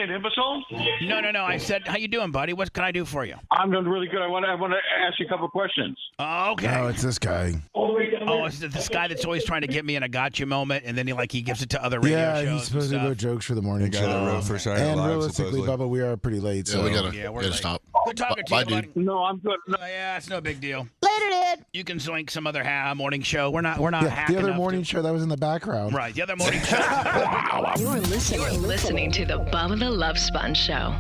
an imbecile? No. I said, how you doing, buddy? What can I do for you? I'm doing really good. I want to ask you a couple questions. Okay. No, it's this guy. Oh, it's this guy that's always trying to get me in a gotcha moment, and then he gives it to other radio shows. Yeah, he's supposed to do jokes for the morning The show. guy that wrote for Saturday Night And Live, realistically, supposedly. Bubba, we are pretty late. So we gotta stop. Good talking to Bye, you, buddy. dude. No, I'm good. No, Yeah, it's no big deal. Later, dude. You can zoink some other morning show. We're not Yeah, hack the other enough morning to- show that was in the background. Right, the other morning show. You're listening to the Bubba the Love Sponge Show.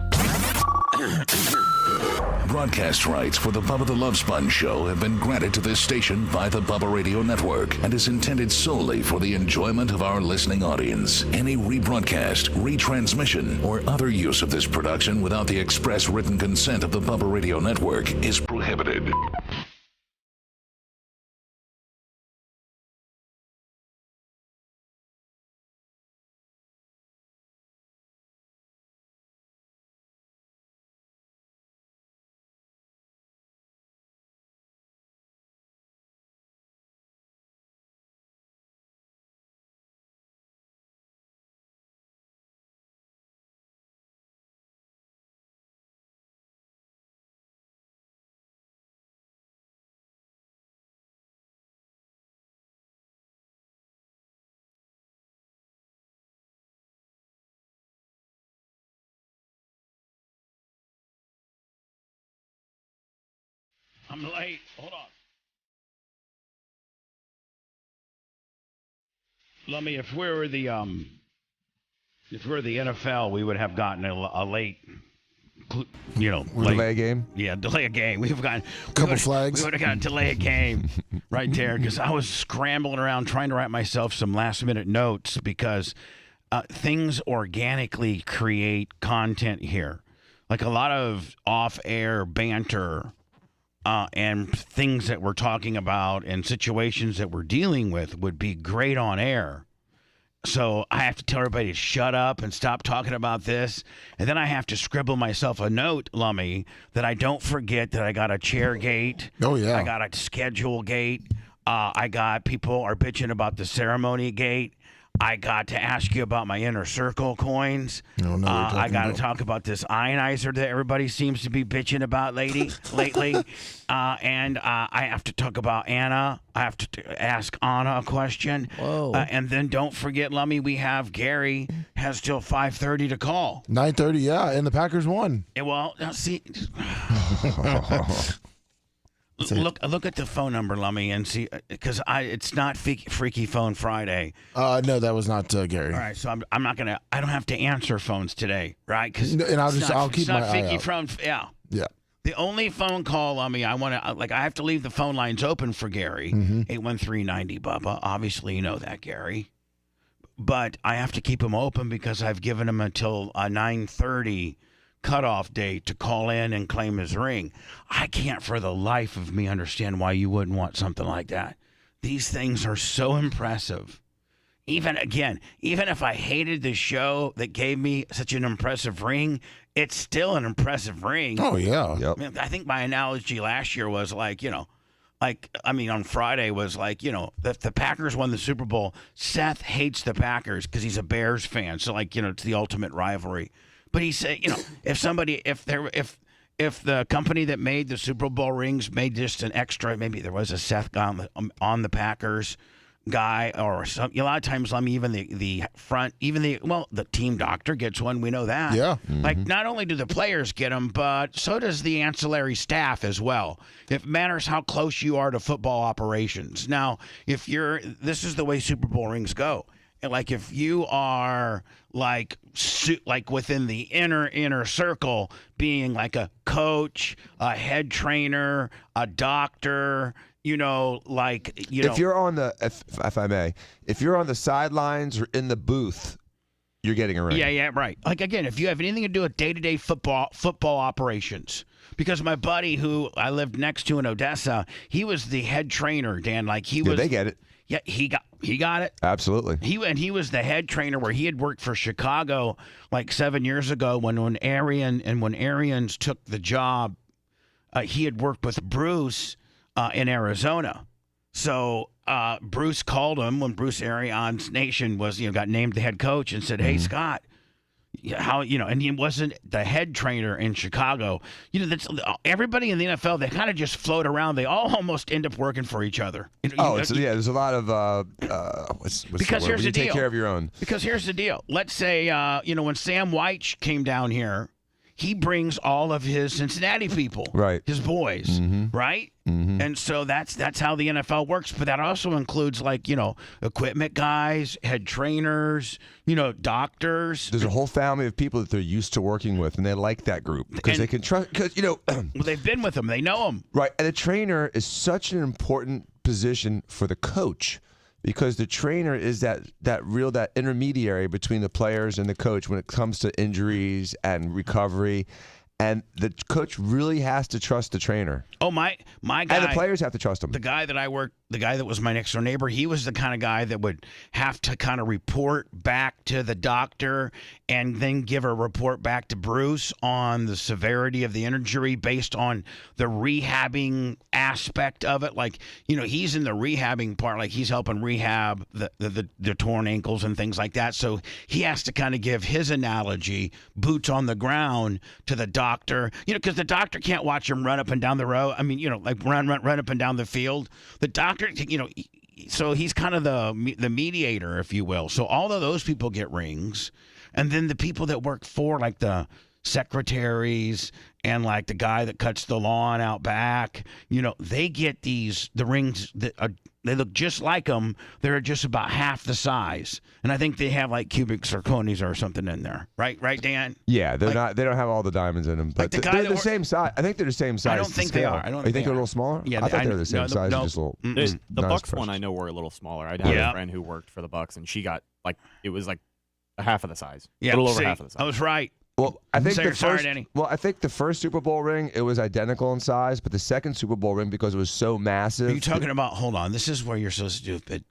Broadcast rights for the Bubba the Love Sponge Show have been granted to this station by the Bubba Radio Network and is intended solely for the enjoyment of our listening audience. Any rebroadcast, retransmission, or other use of this production without the express written consent of the Bubba Radio Network is prohibited. I'm late. Hold on. Lummy, if we were the NFL, we would have gotten a late, late. Delay a game? Yeah, delay a game. We've gotten Couple flags. We would have gotten delay a game right there because I was scrambling around trying to write myself some last minute notes because things organically create content here, like a lot of off air banter. And things that we're talking about and situations that we're dealing with would be great on air. So I have to tell everybody to shut up and stop talking about this. And then I have to scribble myself a note, Lummy, that I don't forget that I got a chair gate. Oh, yeah. I got a schedule gate. I got people are bitching about the ceremony gate. I got to ask you about my inner circle coins. I got to talk about this ionizer that everybody seems to be bitching about lately. And I have to talk about Anna. I have to ask Anna a question. Whoa. And then don't forget, Lummy, we have Gary has till 5:30 to call. 9:30, yeah, and the Packers won. Yeah, well, now see. Look at the phone number, Lummy, and see, because it's not Freaky Phone Friday. No, that was not Gary. All right, so I'm not gonna. I don't have to answer phones today, right? Because And I'll keep my eye Freaky out. Phone. Yeah. Yeah. The only phone call, Lummy, I have to leave the phone lines open for Gary. 813-90 Bubba. Obviously, you know that, Gary. But I have to keep them open because I've given him until 9:30. Cutoff date to call in and claim his ring. I can't for the life of me understand why you wouldn't want something like that. These things are so impressive. Even if I hated the show that gave me such an impressive ring, it's still an impressive ring. Oh, yeah. Yep. I mean, I think my analogy last year was on Friday was the Packers won the Super Bowl. Seth hates the Packers because he's a Bears fan. So it's the ultimate rivalry. But he said, if the company that made the Super Bowl rings made just an extra, maybe there was a Seth guy on the Packers guy or something. A lot of times, even the team doctor gets one. We know that. Yeah. Not only do the players get them, but so does the ancillary staff as well. It matters how close you are to football operations. Now, this is the way Super Bowl rings go. If you are within the inner circle, being like a coach, a head trainer, a doctor, If you're on if I may, if you're on the sidelines or in the booth, you're getting a ring. Yeah, right. If you have anything to do with day-to-day football operations. Because my buddy who I lived next to in Odessa, he was the head trainer, Dan. They get it. Yeah, he got it. Absolutely. He was the head trainer where he had worked for Chicago 7 years ago when Arians took the job. He had worked with Bruce in Arizona. So Bruce called him when Bruce Arians Nation got named the head coach and said, "Hey, Scott, how and he wasn't the head trainer in Chicago. That's everybody in the NFL. They kind of just float around. They all almost end up working for each other. There's a lot of because here's the deal. Take care of your own. Because here's the deal. Let's say when Sam White came down here, he brings all of his Cincinnati people, right? His boys, right? Mm-hmm. And so that's how the NFL works. But that also includes equipment guys, head trainers, doctors. There's a whole family of people that they're used to working with, and they like that group because they can trust. Because well, they've been with them, they know them, right? And the trainer is such an important position for the coach. Because the trainer is that intermediary between the players and the coach when it comes to injuries and recovery, and the coach really has to trust the trainer. Oh, my guy. And the players have to trust him. The guy that was my next door neighbor, he was the kind of guy that would have to kind of report back to the doctor and then give a report back to Bruce on the severity of the injury based on the rehabbing aspect of it. He's in the rehabbing part, like he's helping rehab the torn ankles and things like that. So he has to kind of give his analogy, boots on the ground, to the doctor, because the doctor can't watch him run up and down the road. I mean, run up and down the field. The doctor, so he's kind of the mediator, if you will. So all of those people get rings, and then the people that work for, like the secretaries and like the guy that cuts the lawn out back, they get the rings that they look just like them. They're just about half the size, and I think they have like cubic zirconias or something in there, right, Dan? Yeah, they're not. They don't have all the diamonds in them, but they're the same size. I think they're the same size. I don't think they are. You think they're a little smaller? Yeah, I thought they were the same size. Just a little. The Bucks one I know were a little smaller. I had a friend who worked for the Bucks, and she got it was like a half of the size. Yeah, a little over half of the size. I was right. Well, I think Danny. I think the first Super Bowl ring, it was identical in size, but the second Super Bowl ring, because it was so massive. Are you talking about? Hold on, this is where you're so stupid.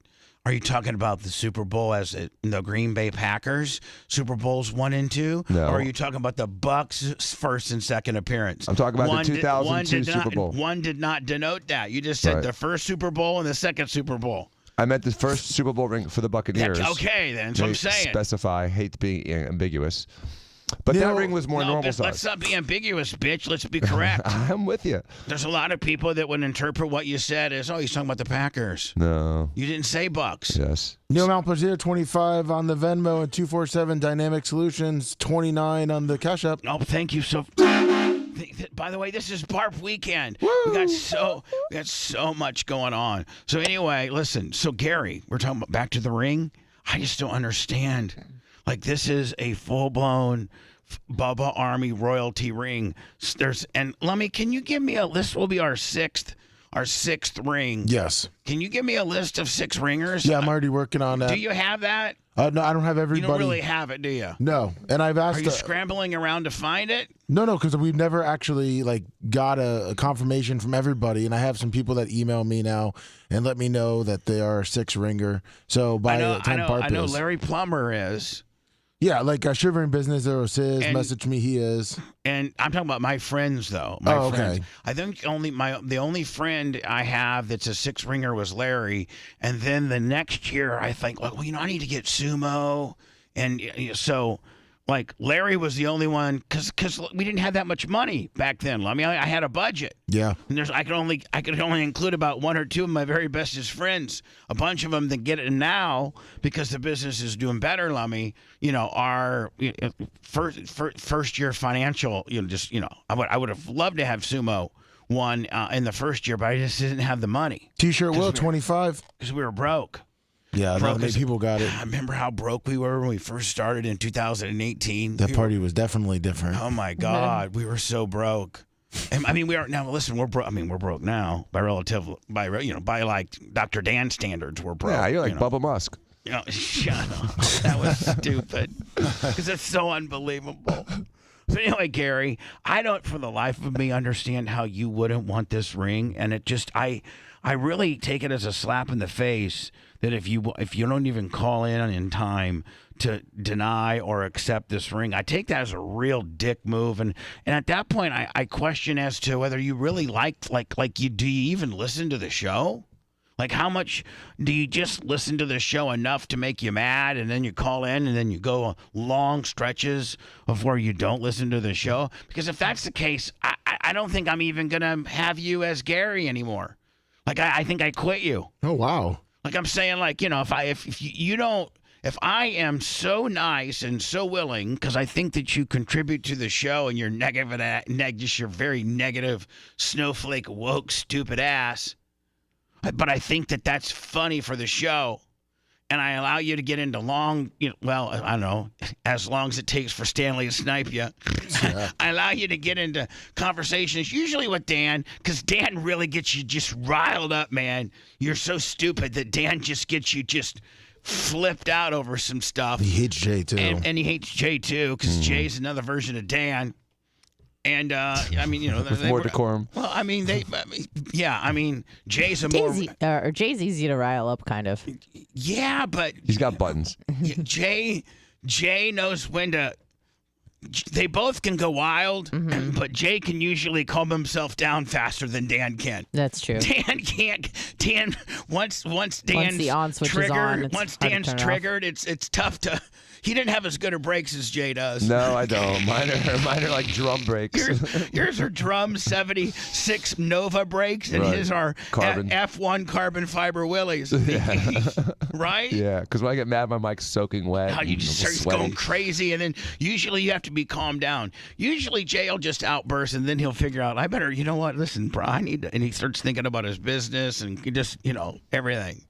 Are you talking about the Super Bowl as the Green Bay Packers Super Bowls 1 and 2? No. Or are you talking about the Bucks' first and second appearance? I'm talking about the 2002 Super Bowl. One did not denote that. You just said the first Super Bowl and the second Super Bowl. I meant the first Super Bowl ring for the Buccaneers. Okay, then. So I'm saying. Specify. Hate to be ambiguous. But that ring was more normal size. Let's not be ambiguous, bitch. Let's be correct. I'm with you. There's a lot of people that would interpret what you said as, he's talking about the Packers. No. You didn't say Bucks. Yes. Neil Malpazier, 25 on the Venmo and 247 Dynamic Solutions, 29 on the Cash App. Oh, thank you so. By the way, this is Barf Weekend. We got so much going on. So anyway, listen. So Gary, we're talking about back to the ring. I just don't understand. Like, this is a full-blown Bubba Army royalty ring. And Lummy, can you give me a list? Will be our sixth ring. Yes. Can you give me a list of 6 ringers? Yeah, I'm already working on that. Do you have that? No, I don't have everybody. You don't really have it, do you? No, and I've asked. Are you scrambling around to find it? No, because we've never actually got a confirmation from everybody, and I have some people that email me now and let me know that they are a 6 ringer. So by the time I know Larry Plummer is. Yeah, Shivering Business, there was his. Message me, he is. And I'm talking about my friends, though. Okay. I think the only friend I have that's a 6 ringer was Larry. And then the next year, I think, I need to get Sumo. And so, Larry was the only one, because we didn't have that much money back then. I mean, I had a budget. Yeah. And I could only include about 1 or 2 of my very bestest friends. A bunch of them that get it now, because the business is doing better, Lummy, our first year financial, I would have loved to have Sumo one in the first year, but I just didn't have the money. T-shirt will 25. Because we were broke. Yeah, not many people got it. I remember how broke we were when we first started in 2018. That party was definitely different. Oh my God, we were so broke. I mean, we are now. Listen, we're broke. I mean, we're broke now by by Dr. Dan standards. We're broke. Yeah, you're like Bubba Musk. Shut up. That was stupid. Because it's so unbelievable. So anyway, Gary, I don't for the life of me understand how you wouldn't want this ring, and it just I really take it as a slap in the face that if you don't even call in time to deny or accept this ring, I take that as a real dick move, and at that point I question as to whether you really do you even listen to the show? Like, how much do you just listen to the show enough to make you mad, and then you call in, and then you go long stretches of where you don't listen to the show? Because if that's the case, I don't think I'm even going to have you as Gary anymore. Like, I think I quit you. Oh, wow. Like, I'm saying, like, you know, if I am so nice and so willing, because I think that you contribute to the show and you're just your very negative, snowflake, woke, stupid ass, but I think that that's funny for the show, and I allow you to get into long, I don't know, as long as it takes for Stanley to snipe you. Yeah. I allow you to get into conversations, usually with Dan, because Dan really gets you just riled up, man. You're so stupid that Dan just gets you just flipped out over some stuff. He hates Jay, too. And he hates Jay, too, because Jay's another version of Dan. And, I mean, with more decorum. Well, I mean, Jay's a more... Jay's easy to rile up, kind of. Yeah, but... He's got buttons. Jay knows when to... They both can go wild, but Jay can usually calm himself down faster than Dan can. That's true. Dan can't. Dan once Dan's the on switch is on, once Dan's triggered, it's tough to. He didn't have as good of brakes as Jay does. No, I don't. Mine are like drum brakes. Yours are drum 76 Nova brakes, and his are carbon. F1 carbon fiber Willies. Yeah. Right? Yeah, because when I get mad, my mic's soaking wet. How you just start going crazy, and then usually you have to be calmed down. Usually Jay will just outburst, and then he'll figure out, I better, you know what, listen, bro, I need to, and he starts thinking about his business and just, everything.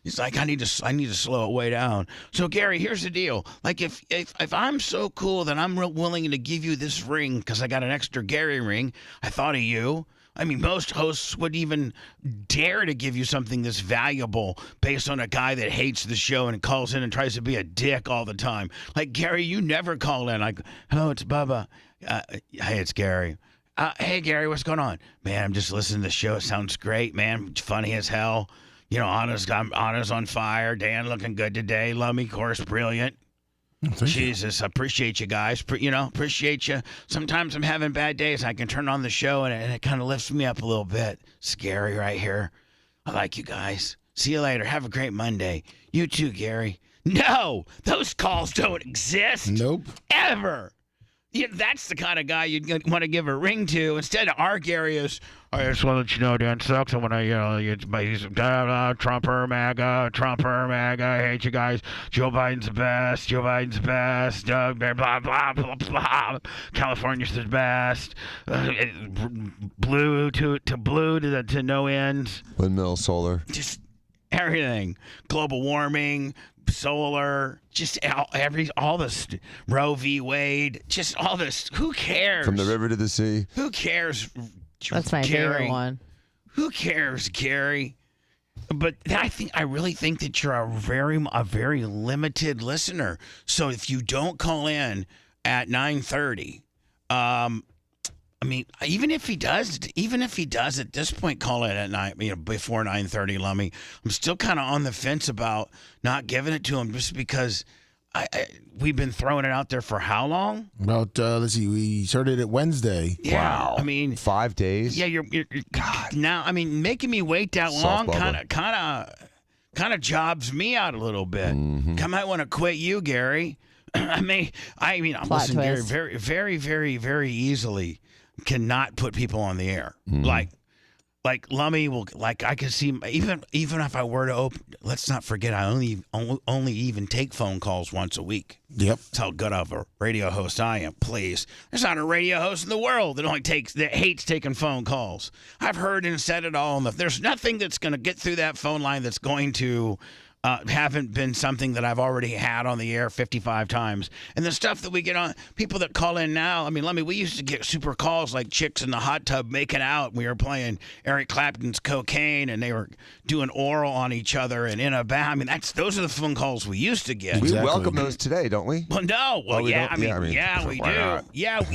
He's like, I need to slow it way down. So Gary, here's the deal. Like if I'm so cool that I'm real willing to give you this ring because I got an extra Gary ring, I thought of you. I mean, most hosts would even dare to give you something this valuable based on a guy that hates the show and calls in and tries to be a dick all the time. Like, Gary, you never call in. Like, hello, it's Bubba. Hey, it's Gary. Hey, Gary, what's going on? Man, I'm just listening to the show. It sounds great, man. It's funny as hell. Anna's on fire. Dan looking good today. Lummy, of course, brilliant. Jesus, I appreciate you guys. Appreciate you. Sometimes I'm having bad days. I can turn on the show and it kind of lifts me up a little bit. Scary right here. I like you guys. See you later. Have a great Monday. You too, Gary. No, those calls don't exist. Nope. Ever. That's the kind of guy you'd want to give a ring to instead of our Gary is, I just want to let you know Dan sucks. I want to, he's Trumper, MAGA, I hate you guys. Joe Biden's the best. Blah, blah, blah, blah, blah. California's the best. Blue to no end. Windmill, solar. Just everything. Global warming. Solar, just all this Roe v. Wade, just all this. Who cares? From the river to the sea. Who cares? That's my favorite one. Who cares, Gary? But I really think that you're a very limited listener. So if you don't call in at 9:30, I mean, even if he does at this point call it at night, before 9:30, Lummy, I'm still kind of on the fence about not giving it to him just because we've been throwing it out there for how long? About let's see, we started it Wednesday. Yeah, wow. I mean, 5 days. Yeah, you're God. Now. I mean, making me wait that long kind of jobs me out a little bit. Mm-hmm. I might want to quit you, Gary. I'm listening, Gary, very, very, very, very easily. Cannot put people on the air. Like Lummy will, like I can see even if I were to open, let's not forget I only even take phone calls once a week. Yep. That's how good of a radio host I am. Please, there's not a radio host in the world that hates taking phone calls. I've heard and said it all. There's nothing that's going to get through that phone line that's going to haven't been something that I've already had on the air 55 times. And the stuff that we get on, people that call in now, I mean, we used to get super calls like chicks in the hot tub making out. We were playing Eric Clapton's Cocaine, and they were doing oral on each other and in a bath. I mean, those are the phone calls we used to get. We welcome those today, don't we? Well, no. Well, we do. Yeah, we do. Yes,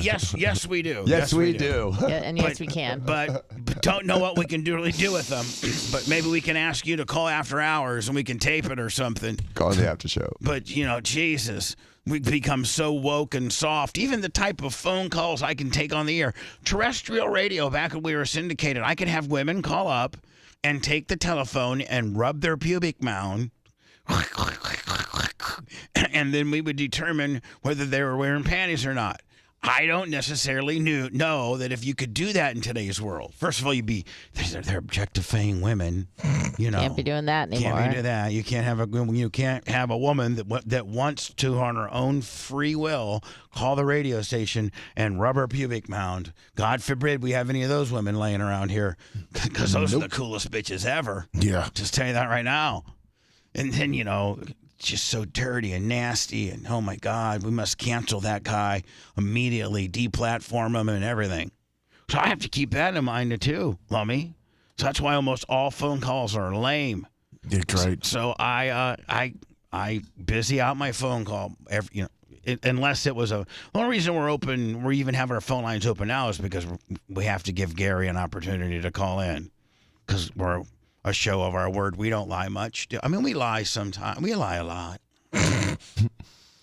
we do. Yes, we do. Yeah, and yes, we can. But don't know what we can really do with them. But maybe we can ask you to call after hours, and we can tape it or something. Call the after show. But, Jesus, we've become so woke and soft. Even the type of phone calls I can take on the air. Terrestrial radio, back when we were syndicated, I could have women call up and take the telephone and rub their pubic mound, and then we would determine whether they were wearing panties or not. I don't necessarily know that if you could do that in today's world. First of all, they're objectifying women. Can't be doing that anymore. Can't do that. You can't have a woman that wants to, on her own free will, call the radio station and rub her pubic mound. God forbid we have any of those women laying around here, because those are the coolest bitches ever. Yeah. Just tell you that right now. And then, just so dirty and nasty, and oh my God, we must cancel that guy immediately, deplatform him and everything. So I have to keep that in mind too, Lummy. So that's why almost all phone calls are lame. That's right. So I busy out my phone call unless it was the only reason we're even having our phone lines open now is because we have to give Gary an opportunity to call in, because we're a show of our word. We don't lie much. I mean, we lie sometimes. We lie a lot.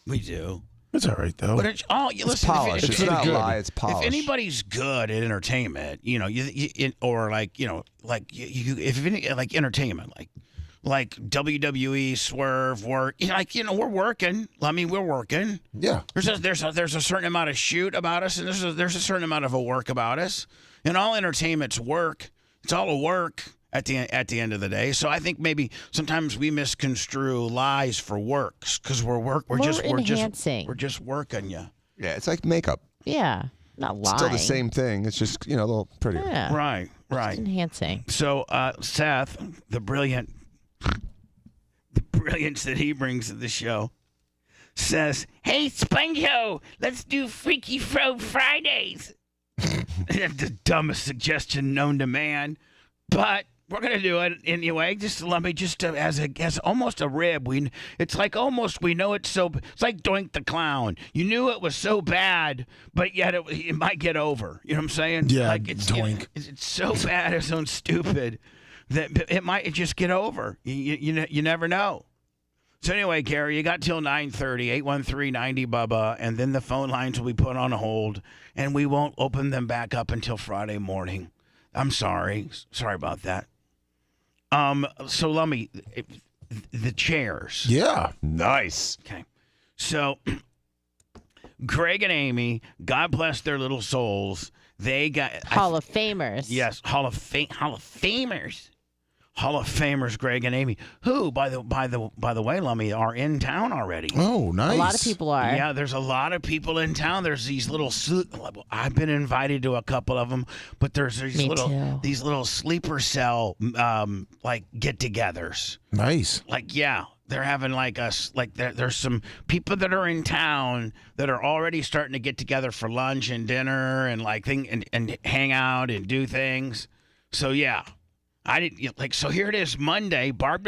We do. It's all right though. But it's polished. It's not a lie. It's polished. If anybody's good at entertainment, like entertainment, like WWE, Swerve, work, we're working. I mean, we're working. Yeah. There's a certain amount of shoot about us, and there's a certain amount of a work about us, and all entertainment's work. It's all a work at the end of the day. So I think maybe sometimes we misconstrue lies for works, because we're just working you. Yeah, it's like makeup. Yeah, not lying. Still the same thing. It's just a little prettier. Yeah. Right. Just enhancing. So Seth, the brilliance that he brings to the show, says, "Hey, Sponjo, let's do Freaky Fridays." That's the dumbest suggestion known to man, but we're gonna do it anyway. Just let me as almost a rib. It's like almost we know it's so. It's like Doink the Clown. You knew it was so bad, but yet it might get over. You know what I'm saying? Yeah, like it's Doink. It's so bad, it's so stupid that it might just get over. You never know. So anyway, Gary, you got till 9:30, 813-90-BUBBA, and then the phone lines will be put on hold, and we won't open them back up until Friday morning. I'm sorry. Sorry about that. So let me, the chairs. Yeah. Nice. Okay. So Greg and Amy, God bless their little souls, they got Hall of Famers. Yes, Hall of Famers. Hall of Famers, Greg and Amy, who, by the way, Lummy, are in town already. Oh, nice. A lot of people are. Yeah, there's a lot of people in town. There's these little. I've been invited to a couple of them, but there's these little sleeper cell like get-togethers. Nice. Like they're having there's some people that are in town that are already starting to get together for lunch and dinner and and hang out and do things. So yeah. So here it is, Monday. Barb,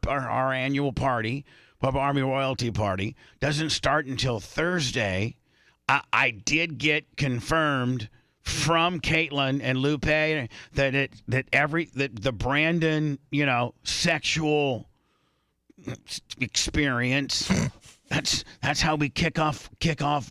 our annual party, Bubba Army Royalty Party, doesn't start until Thursday. I did get confirmed from Caitlin and Lupe that the Brandon, sexual experience. That's how we kick off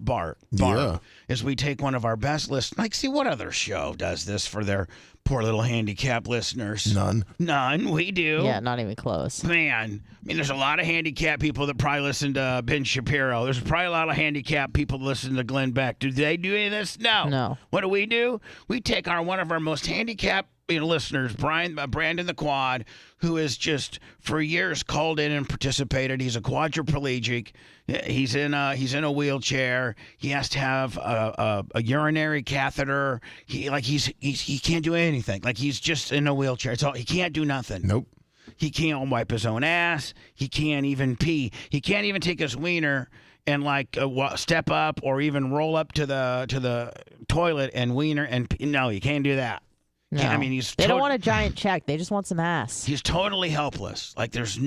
Barb. Yeah. Is we take one of our best listeners. See what other show does this for their poor little handicapped listeners? None. We do. Yeah, not even close. Man, there's a lot of handicapped people that probably listen to Ben Shapiro. There's probably a lot of handicapped people that listen to Glenn Beck. Do they do any of this? No. What do? We take one of our most handicapped listeners, Brandon the Quad, who has just for years called in and participated. He's a quadriplegic. He's in a wheelchair. He has to have a urinary catheter. He can't do anything. He's just in a wheelchair. He can't do nothing. Nope. He can't wipe his own ass. He can't even pee. He can't even take his wiener and step up or even roll up to the toilet and wiener and pee. No, he can't do that. No. They don't want a giant check. They just want some ass. He's totally helpless. There's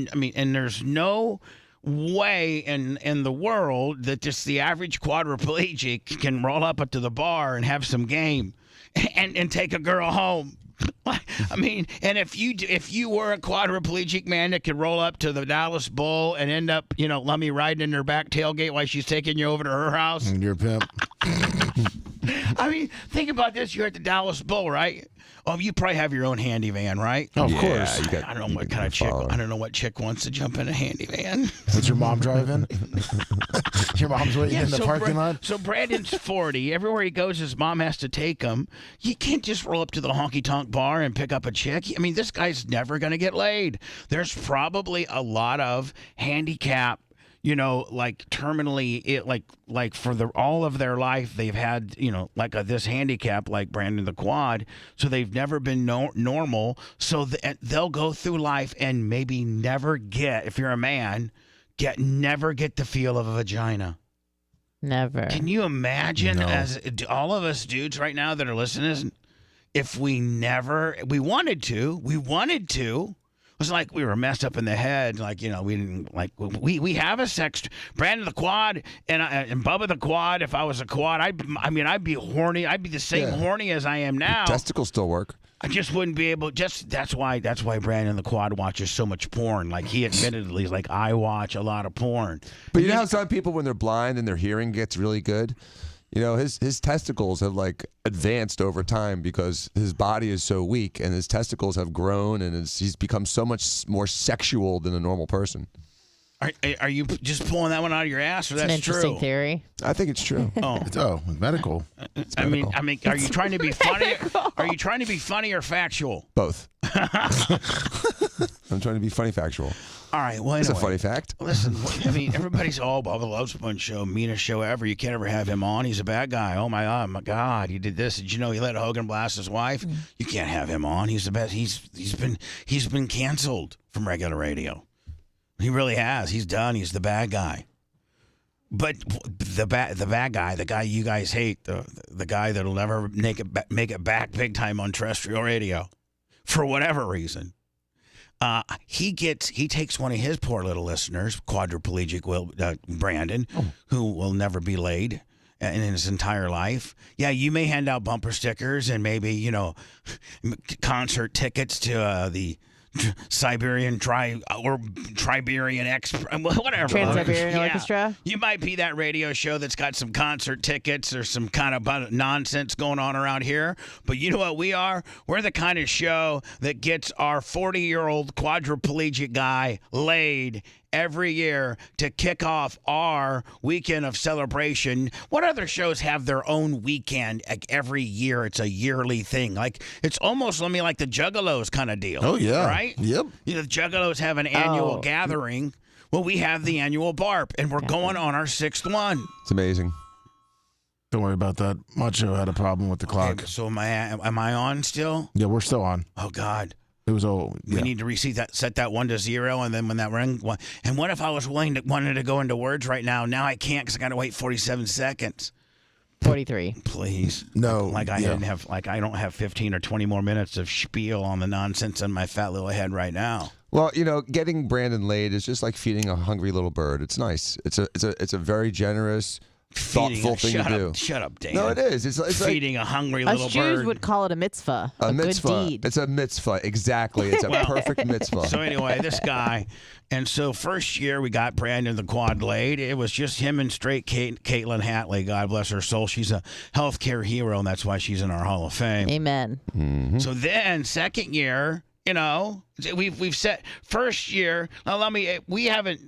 no way in the world that just the average quadriplegic can roll up to the bar and have some game and take a girl home. And if you were a quadriplegic man that could roll up to the Dallas Bull and end up, Lummy riding in her back tailgate while she's taking you over to her house. And you're a pimp. I mean, think about this. You're at the Dallas Bowl, right? Oh, you probably have your own handy van, right? Oh, of Yeah, course. you got- I don't know what kind of chick. I don't know what chick wants to jump in a handy van. Does your mom drive in? Your mom's waiting in the parking lot? So Brandon's 40. Everywhere he goes, his mom has to take him. You can't just roll up to the honky-tonk bar and pick up a chick. I mean, this guy's never going to get laid. There's probably a lot of handicap, like terminally, like for all of their life, they've had, like this handicap, like Brandon the Quad. So they've never been normal. So they'll go through life and maybe never get, if you're a man, never get the feel of a vagina. Never. Can you imagine, No. as all of us dudes right now that are listening, if we wanted to. It was like we were messed up in the head, we didn't we have a sex. Brandon the Quad and Bubba the Quad. If I was a quad, I'd be horny. I'd be the same horny as I am now. Testicles still work. I just wouldn't be able. That's why Brandon the Quad watches so much porn. Like he admittedly is like, I watch a lot of porn. But you know how some people, when they're blind and their hearing gets really good, his testicles have advanced over time because his body is so weak, and his testicles have grown, and he's become so much more sexual than a normal person. Are you just pulling that one out of your ass, or It's that's an interesting true? theory. I think it's true. Oh, Medical. I mean, are you trying to be funny? Are you trying to be funny or factual? Both. I'm trying to be funny factual. All right. Well, That's anyway, a funny fact. Listen, I mean, everybody's Bubba the Love Sponge show, meanest show ever. You can't ever have him on. He's a bad guy. Oh my God, he did this. Did you know he let Hogan blast his wife? You can't have him on. He's the best. He's been canceled from regular radio. He really has. He's done. He's the bad guy. But the bad guy, the guy you guys hate, the guy that'll never make it back big time on terrestrial radio, for whatever reason. He takes one of his poor little listeners, quadriplegic Brandon, who will never be laid in his entire life. Yeah, you may hand out bumper stickers and maybe, concert tickets to the Siberian Triberian whatever. Trans-Siberian Orchestra. You might be that radio show that's got some concert tickets or some kind of nonsense going on around here. But you know what we are? We're the kind of show that gets our 40-year-old quadriplegic guy laid every year to kick off our weekend of celebration. What other shows have their own weekend every year? It's a yearly thing. Like it's almost like the Juggalos kind of deal. Oh, yeah. Right? Yep. The Juggalos have an annual gathering. Well, we have the annual BARP, and we're going on our 6th one. It's amazing. Don't worry about that. Macho had a problem with the clock. Okay, so am I on still? Yeah, we're still on. Oh, God. It was all. Yeah. We need to set that 1 to 0, and then when that ring. And what if I was wanted to go into words right now? Now I can't because I got to wait 47 seconds. 43. Please. No. I don't have 15 or 20 more minutes of spiel on the nonsense in my fat little head right now. Well, getting Brandon laid is just like feeding a hungry little bird. It's nice. It's a very generous, thoughtful thing to do. Shut up, Dan. No, it is. It's feeding a hungry little Us Jews bird. would call it a mitzvah. a mitzvah. Good deed. It's a mitzvah. Exactly. It's a perfect mitzvah. So anyway, this guy, and so first year we got Brandon the Quad laid. It was just him and straight Caitlin Hatley. God bless her soul. She's a healthcare hero, and that's why she's in our Hall of Fame. Amen. Mm-hmm. So then second year, we've set first year. Now we haven't.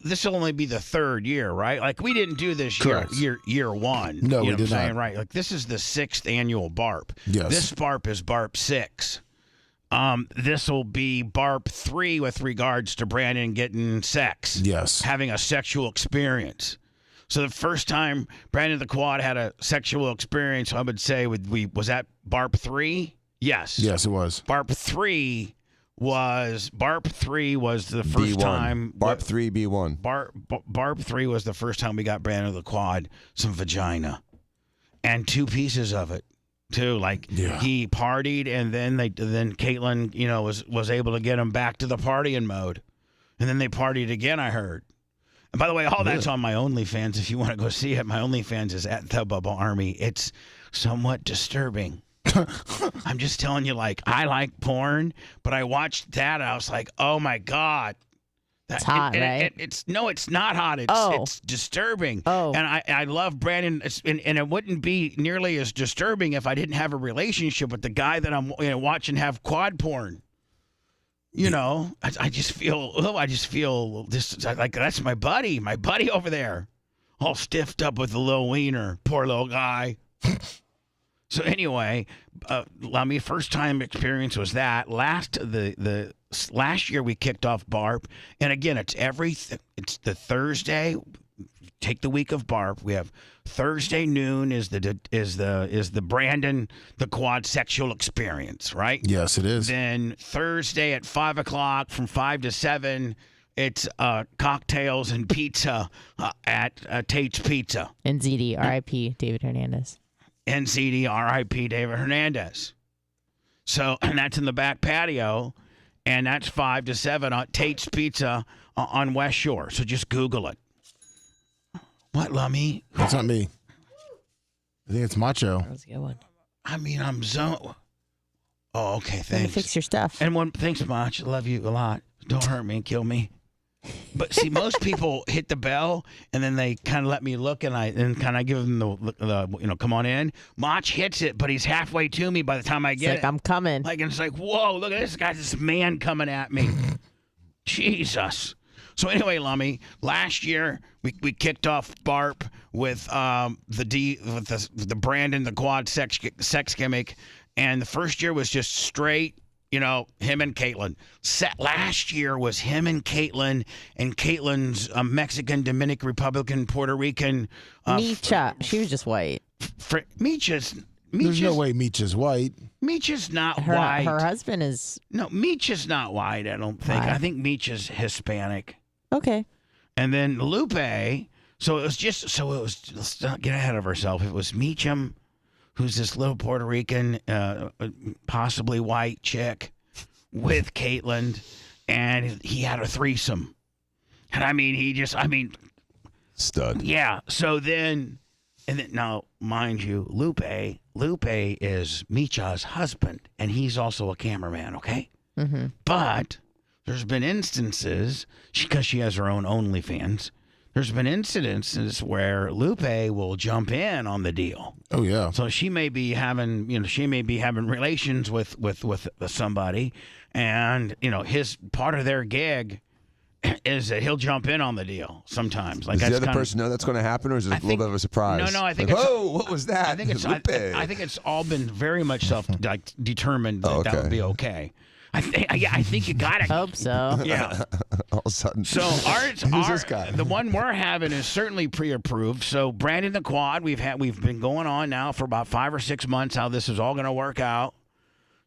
This will only be the 3rd year, right? Like we didn't do this year 1. No, you we know did what I'm saying? not. Right. Like this is the 6th annual BARP. Yes. This BARP is BARP 6. This will be BARP 3 with regards to Brandon getting sex. Yes. Having a sexual experience. So the first time Brandon the Quad had a sexual experience, I would say was that BARP 3? Yes. Yes, it was. BARP 3 was the first B1. time. BARP 3 B1. BARP 3 was the first time we got Brandon the Quad some vagina, and 2 pieces of it too. He partied, and then Caitlin, was able to get him back to the partying mode, and then they partied again. I heard. And by the way, all that's on my OnlyFans. If you want to go see it, my OnlyFans is at the Bubba Army. It's somewhat disturbing. I'm just telling you, I like porn, but I watched that. I was like, oh my God, It's hot, right? It's not hot. It's disturbing. Oh. And I love Brandon, and it wouldn't be nearly as disturbing if I didn't have a relationship with the guy that I'm watching have quad porn. I just feel this like that's my buddy over there, all stiffed up with a little wiener. Poor little guy. So anyway, first time experience was that. Last year we kicked off BARP, and again it's the Thursday. Take the week of BARP. We have Thursday noon is the Brandon the Quad sexual experience, right? Yes, it is. Then Thursday at 5 o'clock from 5 to 7, it's cocktails and pizza at Tate's Pizza. NZD, R.I.P. David Hernandez. NCD, R.I.P. David Hernandez. So, and that's in the back patio, and that's 5 to 7 on Tate's Pizza on West Shore. So just Google it. What, Lummy? That's not me. I think it's Macho. That was a good one. I mean, I'm so... Oh, okay, Let me thanks. fix your stuff. And thanks, Mach. I love you a lot. Don't hurt me and kill me. But see, most people hit the bell and then they kind of let me look, and kind of give them the come on in. Mach hits it, but he's halfway to me by the time I get It's like, I'm coming. Like, and it's like, whoa, look at this guy, this man coming at me. Jesus. So anyway, Lummy, last year we kicked off BARP with the Brandon the Quad sex gimmick, and the first year was just straight. Him and Caitlin. Last year was him and Caitlin's Mexican, Dominican, Republican, Puerto Rican. Micha. She was just white. Micha's. There's no way Meech white. Micha's not Her white. Her husband is. No, Micha's not white, I don't think. Why? I think Micha's Hispanic. Okay. And then Lupe. So it was, let's not get ahead of ourselves. It was Meacham, who's this little Puerto Rican, possibly white chick with Caitlin, and he had a threesome. And Stud. Yeah. So then, now, mind you, Lupe is Micha's husband, and he's also a cameraman, okay? Mm-hmm. But there's been instances, because she has her own OnlyFans, there's been incidences where Lupe will jump in on the deal. Oh yeah. So she may be having, relations with somebody, and his part of their gig is that he'll jump in on the deal sometimes. Like, does the other person know that's going to happen, or is it a little bit of a surprise? No, I think. Like, oh, what was that? I think it's. I think it's all been very much determined that that would be okay. I think you got it. Hope so. Yeah. All of a sudden. So this guy? The one we're having is certainly pre-approved. So Brandon the Quad, we've been going on now for about 5 or 6 months how this is all going to work out.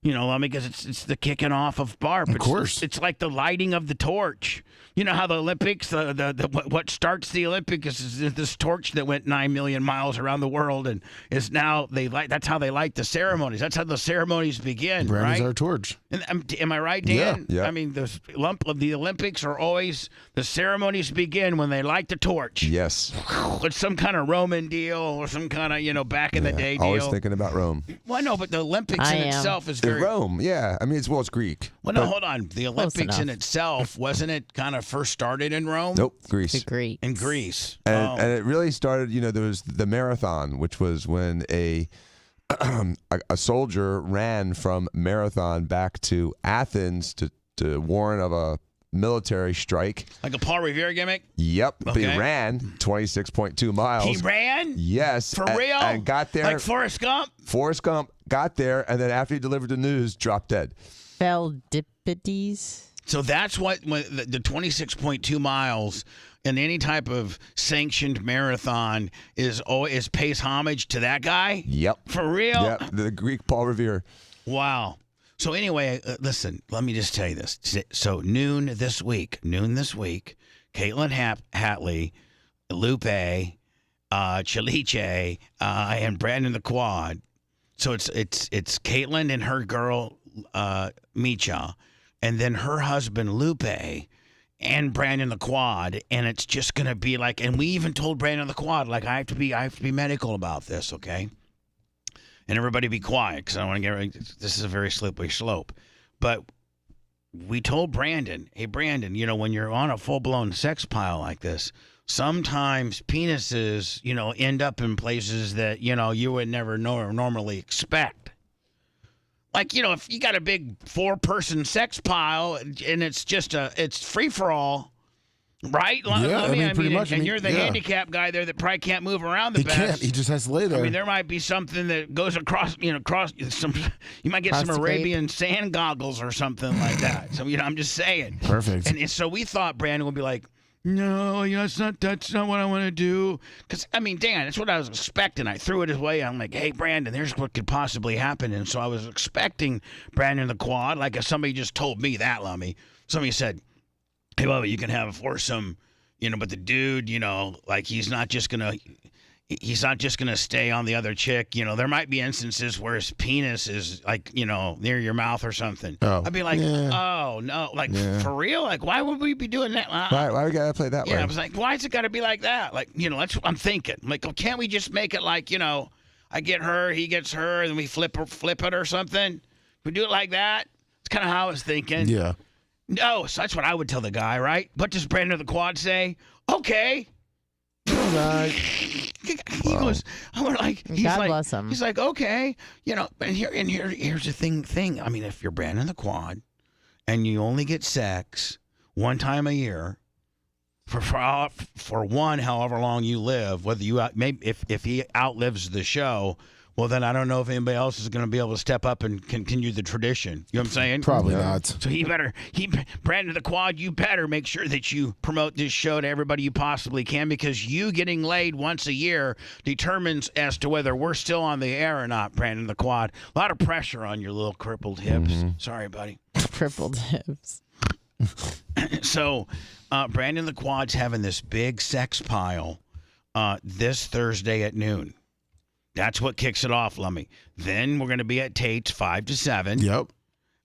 Because it's the kicking off of BARP. Of course. It's like the lighting of the torch. You know how the Olympics, what starts the Olympics is this torch that went 9 million miles around the world, and is now that's how they light the ceremonies. That's how the ceremonies begin. Brandon's right? our torch. And, am I right, Dan? Yeah. I mean, the Olympics are always, the ceremonies begin when they light the torch. Yes. It's some kind of Roman deal or some kind of back in the day deal. Always thinking about Rome. Well, no, but the Olympics in itself is very. Rome, yeah. I mean, it's Greek. Well, no, hold on. The Olympics in enough. itself, wasn't it kind of first started in Rome? Nope, Greece. Great. In Greece. And it really started, there was the marathon, which was when a soldier ran from Marathon back to Athens to warn of a military strike. Like a Paul Revere gimmick? Yep. Okay. He ran 26.2 miles. He ran? Yes. For real? And got there. Like Forrest Gump? Forrest Gump got there, and then after he delivered the news, dropped dead. Feldipides. So that's what when the 26.2 miles in any type of sanctioned marathon is pays homage to that guy? Yep. For real? Yep. The Greek Paul Revere. Wow. So anyway, listen, let me just tell you this. So noon this week, Caitlin Hatley, Lupe, Chaliche, and Brandon the Quad. So it's Caitlin and her girl Micha, and then her husband Lupe and Brandon the Quad, and it's just gonna be like. And we even told Brandon the Quad, like, I have to be medical about this, okay? And everybody be quiet because I don't want to get. This is a very slippery slope, but we told Brandon, hey, Brandon, when you're on a full-blown sex pile like this, sometimes penises, end up in places that, you would never normally expect. Like, if you got a big 4-person sex pile and it's just it's free-for-all, right? Yeah, I mean, pretty much. And you're the handicap guy there that probably can't move around the best. He can't. He just has to lay there. I mean, there might be something that goes across some. You might get some Arabian sand goggles or something like that. So, I'm just saying. Perfect. And so we thought Brandon would be like, no, that's not what I want to do. Because, Dan, that's what I was expecting. I threw it his way. I'm like, hey, Brandon, here's what could possibly happen. And so I was expecting Brandon the quad, like if somebody just told me that, Lummy. Somebody said, hey, Bubba, you can have a foursome, but the dude, like he's not just gonna stay on the other chick. There might be instances where his penis is like, near your mouth or something. Oh. I'd be like, oh no, like for real? Like, why would we be doing that? Why we gotta play that way? Yeah, I was like, why is it gotta be like that? Like, that's what I'm thinking. I'm like, can't we just make it like, I get her, he gets her, and then we flip it or something? We do it like that. It's kind of how I was thinking. Yeah. No, so that's what I would tell the guy, right? What does Brandon the quad say? Okay. He goes, we're like, God bless him. He's like, okay, and here's the thing. I mean, if you're Brandon the quad, and you only get sex one time a year, for one, however long you live, whether you if he outlives the show. Well, then I don't know if anybody else is going to be able to step up and continue the tradition. You know what I'm saying? Probably not. So Brandon the Quad, you better make sure that you promote this show to everybody you possibly can, because you getting laid once a year determines as to whether we're still on the air or not, Brandon the Quad. A lot of pressure on your little crippled hips. Mm-hmm. Sorry, buddy. Crippled hips. So Brandon the Quad's having this big sex pile this Thursday at noon. That's what kicks it off, Lummy. Then we're going to be at Tate's 5 to 7. Yep.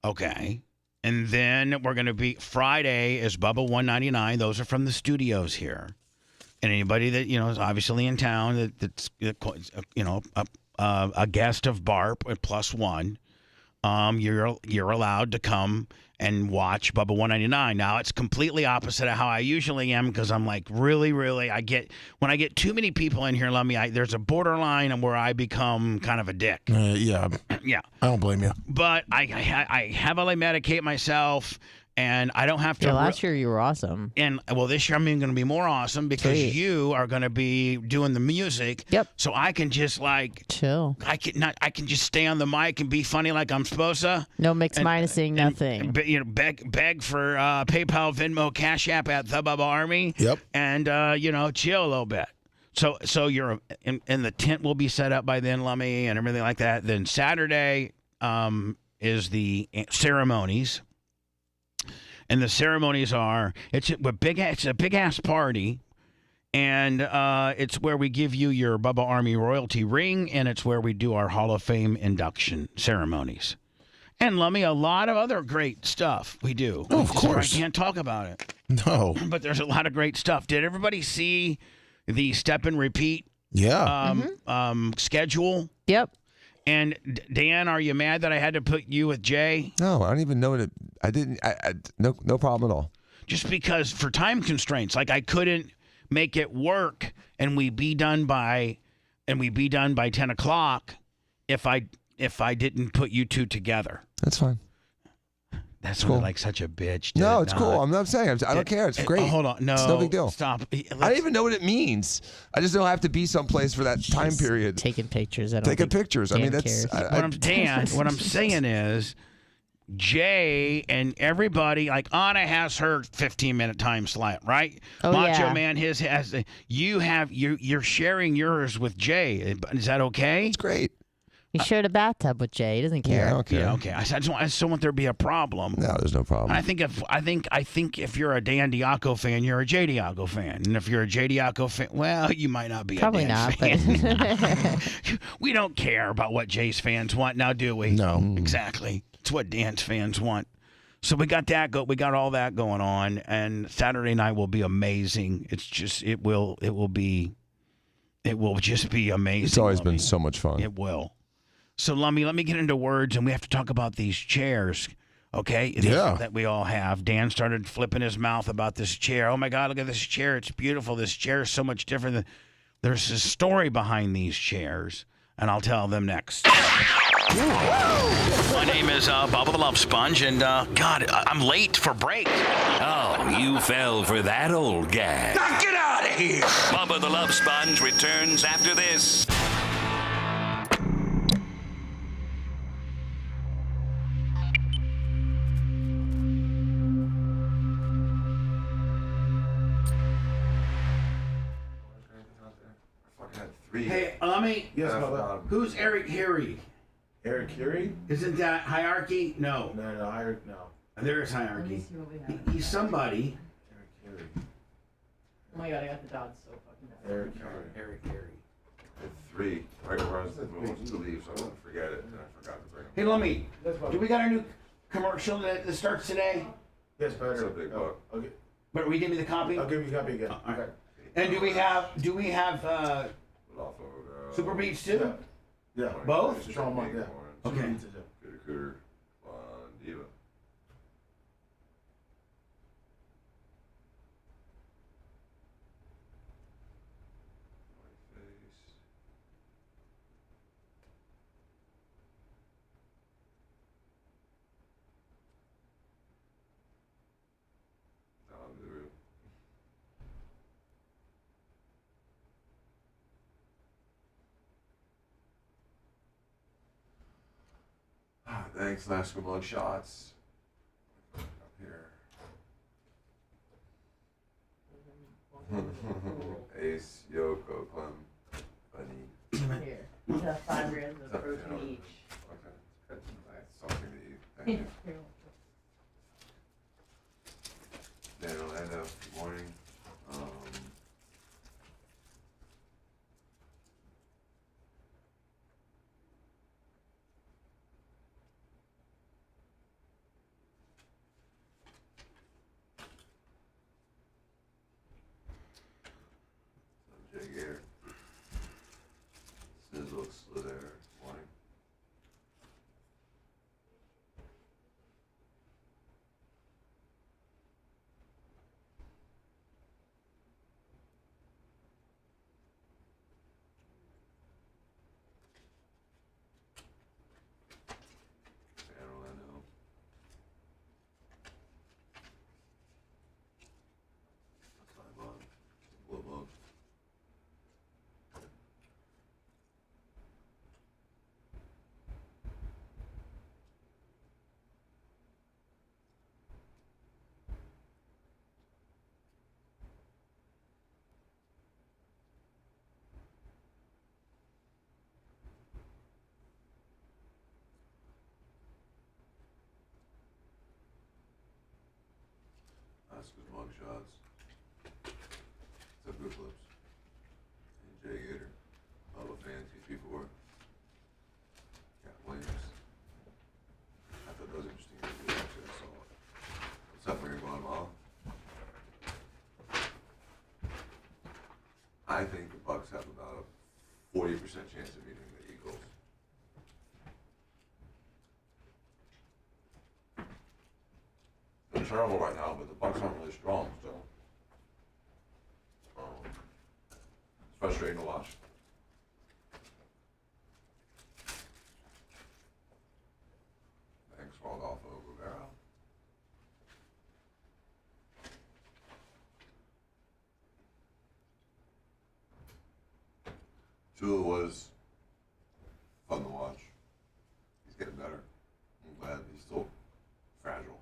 Okay. And then we're going to be Friday is Bubba 199. Those are from the studios here. And anybody that, is obviously in town that's, a guest of BARP at +1, you're allowed to come and watch Bubba 199. Now, it's completely opposite of how I usually am, because I'm like, really, when I get too many people in here, there's a borderline where I become kind of a dick. Yeah. Yeah. I don't blame you. But I heavily medicate myself, and I don't have to. Yeah, last year you were awesome. And this year I'm going to be more awesome because you are going to be doing the music. Yep. So I can just chill. I can just stay on the mic and be funny like I'm supposed to. No minusing, nothing. Beg for PayPal, Venmo, Cash App at the Bubba Army. Yep. And chill a little bit. So you're and the tent will be set up by then, Lummy, and everything like that. Then Saturday is the ceremonies. And the ceremonies it's a big ass party, and it's where we give you your Bubba Army royalty ring, and it's where we do our Hall of Fame induction ceremonies. And Lummy, a lot of other great stuff we do. Oh, of course. I can't talk about it. No. But there's a lot of great stuff. Did everybody see the step and repeat schedule? Yep. And Dan, are you mad that I had to put you with Jay? No, I don't even know it. I didn't. No problem at all. Just because for time constraints, like I couldn't make it work, and we'd be done by 10 o'clock if I didn't put you two together. That's fine. That's cool. Like such a bitch. No, it's cool. I'm not saying. I don't care. It's great. Hold on. No. It's no big deal. Stop. I don't even know what it means. I just don't have to be someplace for that time period. Taking pictures. Taking pictures. I mean, that's. What I'm saying is, Jay and everybody, like Anna has her 15-minute time slot, right? Oh, Macho yeah. Man his has. You're sharing yours with Jay. Is that okay? It's great. He shared a bathtub with Jay. He doesn't care. Yeah, I don't care. Yeah, okay. I just don't want there to be a problem. No, there's no problem. I think if you're a Dan Diaco fan, you're a Jay Diaco fan, and if you're a Jay Diaco fan, well, you might not be. Probably a Dan not. fan. But We don't care about what Jay's fans want now, do we? No. Exactly. It's what Dan's fans want. So we got that. We got all that going on, and Saturday night will be amazing. It's just it will just be amazing. It's always Lummy. been so much fun. It will. So, Lummy, let me get into words, and we have to talk about these chairs. Okay. Yeah. That we all have. Dan started flipping his mouth about this chair. Oh my God, look at this chair. It's beautiful. This chair is so much different than. There's a story behind these chairs, and I'll tell them next. My name is Bubba the Love Sponge, and God, I'm late for break. Oh, you fell for that old guy. Now get out of here! Bubba the Love Sponge returns after this. Hey, let me. Yes, Bubba. Who's Eric Harry? Eric Curie? Isn't that hierarchy? No. No. There is hierarchy. He's somebody. Eric Curie. Oh my god, I got the dogs so fucking bad. Eric Curie. Eric Harry. Three. Right before I was supposed to leave, so I wouldn't forget it, and I forgot to bring them. Hey, let me. Do we got our new commercial that starts today? Yes, better. It's a big book. Okay. But we give me the copy. I'll give you a copy again. All right. And do we have Off of, Super Beats too? Yeah. Both? Strong Monk, yeah. Okay. Cooter, Blonde, Diva. Thanks, last couple mug shots. Up here. Ace, Yoko, Clem, Bunny. Here, you have 5 grams of protein each. Okay, that's something to eat. Thank you. Dan Orlando, good morning. Jay Gator. Snizzle, Slither, morning. Dan Orlando. That's my mug. Blue mug. Oscar's mug shots. Some good clips. And Jay Gator. Bubba Fancy P4. Cat Williams. I thought that was interesting. Actually, I saw it. What's up, Mary Bonbon? I think the Bucks have about a 40% chance of beating the Eagles. They're terrible right now, but the Bucks aren't really strong, so it's frustrating to watch. Thanks, Rodolfo Rivera. Tua was fun to watch. He's getting better. I'm glad he's still fragile.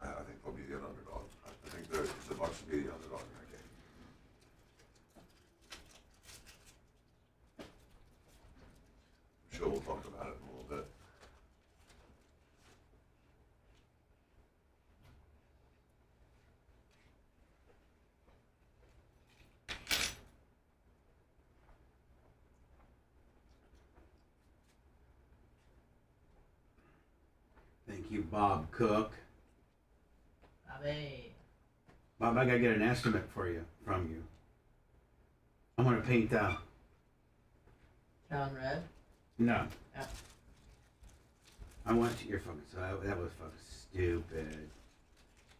I think they'll be the underdog. I think the Bucks will be the underdog in that game. I'm sure we'll talk about it in a little bit. Thank you, Bob Cook. Bobby. Bob, I gotta get an estimate from you. I want to paint that. Town red? No. Yeah. I want your fucking. That was fucking stupid.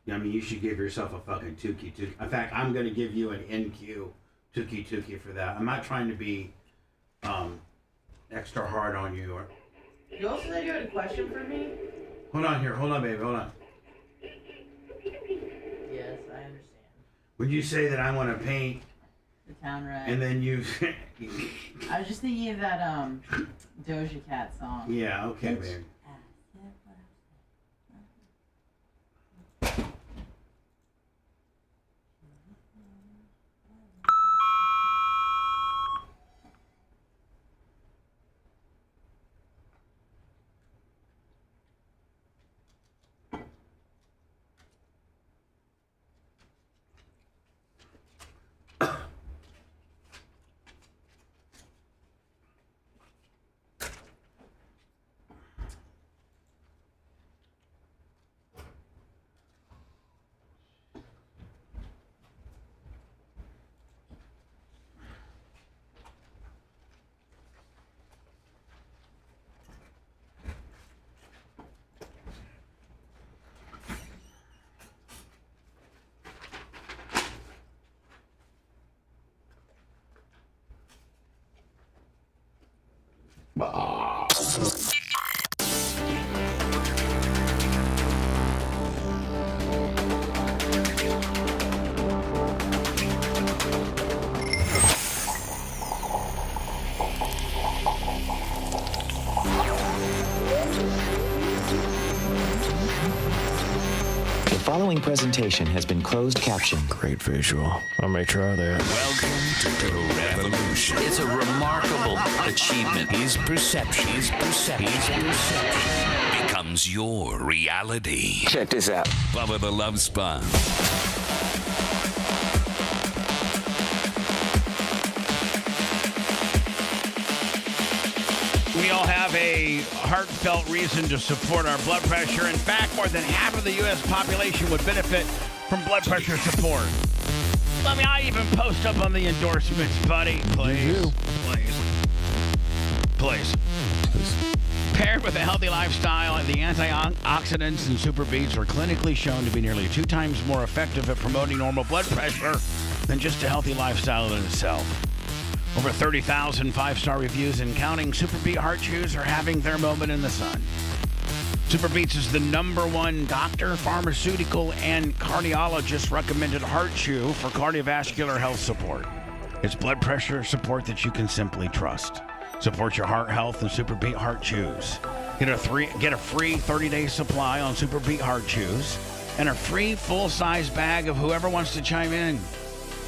I mean, you should give yourself a fucking Tukey. In fact, I'm gonna give you an NQ Tukey for that. I'm not trying to be extra hard on you. You also said you had a question for me? Hold on, baby. Hold on. Yes, I understand. Would you say that I want to paint? The town red. And then you. I was just thinking of that Doja Cat song. Yeah. Okay, baby. The following presentation has been closed captioned. Great visual. I'll make sure of that. Welcome to the revolution. It's a remarkable achievement. His perception becomes your reality. Check this out. Bubba the Love Sponge. We all have a heartfelt reason to support our blood pressure. In fact, more than half of the U.S. population would benefit from blood pressure support. Let me, I even post up on the endorsements, buddy. Please. Please. Paired with a healthy lifestyle, the antioxidants in Super Beets are clinically shown to be nearly 2 times more effective at promoting normal blood pressure than just a healthy lifestyle in itself. Over 30,000 5-star reviews and counting. Super Beet Heart Chews are having their moment in the sun. Super Beets is the #1 doctor, pharmaceutical, and cardiologist recommended heart chew for cardiovascular health support. It's blood pressure support that you can simply trust. Support your heart health and Super Beet Heart Chews. Get a free 30-day supply on Super Beet Heart Chews and a free full-size bag of whoever wants to chime in.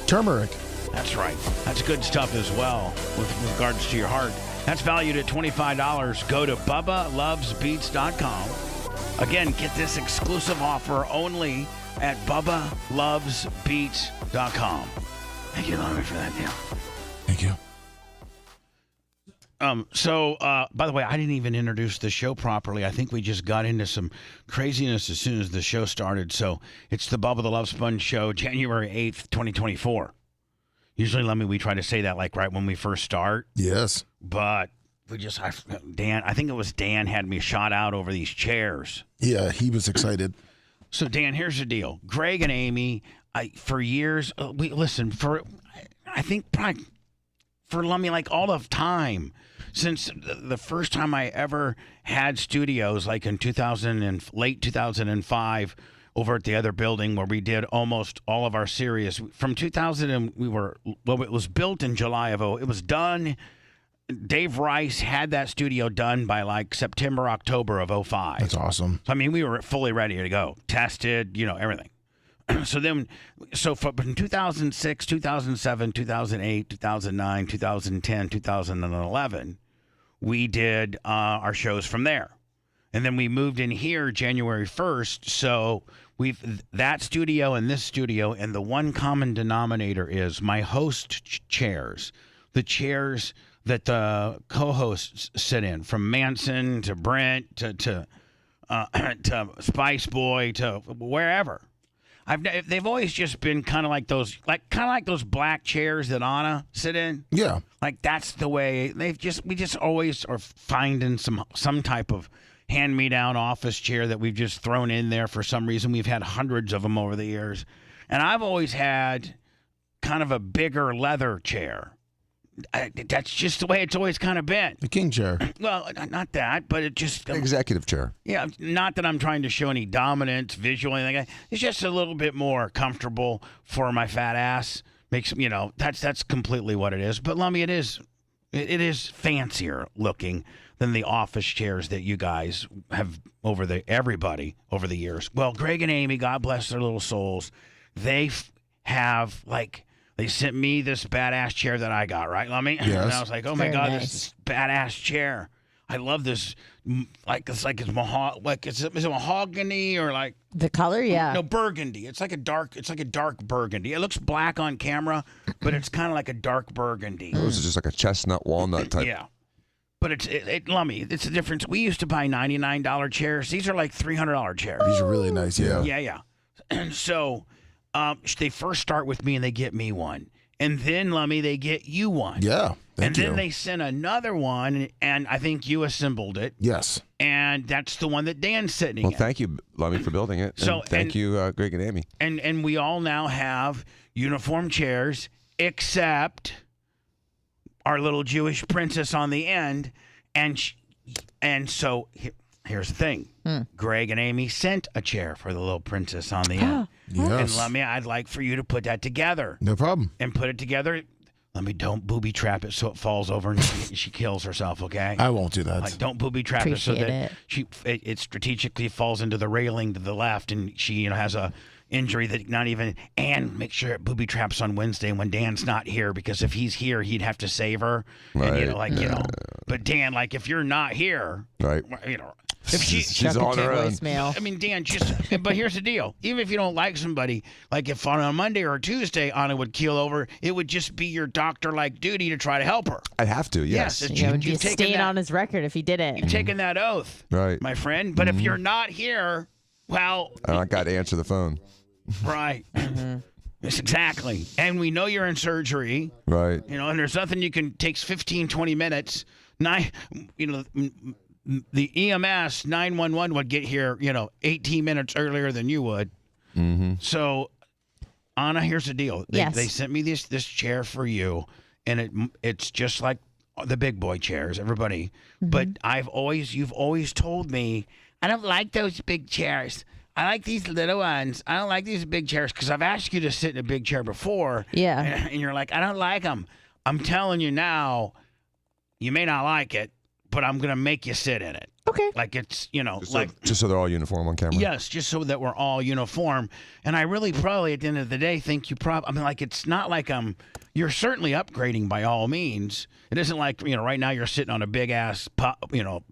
Turmeric. That's right. That's good stuff as well with regards to your heart. That's valued at $25. Go to BubbaLovesBeats.com. Again, get this exclusive offer only at BubbaLovesBeats.com. Thank you, Lobby, for that deal. Thank you. By the way, I didn't even introduce the show properly. I think we just got into some craziness as soon as the show started. So it's the Bubba the Love Sponge show, January 8th, 2024. Usually, we try to say that like right when we first start. Yes. But I think it was Dan had me shot out over these chairs. Yeah, he was excited. So Dan, here's the deal. Greg and Amy, for years, I think probably for like all of time, since the first time I ever had studios, like in late 2005, over at the other building where we did almost all of our series from 2000, and it was built in July of it was done. Dave Rice had that studio done by like September, October of 05. That's awesome. So, I mean, we were fully ready to go, tested, everything. From 2006, 2007, 2008, 2009, 2010, 2011, we did our shows from there. And then we moved in here January 1st. So that studio and this studio, and the one common denominator is my host chairs, the chairs that the co-hosts sit in, from Manson to Brent to Spice Boy to wherever. They've always just been kind of like those black chairs that Anna sit in. Yeah. Like that's the way we just always are finding some type of hand-me-down office chair that we've just thrown in there for some reason. We've had hundreds of them over the years. And I've always had kind of a bigger leather chair. That's just the way it's always kind of been. The king chair. Well, not that, but it just... Executive chair. Yeah, not that I'm trying to show any dominance visually. It's just a little bit more comfortable for my fat ass. Makes, that's completely what it is. But, Lummy, it is fancier looking than the office chairs that you guys have everybody over the years. Well, Greg and Amy, God bless their little souls, they have they sent me this badass chair that I got, right, Lummy? Yes. And I was like, oh my Very God, nice. this is badass chair. I love this. Is it mahogany or like the color? Yeah. No, burgundy. It's like a dark burgundy. It looks black on camera, but it's kind of like a dark burgundy. It was just like a chestnut walnut type. Yeah. But Lummy, it's the difference. We used to buy $99 chairs. These are like $300 chairs. These are really nice. Yeah. Yeah. And so they first start with me and they get me one. And then, Lummy, they get you one. Yeah. And then they sent another one, and I think you assembled it. Yes. And that's the one that Dan's sitting in. Well, thank you, Lummy, for building it. So, and thank you, Greg and Amy. And we all now have uniform chairs, except our little Jewish princess on the end. And so here's the thing. Greg and Amy sent a chair for the little princess on the end. Yes. And Lummy, I'd like for you to put that together. No problem. And put it together. Lummy, don't booby trap it so it falls over and she kills herself, okay? I won't do that. Like, don't booby trap it so Appreciate that it strategically falls into the railing to the left and she has a injury that not even... And make sure it booby traps on Wednesday when Dan's not here, because if he's here, he'd have to save her. Right. And, But Dan, if you're not here... Right. If she's on her own. I mean, Dan, but here's the deal. Even if you don't like somebody, like if on a Monday or a Tuesday Anna would keel over, it would just be your doctor-like duty to try to help her. I'd have to, yes. Yes, It would be a stain on his record if he didn't. You've taken that oath, Right. my friend. But if you're not here, well... I got to answer the phone. Right. Yes, exactly. And we know you're in surgery. Right. And there's nothing takes 15, 20 minutes. The EMS 911 would get here, 18 minutes earlier than you would. Mm-hmm. So, Anna, here's the deal. They sent me this chair for you, and it's just like the big boy chairs, everybody. Mm-hmm. But you've always told me, I don't like those big chairs. I like these little ones. I don't like these big chairs because I've asked you to sit in a big chair before. Yeah. And you're like, I don't like them. I'm telling you now, you may not like it, but I'm going to make you sit in it. Okay. Like it's, Just so they're all uniform on camera. Yes, just so that we're all uniform. And I really probably at the end of the day think it's not like you're certainly upgrading by all means. It isn't like, right now you're sitting on a big ass,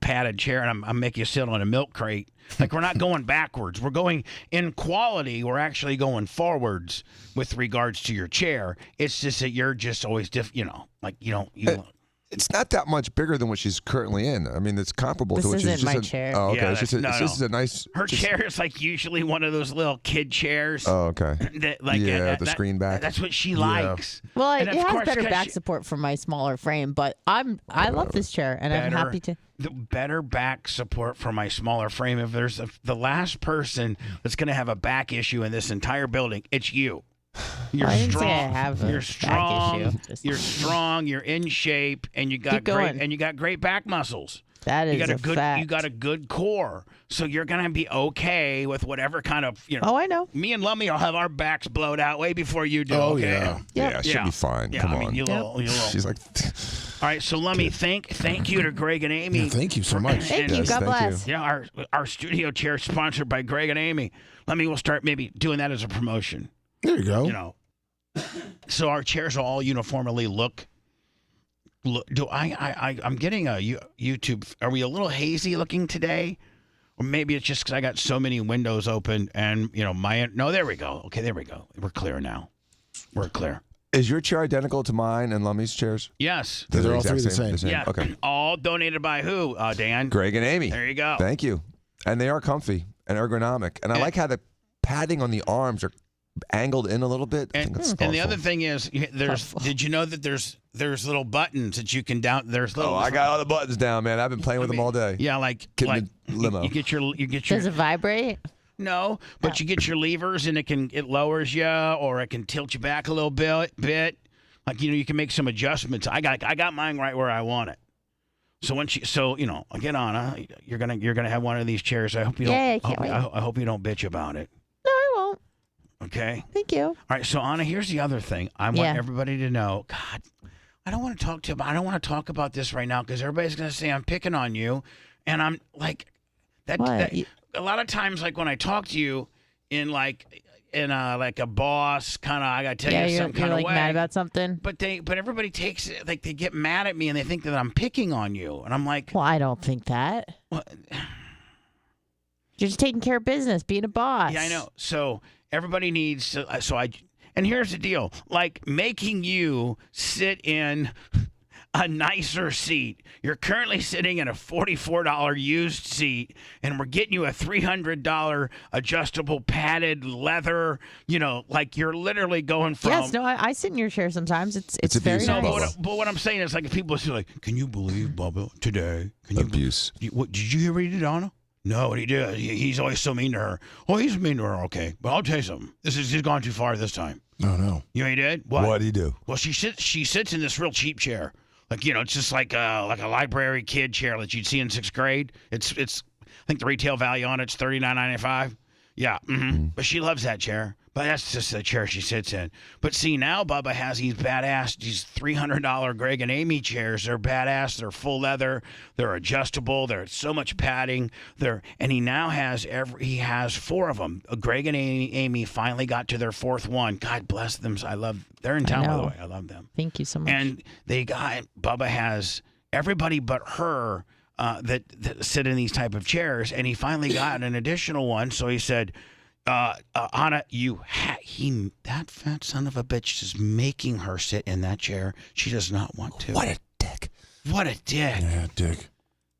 padded chair and I'm making you sit on a milk crate. Like we're not going backwards. We're going in quality. We're actually going forwards with regards to your chair. It's just that you're just always It's not that much bigger than what she's currently in. I mean, it's comparable This to what she's isn't just my in. chair. Oh, okay. Yeah, This is a nice. Her chair is like usually one of those little kid chairs. Oh, okay. The screen back. That's what she likes. Well, And it of has course, better 'cause back support for my smaller frame, but I love this chair and I'm happy to. The better back support for my smaller frame. If there's the last person that's going to have a back issue in this entire building, it's you. You're I didn't strong. say I have a You're back strong. issue. Just You're strong. You're in shape, and you got Keep going. great back muscles. That is You got a good. fact. You got a good core, so you're gonna be okay with whatever kind of Oh, I know. Me and Lummy will have our backs blowed out way before you do. Oh, okay? yeah. Yeah, it should be fine. Yeah, Come I mean, on. you little. She's like, All right, so Lummy, thank you to Greg and Amy. Yeah, thank you so much. Thank you. Yes, God thank bless. Yeah, our studio chair is sponsored by Greg and Amy. Lummy, we'll start maybe doing that as a promotion. There you go. So our chairs all uniformly look. Do I'm getting a YouTube. Are we a little hazy looking today? Or maybe it's just because I got so many windows open and no, there we go. Okay, there we go. We're clear now. We're clear. is your chair identical to mine and Lummy's chairs? Yes. They're all three the same. Yeah. Okay. All donated by who, Dan? Greg and Amy. There you go. Thank you. And they are comfy and ergonomic. And I like how padding on the arms are angled in a little bit. And the other thing is, did you know that there's little buttons that you can down? There's little. Oh, I got all the buttons down, man. I've been playing with them all day. Yeah, like limo. You get your. Does it vibrate? No, but you get your levers and it lowers you, or it can tilt you back a little bit. Like you can make some adjustments. I got mine right where I want it. So get on. You're gonna have one of these chairs. I hope you don't. Yeah, I can't wait. I hope you don't bitch about it. No, I won't. Okay. Thank you. All right. So Anna, here's the other thing. I want everybody to know. God, I don't want to talk about this right now because everybody's gonna say I'm picking on you, and I'm like that. A lot of times, like when I talk to you in like a boss kind of, I gotta tell you some kind of like way. Mad about something. But everybody takes it like they get mad at me and they think that I'm picking on you, and I'm like, well, I don't think that. What? You're just taking care of business, being a boss. Yeah, I know. So everybody needs to. And here's the deal: like making you sit in a nicer seat. You're currently sitting in a $44 used seat, and we're getting you a $300 adjustable padded leather. Like you're literally going from. Yes, no, I sit in your chair sometimes. It's very nice. But what I'm saying is, like, if people say, like, "Can you believe Bubba today?" Abuse. What did you hear what he did, Anna? No, what he did. He's always so mean to her. Oh, he's mean to her. Okay, but I'll tell you something. He's gone too far this time. Oh no. You know he did? What? What'd he do? Well, she sits in this real cheap chair. Like, it's just like a library kid chair that you'd see in 6th grade. It's I think the retail value on it's $39.95. Yeah, but she loves that chair. But that's just the chair she sits in. But see, now Bubba has these $300 Greg and Amy chairs. They're badass. They're full leather. They're adjustable. There's so much padding. And he now has he has 4 of them. Greg and Amy finally got to their 4th one. God bless them. They're in town, by the way. I love them. Thank you so much. And Bubba has everybody but her that sit in these type of chairs, and he finally got an additional one. So he said, Anna, that fat son of a bitch is making her sit in that chair. She does not want to. What a dick. What a dick. Yeah, dick.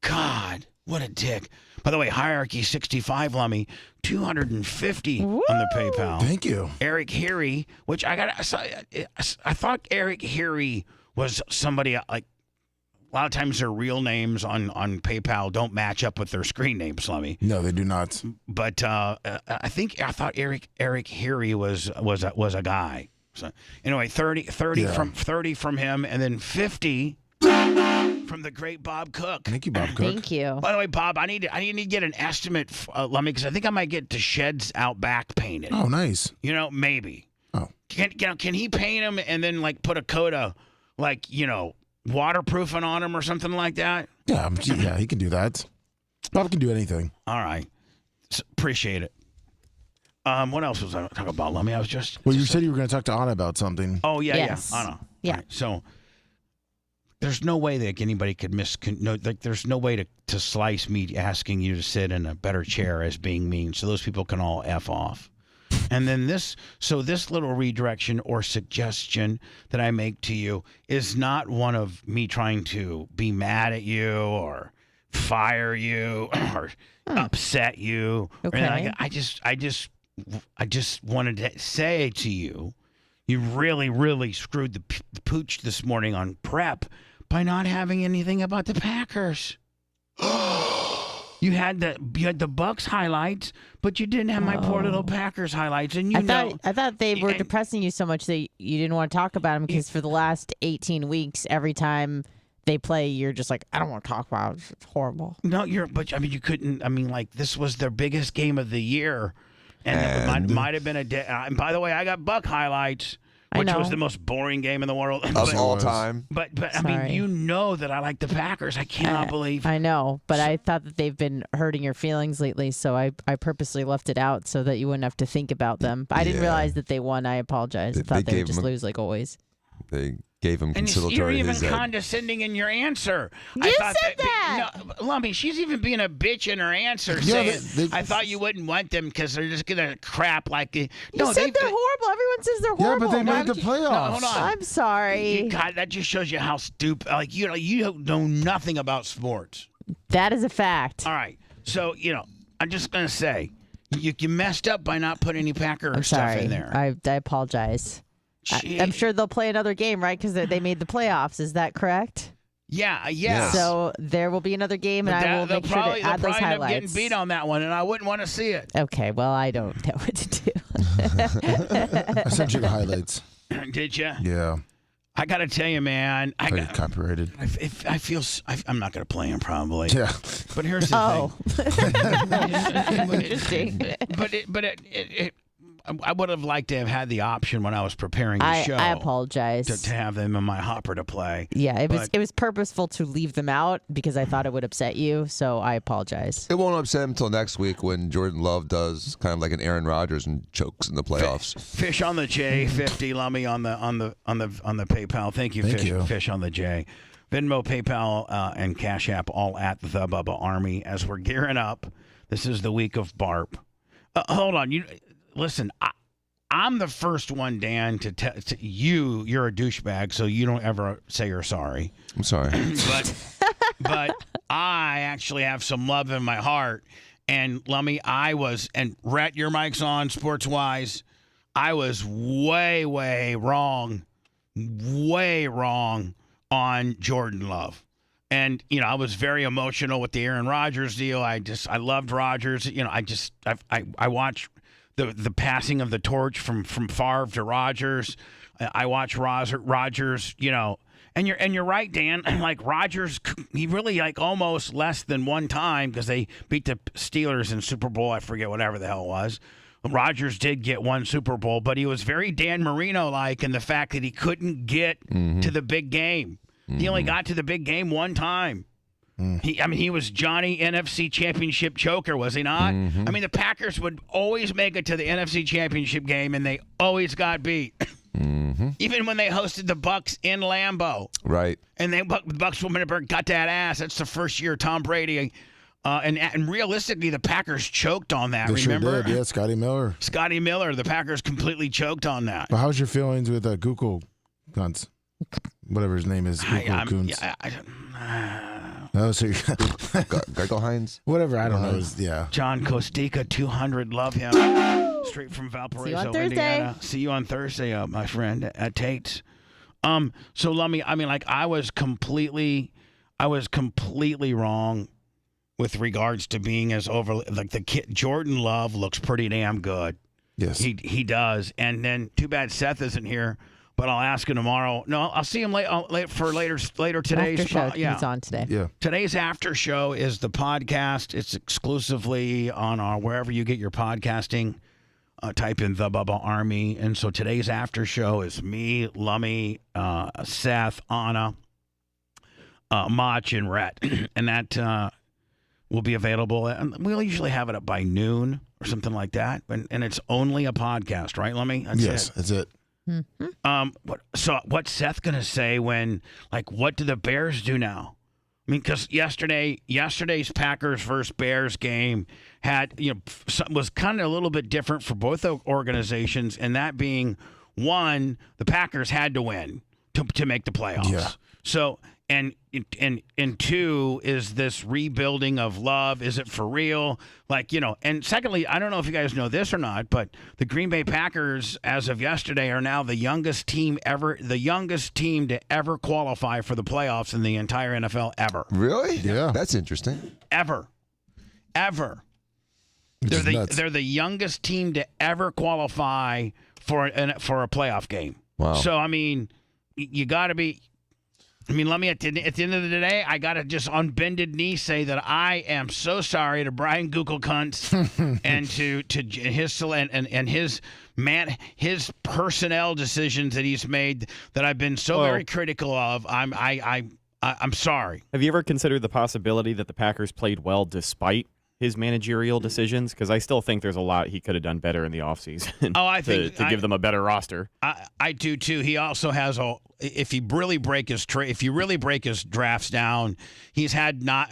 God, what a dick. By the way, Hierarchy 65 Lummy, $250 on the PayPal. Thank you. Eric Heary, which I thought Eric Heary was somebody like. A lot of times their real names on PayPal don't match up with their screen name, Slummy. No, they do not. But I thought Eric Heary was a guy. So anyway, 30 from him, and then 50 from the great Bob Cook. Thank you, Bob Cook. Thank you. By the way, Bob, I need to get an estimate, Lummy, because I think I might get the sheds out back painted. Oh, nice. Maybe. Oh. Can he paint them and then like put a coat of waterproofing on him or something like that? Yeah, he can do that. Bob can do anything. All right. Appreciate it. What else was I talking about, Lummy? I was just... Well, you said you were going to talk to Anna about something. Oh, yeah, yes. yeah. Anna. Yeah. Right. So there's no way that anybody could there's no way to slice me asking you to sit in a better chair as being mean. So those people can all F off. And then this little redirection or suggestion that I make to you is not one of me trying to be mad at you or fire you or upset you. Okay. I just wanted to say to you, you really, really screwed the pooch this morning on prep by not having anything about the Packers. You had the Bucks highlights, but you didn't have my poor little Packers highlights, and I thought they were depressing you so much that you didn't want to talk about them because for the last 18 weeks, every time they play, you're just like, I don't want to talk about it. It's horrible. No, you couldn't. I mean, like this was their biggest game of the year, and it might have been and by the way, I got Buck highlights. Which was the most boring game in the world of all time. But I mean, that I like the Packers. I cannot believe. I know, but I thought that they've been hurting your feelings lately, so I purposely left it out so that you wouldn't have to think about them. But I didn't realize that they won. I apologize. I thought they would just lose like always. They gave him conciliatory. You're even condescending in your answer. You said that. No, Lumpy, she's even being a bitch in her answer, saying, "I thought you wouldn't want them because they're just gonna crap like." You said they're horrible. Everyone says they're horrible. Yeah, but they made the playoffs. No, hold on. I'm sorry. God, that just shows you how stupid. Like you don't know nothing about sports. That is a fact. All right, so I'm just gonna say, You messed up by not putting any Packer I'm stuff sorry. in there. I apologize. I'm sure they'll play another game, right? Because they made the playoffs. Is that correct? Yeah. So there will be another game, and I will make sure to add those highlights. They'll probably end up getting beat on that one, and I wouldn't want to see it. Okay, well, I don't know what to do. I sent you the highlights. Did you? Yeah. I got to tell you, man. I got copyrighted. I feel. I'm not going to play him probably. Yeah. But here's the thing. Interesting. But I would have liked to have had the option when I was preparing the show. I apologize. To have them in my hopper to play. Yeah, it was purposeful to leave them out because I thought it would upset you, so I apologize. It won't upset him until next week when Jordan Love does kind of like an Aaron Rodgers and chokes in the playoffs. Fish on the J, 50 Lummy on the PayPal. Thank you, Fish. Fish on the J. Venmo, PayPal, and Cash App all at the Bubba Army as we're gearing up. This is the week of BARP. Hold on, listen, I'm the first one, Dan, to you. You're a douchebag, so you don't ever say you're sorry. I'm sorry. but I actually have some love in my heart. And Lummy, and Rhett, your mic's on, sports-wise. I was way, way wrong on Jordan Love. And, I was very emotional with the Aaron Rodgers deal. I loved Rodgers. I watched the passing of the torch from Favre to Rodgers. I watch Rodgers, and you're right, Dan. Like Rodgers, he really almost less than one time because they beat the Steelers in Super Bowl. I forget whatever the hell it was. Rodgers did get one Super Bowl, but he was very Dan Marino-like in the fact that he couldn't get to the big game. He only got to the big game one time. He was Johnny NFC Championship choker, was he not? I mean, the Packers would always make it to the NFC Championship game, and they always got beat. Even when they hosted the Bucs in Lambeau. Right. And the Bucs from Pittsburgh got that ass. That's the first year Tom Brady. And realistically, the Packers choked on that, remember? Sure did. Yeah, Scotty Miller. The Packers completely choked on that. But how's your feelings with Google Guns? Whatever his name is. Coons. Gargle Hines? Whatever, I don't know. Yeah. John Costica, 200, love him. Straight from Valparaiso, Indiana. See you on Thursday, my friend, at Tate's. So Lummy, I was completely wrong with regards to being as over the kid. Jordan Love looks pretty damn good. Yes, he does. And then too bad Seth isn't here. But I'll ask him tomorrow. No, I'll see him later today's after show. Yeah. He's on today. Yeah. Today's after show is the podcast. It's exclusively on our wherever you get your podcasting. Type in the Bubba Army, and so today's after show is me, Lummy, Seth, Anna, Mach, and Rhett, and that will be available. And we'll usually have it up by noon or something like that. And it's only a podcast, right, Lummy? Yes, that's it. So what's Seth gonna say when what do the Bears do now? I mean, because yesterday's Packers versus Bears game had was kind of a little bit different for both organizations, and that being one, the Packers had to win to make the playoffs. Yeah. So and two is this rebuilding of Love. Is it for real? And secondly, I don't know if you guys know this or not, but the Green Bay Packers, as of yesterday, are now the youngest team to ever qualify for the playoffs in the entire NFL ever. Really? Yeah. That's interesting. Ever. They're the youngest team to ever qualify for a playoff game. Wow. So you got to be. Let me at the end of the day, I gotta just on bended knee say that I am so sorry to Brian Gugelkuntz and to his personnel decisions that he's made that I've been so very critical of. I'm sorry. Have you ever considered the possibility that the Packers played well despite his managerial decisions? Because I still think there's a lot he could have done better in the offseason. To give them a better roster. I do too. He also has if you really break his drafts down, he's had not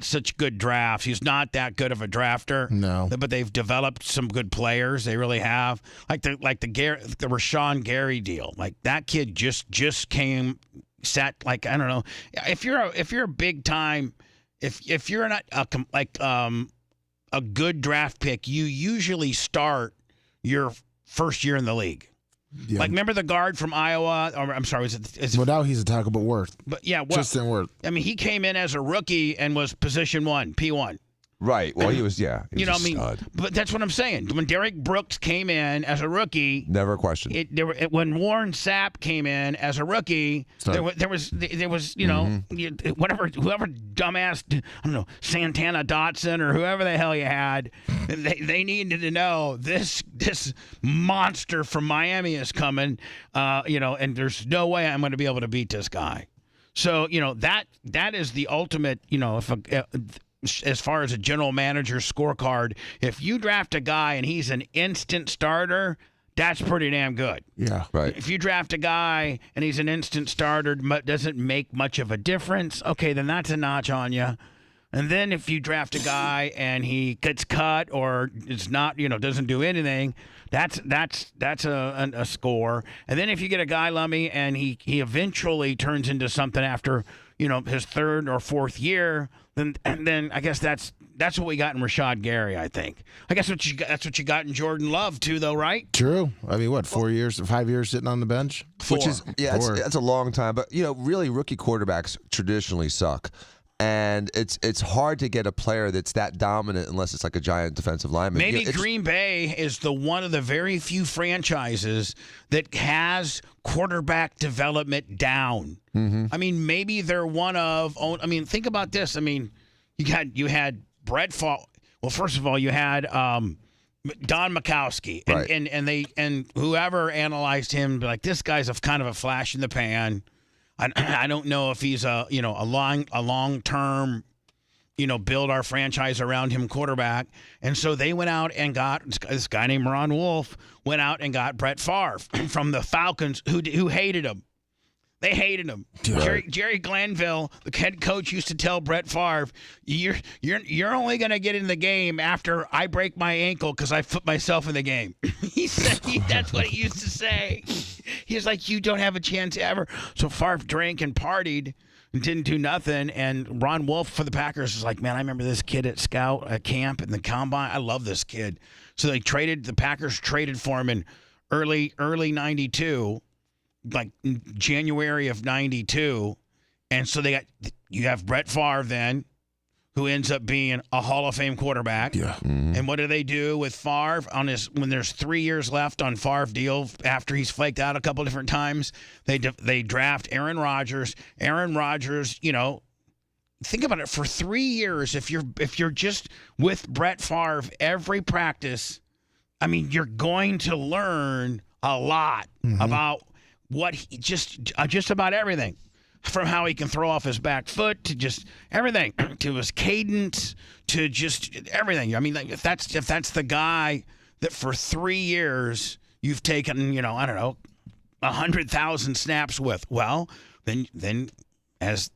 such good drafts. He's not that good of a drafter. No. But they've developed some good players. They really have. The Rashawn Gary deal. That kid just came sat I don't know. If you're a big time if you're not a good draft pick, you usually start your first year in the league. Yeah. Like, remember the guard from Iowa? Or, I'm sorry, well, now he's a tackle, but Worth. But yeah, well, Justin Worth. I mean, he came in as a rookie and was position 1, P1. Right. Well, he was, yeah. He was You know a what I mean? stud. But that's what I'm saying. When Derek Brooks came in as a rookie, Never questioned. when Warren Sapp came in as a rookie, there was you know, whoever dumbass, I don't know, Santana Dotson or whoever the hell you had, they needed to know this monster from Miami is coming, you know, and there's no way I'm going to be able to beat this guy. So, you know, that is the ultimate, you know, as far as a general manager scorecard, if you draft a guy and he's an instant starter, that's pretty damn good. Yeah. Right. If you draft a guy and he's an instant starter, doesn't make much of a difference, okay, then that's a notch on you. And then if you draft a guy and he gets cut or is not, you know, doesn't do anything, that's a score. And then if you get a guy, Lummy, and he eventually turns into something after, you know, his third or fourth year, then I guess that's what we got in Rashad Gary, I think. I guess that's what you got in Jordan Love too, though, right? True. I mean, what, 4 years, 5 years sitting on the bench? Which is, yeah, that's a long time. But, you know, really rookie quarterbacks traditionally suck. And it's hard to get a player that's that dominant unless it's like a giant defensive lineman. Maybe Green Bay is one of the very few franchises that has quarterback development down. Mm-hmm. I mean, maybe they're one of. I mean, think about this. I mean, you had Brett Favre. Well, first of all, you had Don Majkowski, and, right. and whoever analyzed him, like, this guy's kind of a flash in the pan. I don't know if he's a long term, you know, build our franchise around him quarterback. And so they went out and got this guy named Ron Wolf went out and got Brett Favre from the Falcons, who hated him. They hated him. Right. Jerry Glanville, the head coach, used to tell Brett Favre, "You're only going to get in the game after I break my ankle because I put myself in the game." He said that's what he used to say. He's like, "You don't have a chance ever." So Favre drank and partied and didn't do nothing. And Ron Wolf for the Packers was like, "Man, I remember this kid at camp in the combine. I love this kid." So the Packers traded for him in early '92. Like January of '92, and so you have Brett Favre then, who ends up being a Hall of Fame quarterback. Yeah. Mm-hmm. And what do they do with Favre when there's 3 years left on Favre deal after he's flaked out a couple different times? They draft Aaron Rodgers. Aaron Rodgers, you know, think about it, for 3 years. If you're just with Brett Favre every practice, I mean, you're going to learn a lot about what he just about everything, from how he can throw off his back foot to just everything, to his cadence, to just everything. I mean, if that's the guy that for 3 years you've taken, you know, I don't know, 100,000 snaps with, well, then as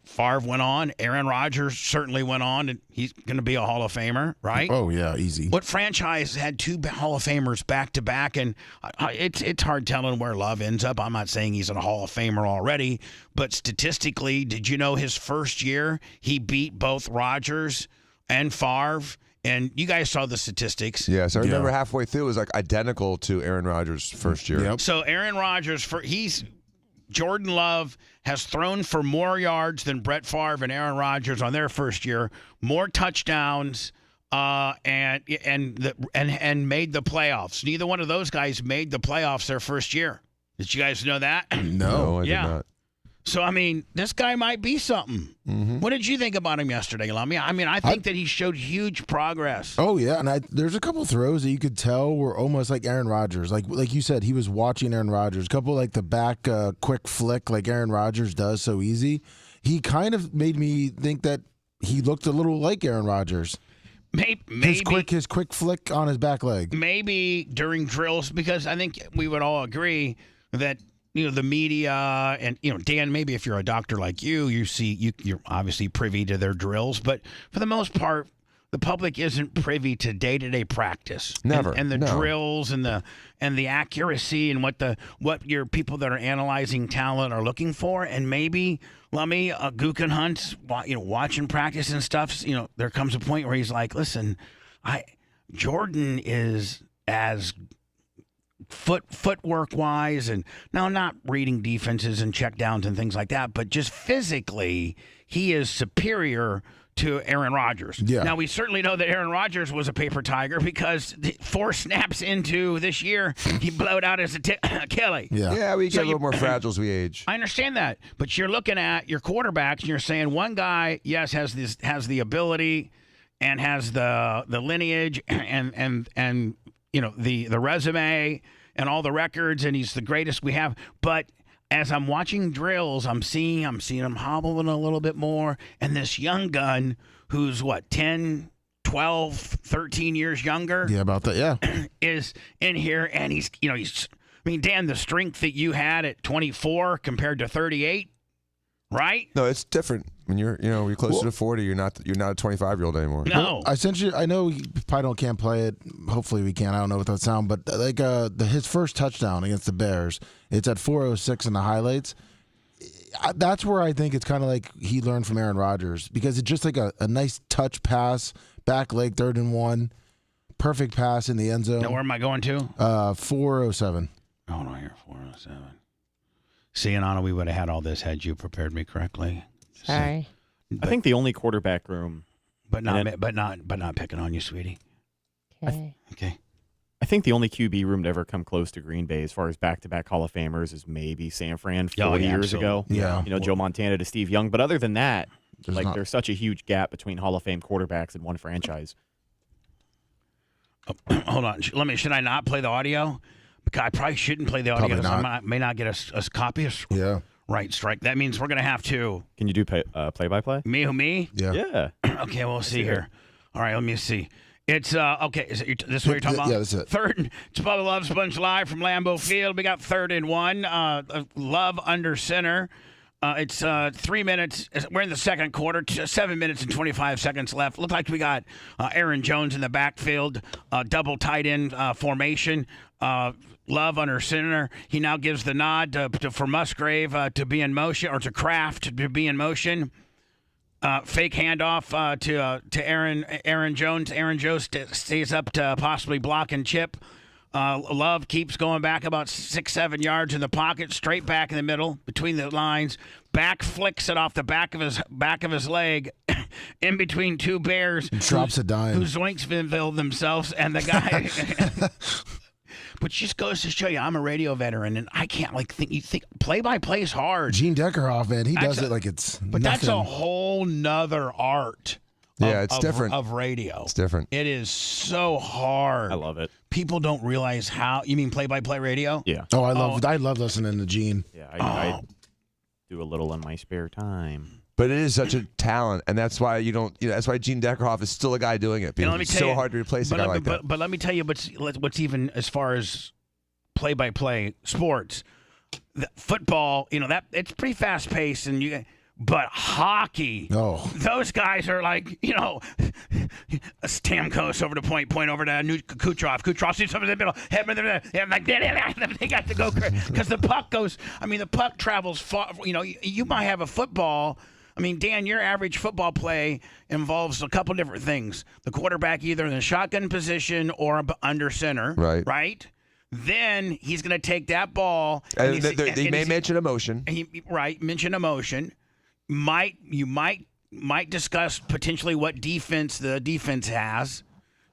Favre went on, Aaron Rodgers certainly went on, and he's going to be a Hall of Famer, right? Oh, yeah, easy. What franchise had 2 Hall of Famers back to back? And it's hard telling where Love ends up. I'm not saying he's a Hall of Famer already, but statistically, did you know his first year he beat both Rodgers and Favre? And you guys saw the statistics. Yes, I remember halfway through it was like identical to Aaron Rodgers' first year. Yep. So Aaron Rodgers, Jordan Love has thrown for more yards than Brett Favre and Aaron Rodgers on their first year, more touchdowns, and made the playoffs. Neither one of those guys made the playoffs their first year. Did you guys know that? No, I did not. So, I mean, this guy might be something. Mm-hmm. What did you think about him yesterday, Lummy? I mean, I think that he showed huge progress. Oh, yeah, and there's a couple throws that you could tell were almost like Aaron Rodgers. Like you said, he was watching Aaron Rodgers. A couple like the back quick flick like Aaron Rodgers does so easy. He kind of made me think that he looked a little like Aaron Rodgers. Maybe his quick flick on his back leg. Maybe during drills, because I think we would all agree that, you know, the media and, you know, Dan, maybe if you're a doctor like you're obviously privy to their drills, but for the most part, the public isn't privy to day-to-day practice. Never. And the No. drills and the accuracy and what your people that are analyzing talent are looking for. And maybe Lummy Gukenhunt's watching practice and stuff. There comes a point where he's like, listen, Jordan is as footwork wise, and now not reading defenses and check downs and things like that, but just physically he is superior to Aaron Rodgers. Yeah. Now, we certainly know that Aaron Rodgers was a paper tiger because 4 snaps into this year, he blowed out his Achilles. Yeah, we get a little more fragile as we age. I understand that, but you're looking at your quarterbacks and you're saying one guy, yes, has the ability and has the lineage and the resume and all the records, and he's the greatest we have, but as I'm watching drills, I'm seeing him hobbling a little bit more. And this young gun who's, 10, 12, 13 years younger? Yeah, about that, yeah. Is in here, and he's Dan, the strength that you had at 24 compared to 38, right? No, it's different. When you're closer to 40, you're not a 25-year-old anymore. No. I know you probably can't play it. Hopefully we can. I don't know what that sound, but his first touchdown against the Bears, it's at 4:06 in the highlights. That's where I think it's kind of like he learned from Aaron Rodgers, because it's just like a nice touch pass, back leg, 3rd and 1, perfect pass in the end zone. Now, where am I going to? 4:07. Hold on here, 4:07. See, and Anna, we would have had all this had you prepared me correctly. Sorry. I think the only quarterback room, but not picking on you, sweetie. Okay. Okay. I think the only QB room to ever come close to Green Bay as far as back-to-back Hall of Famers is maybe San Fran 40 years ago. Yeah. Joe Montana to Steve Young. But other than that, there's such a huge gap between Hall of Fame quarterbacks in one franchise. Oh, hold on. Should I not play the audio? Because I probably shouldn't play the audio because I may not get a copy of Right Strike. That means we're going to have to. Can you do play-by-play? Me? Yeah. Yeah. Okay, we'll see here. All right, let me see. It's, okay, is it this is what you're talking about? Yeah, that's it. Third, it's Bubba the Love Sponge live from Lambeau Field. We got 3rd and 1. Love under center. It's 3 minutes. We're in the second quarter. 7 minutes and 25 seconds left. Looked like we got Aaron Jones in the backfield, double tight end formation. Love under center. He now gives the nod for Musgrave to be in motion, or to Kraft to be in motion. Fake handoff to Aaron Jones. Aaron Jones stays up to possibly block and chip. Love keeps going back about 6-7 yards in the pocket, straight back in the middle between the lines. Back flicks it off the back of his leg, in between two bears. Drops a dime. Who zoinksville themselves, and the guy. But just goes to show you, I'm a radio veteran, and I can't think play-by-play is hard. Gene Deckerhoff, man, he does it like it's But nothing. that's a whole nother art. Yeah, it's different. Of radio. It's different. It is so hard. I love it. People don't realize how. You mean play-by-play radio? Yeah. Oh, I love listening to Gene. Yeah, I do a little in my spare time. But it is such a talent, and that's why that's why Gene Deckerhoff is still a guy doing it. Because it's so hard to replace a guy like that. But let me tell you what's even as far as play-by-play sports, football. That it's pretty fast-paced, and but hockey, those guys are like, Stamkos over to point over to Kucherov. Kucherov sees something in the middle. They got to go because the puck goes. The puck travels far. You might have a football. Dan, your average football play involves a couple different things. The quarterback either in the shotgun position or under center. Right? Then he's going to take that ball. And he may mention emotion. Mention emotion. You might discuss potentially what defense the defense has.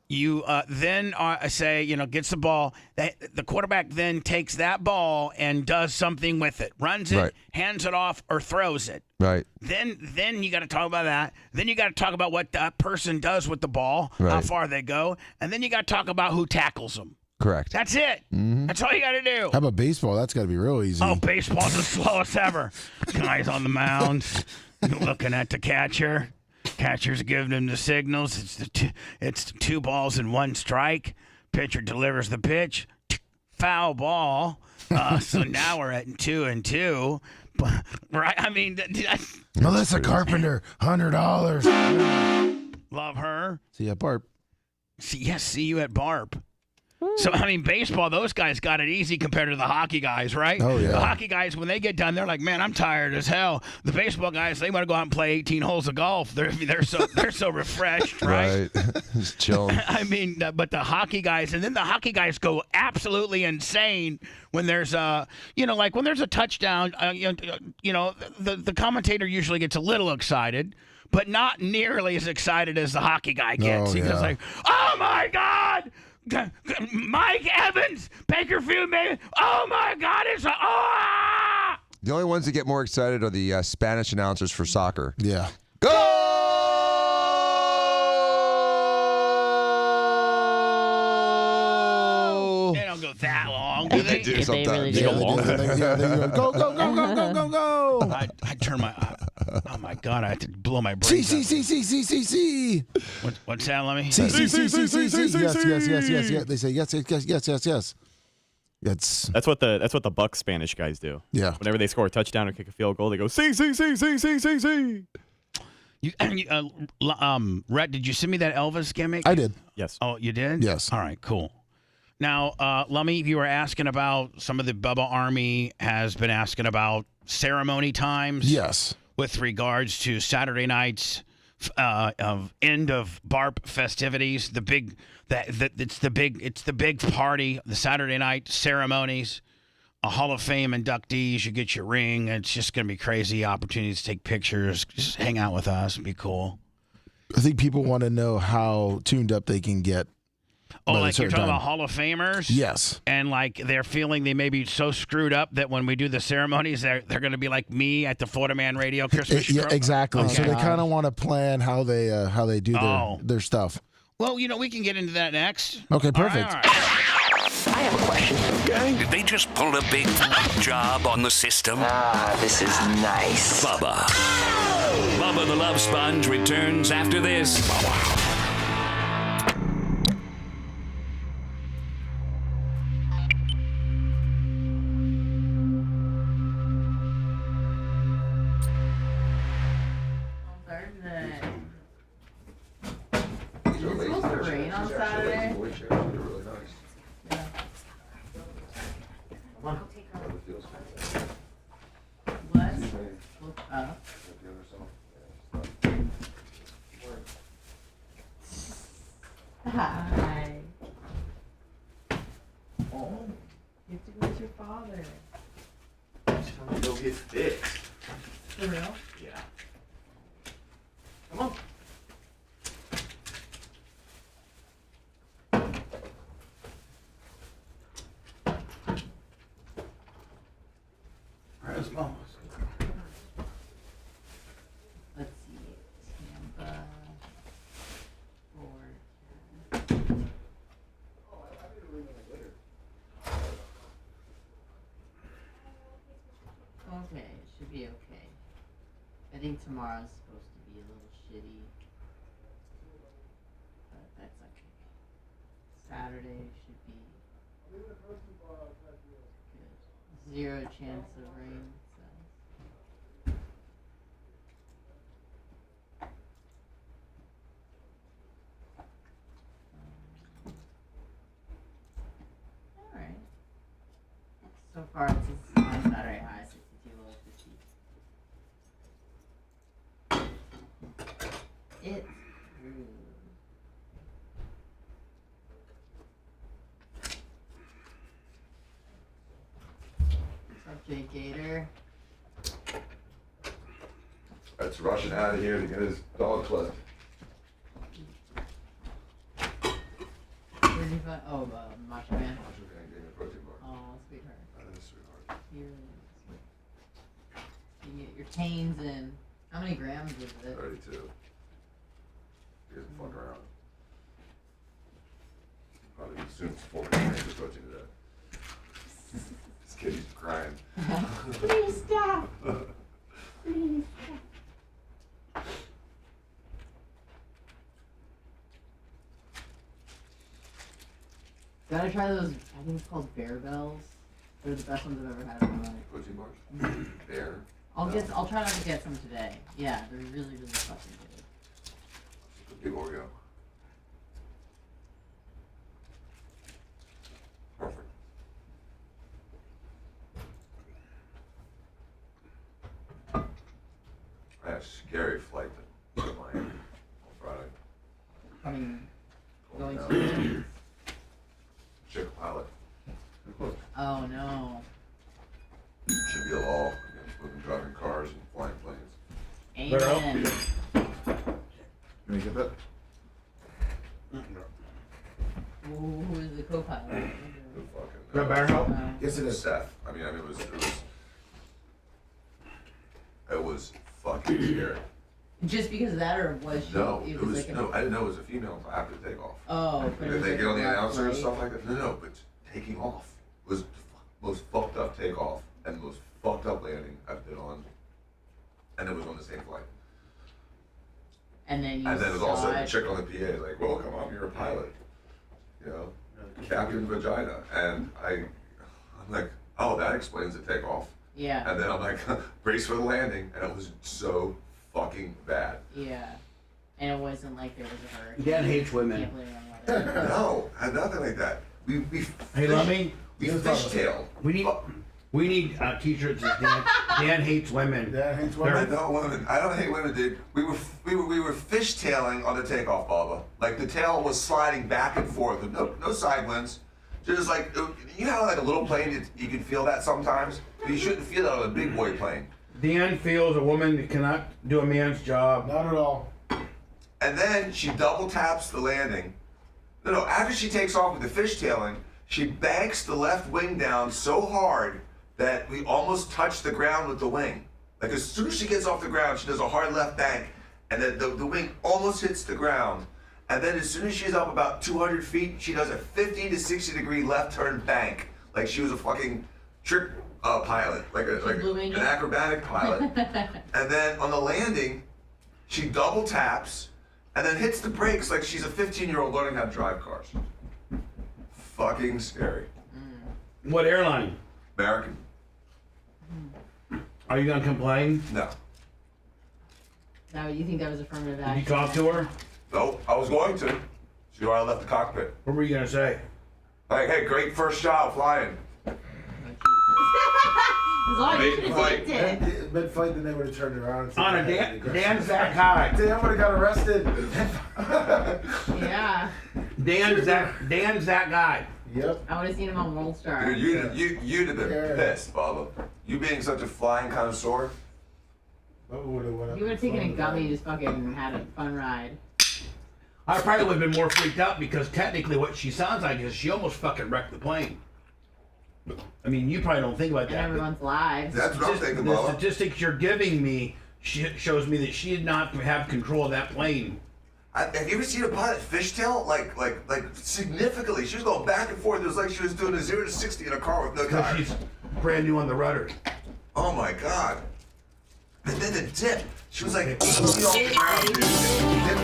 You then say, gets the ball. The quarterback then takes that ball and does something with it, runs it, hands it off, or throws it. Right. Then you got to talk about that. Then you got to talk about what that person does with the ball, how far they go, and then you got to talk about who tackles them. Correct. That's it. Mm-hmm. That's all you got to do. How about baseball? That's got to be real easy. Oh, baseball's the slowest ever. Guys on the mound, looking at the catcher. Catcher's giving him the signals. It's 2 balls and 1 strike. Pitcher delivers the pitch. Foul ball. So now we're at 2-2. Right? Melissa Carpenter, $100. Love her. See you at Barp. See you at Barp. So, I mean, baseball, those guys got it easy compared to the hockey guys, right? Oh, yeah. The hockey guys, when they get done, they're like, man, I'm tired as hell. The baseball guys, they want to go out and play 18 holes of golf. They're so refreshed, right? Just chilling. I mean, but the hockey guys, and then the hockey guys go absolutely insane when there's like when there's a touchdown, the commentator usually gets a little excited, but not nearly as excited as the hockey guy gets. He goes like, oh, my God. Mike Evans, Bakerfield, man. Oh, my God. It's The only ones that get more excited are the Spanish announcers for soccer. Yeah. Go! They don't go that long, do they? They do sometimes. They really do. Go, go, go, go, go, go, go. I turn my... Oh, my God. I have to blow my brains out. See. What's that, Lemmy? See. Yes. They say yes. That's what the Bucks Spanish guys do. Yeah. Whenever they score a touchdown or kick a field goal, they go see. Rhett, did you send me that Elvis gimmick? I did. Yes. Oh, you did? Yes. All right, cool. Now, Lummy, you were asking about some of the Bubba Army has been asking about ceremony times. Yes. With regards to Saturday night's end of Barp festivities, it's the big party, the Saturday night ceremonies, a Hall of Fame inductees. You get your ring. It's just going to be crazy. Opportunities to take pictures. Just hang out with us. Be cool. I think people want to know how tuned up they can get. Oh, like you're talking about Hall of Famers? Yes. And like they're feeling they may be so screwed up that when we do the ceremonies, they're going to be like me at the Florida Man Radio Christmas show. Yeah, exactly. Okay. So they kind of want to plan how they do their stuff. Well, we can get into that next. Okay, perfect. All right. I have a question. Okay. Did they just pull a big job on the system? This is nice. Bubba the Love Sponge returns after this. Hi. Oh, you have to go with your father. It's time to go get fixed. For real? Yeah. Come on. Where's Mom? Let's see. Tampa. Okay, it should be okay. I think tomorrow's supposed to be a little shitty. But that's okay. Saturday should be good. 0 chance of rain. Alright. So far it's on Saturday high, 62, low 50. It's rude. What's up, Jake Gator? That's rushing out of here to get his dog clipped. Where'd you find? Oh, Macho Man. Macho Man gave me a protein bar. Oh, sweetheart. That is sweetheart. You're sweet. You get your canes in. How many grams is it? 32. He doesn't fuck around. Probably consumes 40 grams of protein a day. This kid, he's crying. Please stop. Please stop. Gotta try those, I think it's called Bear Bells. They're the best ones I've ever had in my life. Protein bars? Bear? I'll try not to get some today. Yeah, they're really, really fucking good. Big Oreo. Perfect. I had a scary flight to Miami on Friday. I mean, going down. to. Chick pilot. Oh no. Should be a law against women driving cars and flying planes. Amen. Can you get that? Who is the co-pilot? Who fucking Red Bear help? Yes, it is. Seth. I mean, it was fucking scary. Just because of that, or was she? No, it was like no. I didn't know it was a female until after takeoff. Oh, but Did they get on the announcer and right? stuff like that? No, but taking off was the most fucked up takeoff and the most fucked up landing I've been on, and it was on the same flight. And then you And then it was saw also the it. chick on the PA like, "Welcome, you're a pilot," you know, Captain Vagina, and I'm like, "Oh, that explains the takeoff." Yeah. And then I'm like, "Brace for the landing," and it was so fucking bad. Yeah. And it wasn't like there was a hurricane. Dan hates women. Can't blame it on weather. No, had nothing like that. We Hey, Lummy. we fishtail. We need t-shirts that Dan hates women. Dan hates I women. know women. I don't hate women, dude. We were fishtailing on the takeoff, Bubba. Like the tail was sliding back and forth with no side winds. Just like you know, how like a little plane, you can feel that sometimes. But you shouldn't feel that on a big boy plane. Dan feels a woman that cannot do a man's job. Not at all. And then she double taps the landing. No, after she takes off with the fishtailing, she banks the left wing down so hard that we almost touch the ground with the wing. Like as soon as she gets off the ground, she does a hard left bank, and then the wing almost hits the ground. And then as soon as she's up about 200 feet, she does a 50 to 60 degree left turn bank, like she was a fucking trick pilot, like an acrobatic pilot. And then on the landing, she double taps, and then hits the brakes like she's a 15-year-old learning how to drive cars. Fucking scary. What airline? American. Are you gonna complain? No. Now, you think that was affirmative Did action? you talk to her? No, I was going to. She already left the cockpit. What were you gonna say? Like, hey, great first job flying. As long as you should have Mid-flight. taped it. Mid-flight, then they would have turned around and said, Anna, Dan's that high. Dan would have got arrested. Yeah. Dan's that guy. Yep. I would have seen him on World Star. Dude, you'd have been pissed, Bubba. You being such a flying connoisseur. You would have taken a gummy and just fucking had a fun ride. I probably would have been more freaked out because technically what she sounds like is she almost fucking wrecked the plane. I mean, you probably don't think about And that. everyone's lives. That's what I'm thinking, The Bubba. statistics you're giving me shows me that she did not have control of that plane. Have you ever seen a pilot fishtail? Like significantly. She was going back and forth. It was like she was doing a 0 to 60 in a car with no Because tires. she's brand new on the rudder. Oh my God. And then the dip. She was like 8 feet off the ground, dude. Dip.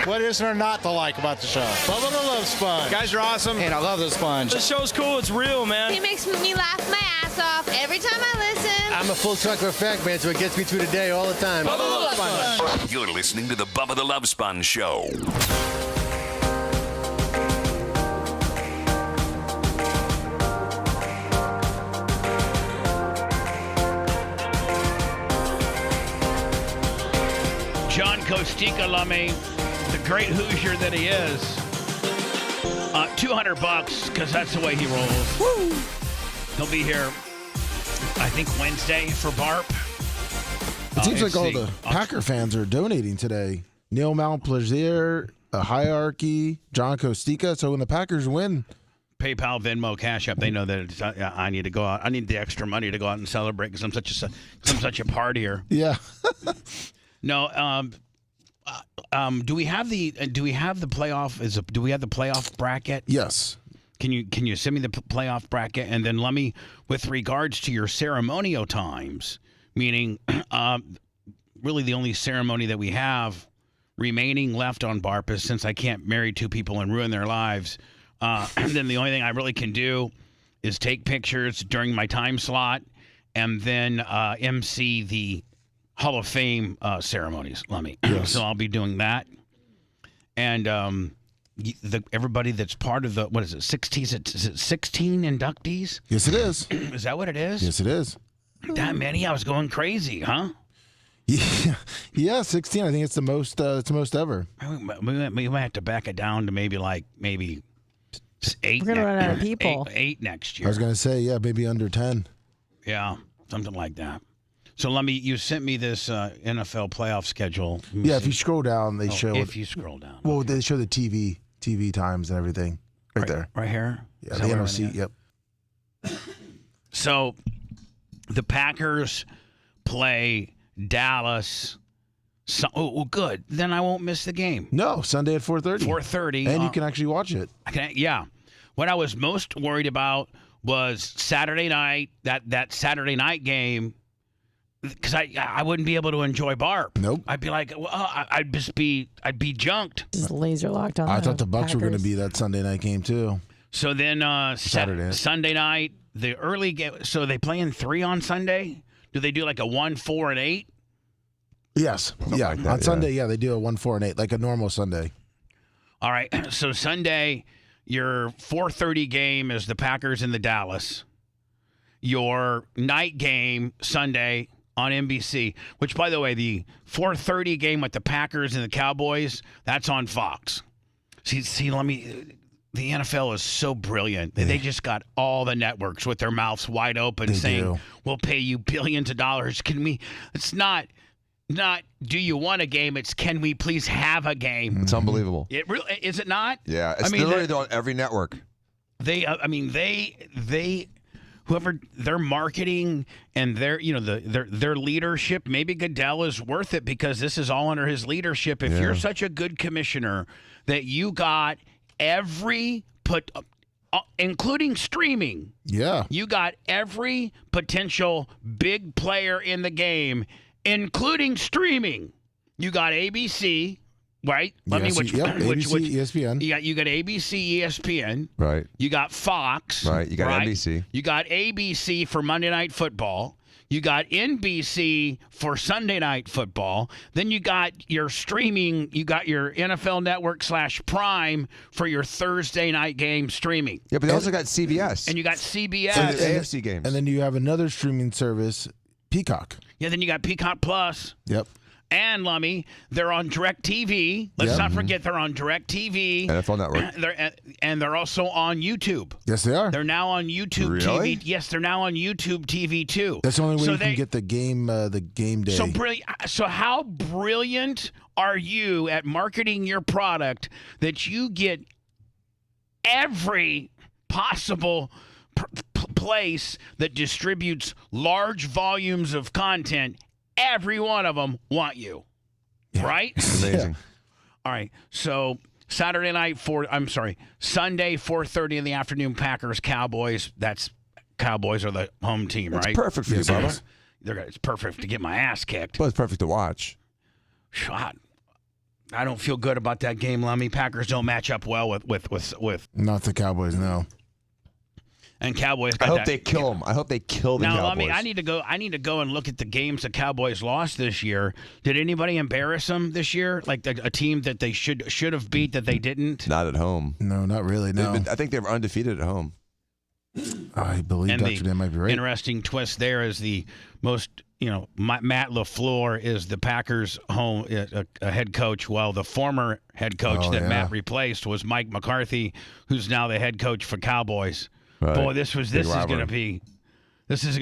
What is there not to like about the show? Bubba the Love Sponge. Guys are awesome. And I love the sponge. The show's cool. It's real, man. He makes me laugh my ass off every time I listen. I'm a full trucker fact man, so it gets me through the day all the time. Bubba the Love Sponge. You're listening to the Bubba the Love Sponge Show. John Costica Lummy, the great Hoosier that he is. $200 because that's the way he rolls. Woo! He'll be here, I think, Wednesday for BARP. It seems like all the Packer fans are donating today. Neil Malplaisir, Hierarchy, John Costica. So when the Packers win, PayPal, Venmo, Cash App, they know that it's, I need to go out. I need the extra money to go out and celebrate because I'm such a partier. Yeah. No. Do we have the playoff? Do we have the playoff bracket? Yes. Can you send me the playoff bracket? And then let me, with regards to your ceremonial times, meaning really the only ceremony that we have remaining left on Barpus, since I can't marry two people and ruin their lives. And then the only thing I really can do is take pictures during my time slot and then MC the Hall of Fame ceremonies, Lummy. Yes. So I'll be doing that. And everybody that's part of the, what is it, 16, is it 16 inductees? Yes, it is. Is that what it is? Yes, it is. That many? I was going crazy, huh? Yeah, 16. I think it's the most. It's the most ever. We might have to back it down to maybe 8. We're gonna run out of people. 8 next year. I was gonna say, yeah, maybe under 10. Yeah, something like that. So you sent me this NFL playoff schedule. Yeah, if you scroll down, they show. If you scroll down. Well, they show the TV times and everything right there. Right here. Yeah, the NFC. Yep. So the Packers play Dallas. Good. Then I won't miss the game. No, Sunday at 4:30. 4:30. And you can actually watch it. Yeah. What I was most worried about was Saturday night, that Saturday night game, because I wouldn't be able to enjoy Barb. Nope. I'd be like, I'd be junked. Just laser locked on. I thought the Bucs were going to Packers. be that Sunday night game too. So then Saturday. Sunday night, the early game. So they play in 3 on Sunday. Do they do like a 1, 4, and 8? Yes. Yeah. like that, On Sunday, yeah, they do a 1, 4, and 8, like a normal Sunday. All right. So Sunday, your 4:30 game is the Packers and the Dallas. Your night game Sunday on NBC, which, by the way, the 4:30 game with the Packers and the Cowboys, that's on Fox. See, the NFL is so brilliant. They just got all the networks with their mouths wide open saying, we'll pay you billions of dollars. It's not do you want a game? It's can we please have a game? It's unbelievable. It really is it not? Yeah, it's literally on every network. Whoever their marketing and their their leadership, maybe Goodell is worth it because this is all under his leadership. If you're such a good commissioner that you got including streaming, you got every potential big player in the game, including streaming. You got ABC, right? ABC, ESPN. You got ABC, ESPN. Right. You got Fox. Right. You got NBC. You got ABC for Monday Night Football. You got NBC for Sunday Night Football. Then you got your streaming. You got your NFL Network /Prime for your Thursday night game streaming. Yeah, but they also got CBS. And you got CBS. And AFC games. And then you have another streaming service, Peacock. Yeah, then you got Peacock Plus. Yep. And, Lummy, they're on DirecTV. Let's not forget they're on DirecTV. NFL Network. They're also on YouTube. Yes, they are. They're now on YouTube Really? TV. Yes, they're now on YouTube TV, too. That's the only way you can get the game day. So brilliant. So how brilliant are you at marketing your product that you get every possible place that distributes large volumes of content? Every one of them want you, right? Amazing. All right. So Sunday 4:30 in the afternoon, Packers, Cowboys. Cowboys are the home team, right? It's perfect for you, Bubba. It's perfect to get my ass kicked. But it's perfect to watch. Shot. I don't feel good about that game, Lummy. Packers don't match up well with. Not the Cowboys, no. And Cowboys. I hope they kill them. I hope they kill the Cowboys. Now, Lummy, I need to go and look at the games the Cowboys lost this year. Did anybody embarrass them this year? Like a team that they should have beat that they didn't? Not at home. No, not really. No. I think they were undefeated at home. I believe Dr. Dan might be right. Interesting twist there is the most. Matt LaFleur is the Packers' home a head coach. Well, the former head coach Matt replaced was Mike McCarthy, who's now the head coach for Cowboys. Right. Boy, this is going to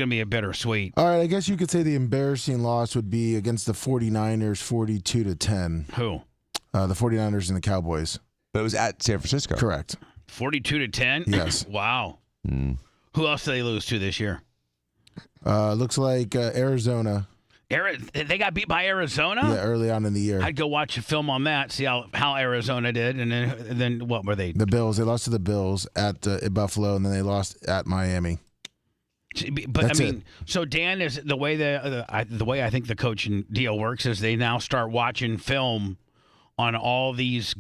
be a bittersweet. All right, I guess you could say the embarrassing loss would be against the 49ers, 42-10. Who? The 49ers and the Cowboys. But it was at San Francisco. Correct. 42-10? Yes. Wow. Who else did they lose to this year? Looks like Arizona. They got beat by Arizona? Yeah, early on in the year. I'd go watch a film on that, see how Arizona did, and then what were they? The Bills. They lost to the Bills at Buffalo, and then they lost at Miami. But That's I mean, so Dan is the way the way I think the coaching deal works is they now start watching film on all these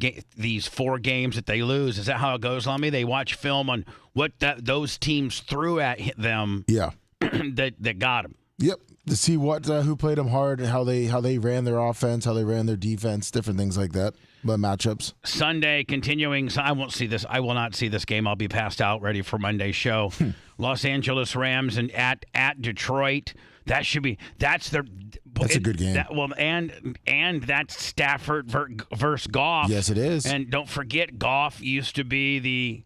4 games that they lose. Is that how it goes, Lummy? They watch film on what those teams threw at them. Yeah. that got them. Yep. To see who played them hard and how they ran their offense, how they ran their defense, different things like that. But matchups. Sunday continuing. So I won't see this. I will not see this game. I'll be passed out, ready for Monday's show. Los Angeles Rams and at Detroit. That's a good game. And that's Stafford versus Goff. Yes, it is. And don't forget, Goff used to be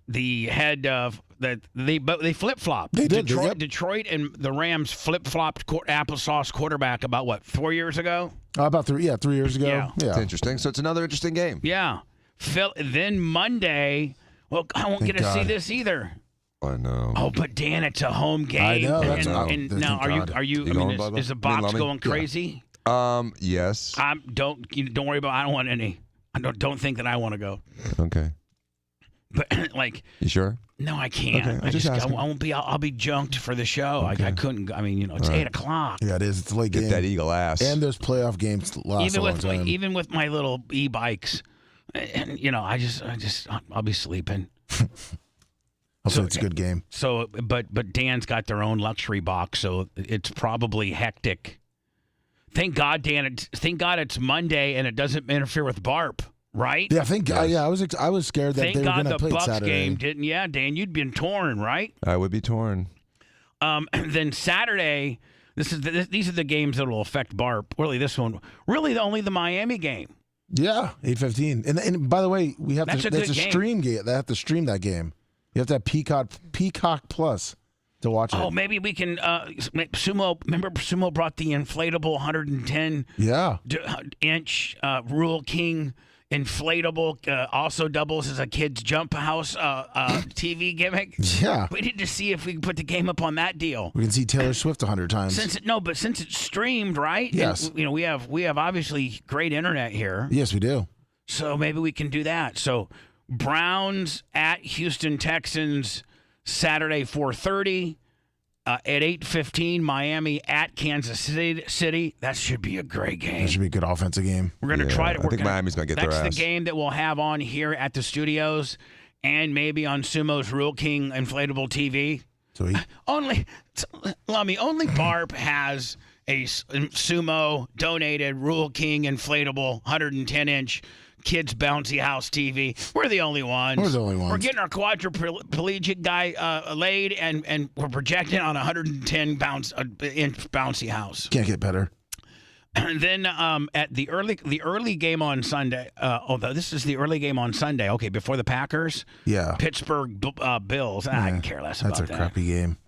the head of that. They flip flopped. They did. Detroit and the Rams flip flopped applesauce quarterback about what 4 years ago. About 3 years ago. Yeah. It's interesting. So it's another interesting game. Yeah. Then Monday. Well, I won't get to see this either. I know. Oh, but Dan, it's a home game. I know. And now, are you? I mean, is the box going crazy? Yes. Don't worry about. I don't want any. I don't think that I want to go. Okay. But you sure? No, I can't. Okay, I won't be. I'll be junked for the show. Okay. I couldn't. I mean, it's 8:00. Yeah, it is. It's a late game. Get that eagle ass. And there's playoff games last a long time. Even with my little e-bikes, and I'll be sleeping. Also, it's a good game. So, but Dan's got their own luxury box, so it's probably hectic. Thank God, Dan. Thank God it's Monday and it doesn't interfere with Barp, right? Yeah, I was scared that thank they were God going to play the Bucs Saturday. game didn't. Yeah, Dan, you'd been torn, right? I would be torn. Then Saturday, these are the games that will affect Barp. Really, this one. Really, only the Miami game. Yeah, 8:15. And by the way, that's a stream game. They have to stream that game. You have to have Peacock Plus to watch it. Oh, maybe we can. Sumo. Remember, Sumo brought the inflatable 110 inch Rule King inflatable. Also doubles as a kid's jump house TV gimmick. Yeah, we need to see if we can put the game up on that deal. We can see Taylor Swift 100 times. Since it's streamed, right? Yes. And, we have obviously great internet here. Yes, we do. So maybe we can do that. So. Browns at Houston Texans Saturday 4:30 at 8:15. Miami at Kansas City. That should be a great game. That should be a good offensive game. We're going to try to. I think Miami's going to get their ass. That's the game that we'll have on here at the studios and maybe on Sumo's Rule King inflatable TV. Sweet. Only Barb has a Sumo donated Rule King inflatable 110 inch. Kids bouncy house TV. We're the only ones. We're getting our quadriplegic guy laid, and we're projecting on a 110 inch bouncy house. Can't get better. And then at the early game on Sunday. This is the early game on Sunday. Okay, before the Packers. Yeah. Pittsburgh Bills. I can care less about that. That's a crappy game.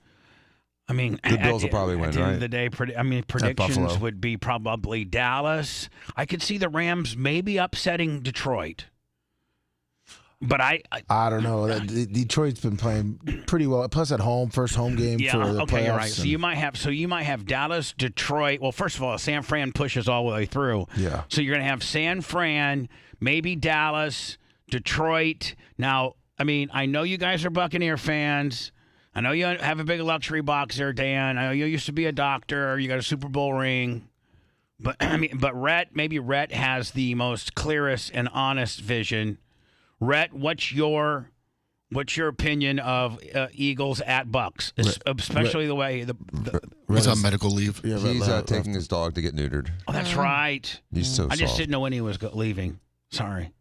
I mean, the Bills will probably win, at the end of the day, predictions would be probably Dallas. I could see the Rams maybe upsetting Detroit. But I don't know. Detroit's been playing pretty well. Plus at home, first home game for the playoffs. You're right. So you might have Dallas, Detroit. Well, first of all, San Fran pushes all the way through. Yeah. So you're going to have San Fran, maybe Dallas, Detroit. Now, I mean, I know you guys are Buccaneer fans. I know you have a big luxury box there, Dan. I know you used to be a doctor. You got a Super Bowl ring. But Rhett has the most clearest and honest vision. Rhett, what's your opinion of Eagles at Bucks, especially the way he's on medical leave. Yeah, he's taking his dog to get neutered. Oh, that's right. He's so I just soft. didn't know when he was leaving. Sorry.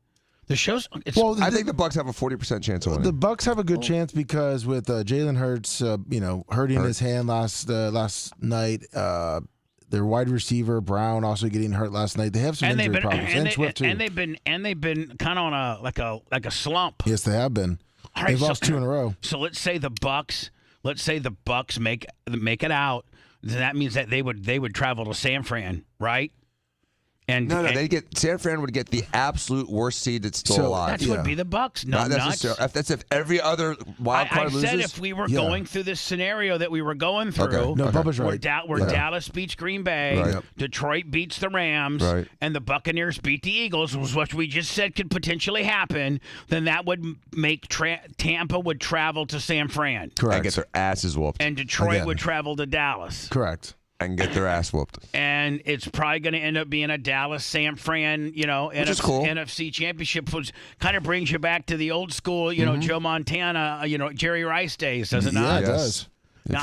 The show's. I think the Bucs have a 40% chance of winning. The Bucs have a good chance because with Jalen Hurts, hurting his hand last night. Their wide receiver Brown also getting hurt last night. They have some injury problems, and Swift too. And they've been kind of on a slump. Yes, they have been. All right, they've lost 2 in a row. So let's say the Bucs make it out. Then that means that they would travel to San Fran, right? And no, they get San Fran would get the absolute worst seed that's still alive. That would be the Bucks. Not necessarily. That's if every other wild card loses. I said if we were going through this scenario that we were going through, Bubba's right. where Dallas beats Green Bay, Detroit beats the Rams, and the Buccaneers beat the Eagles, was what we just said could potentially happen, then that would make Tampa would travel to San Fran. Correct. And get their asses whooped. And Detroit would travel to Dallas. Correct. And get their ass whooped. And it's probably going to end up being a Dallas-San Fran, NFC championship, which kind of brings you back to the old school, Joe Montana, Jerry Rice days, does it not? Yeah, it does. Now,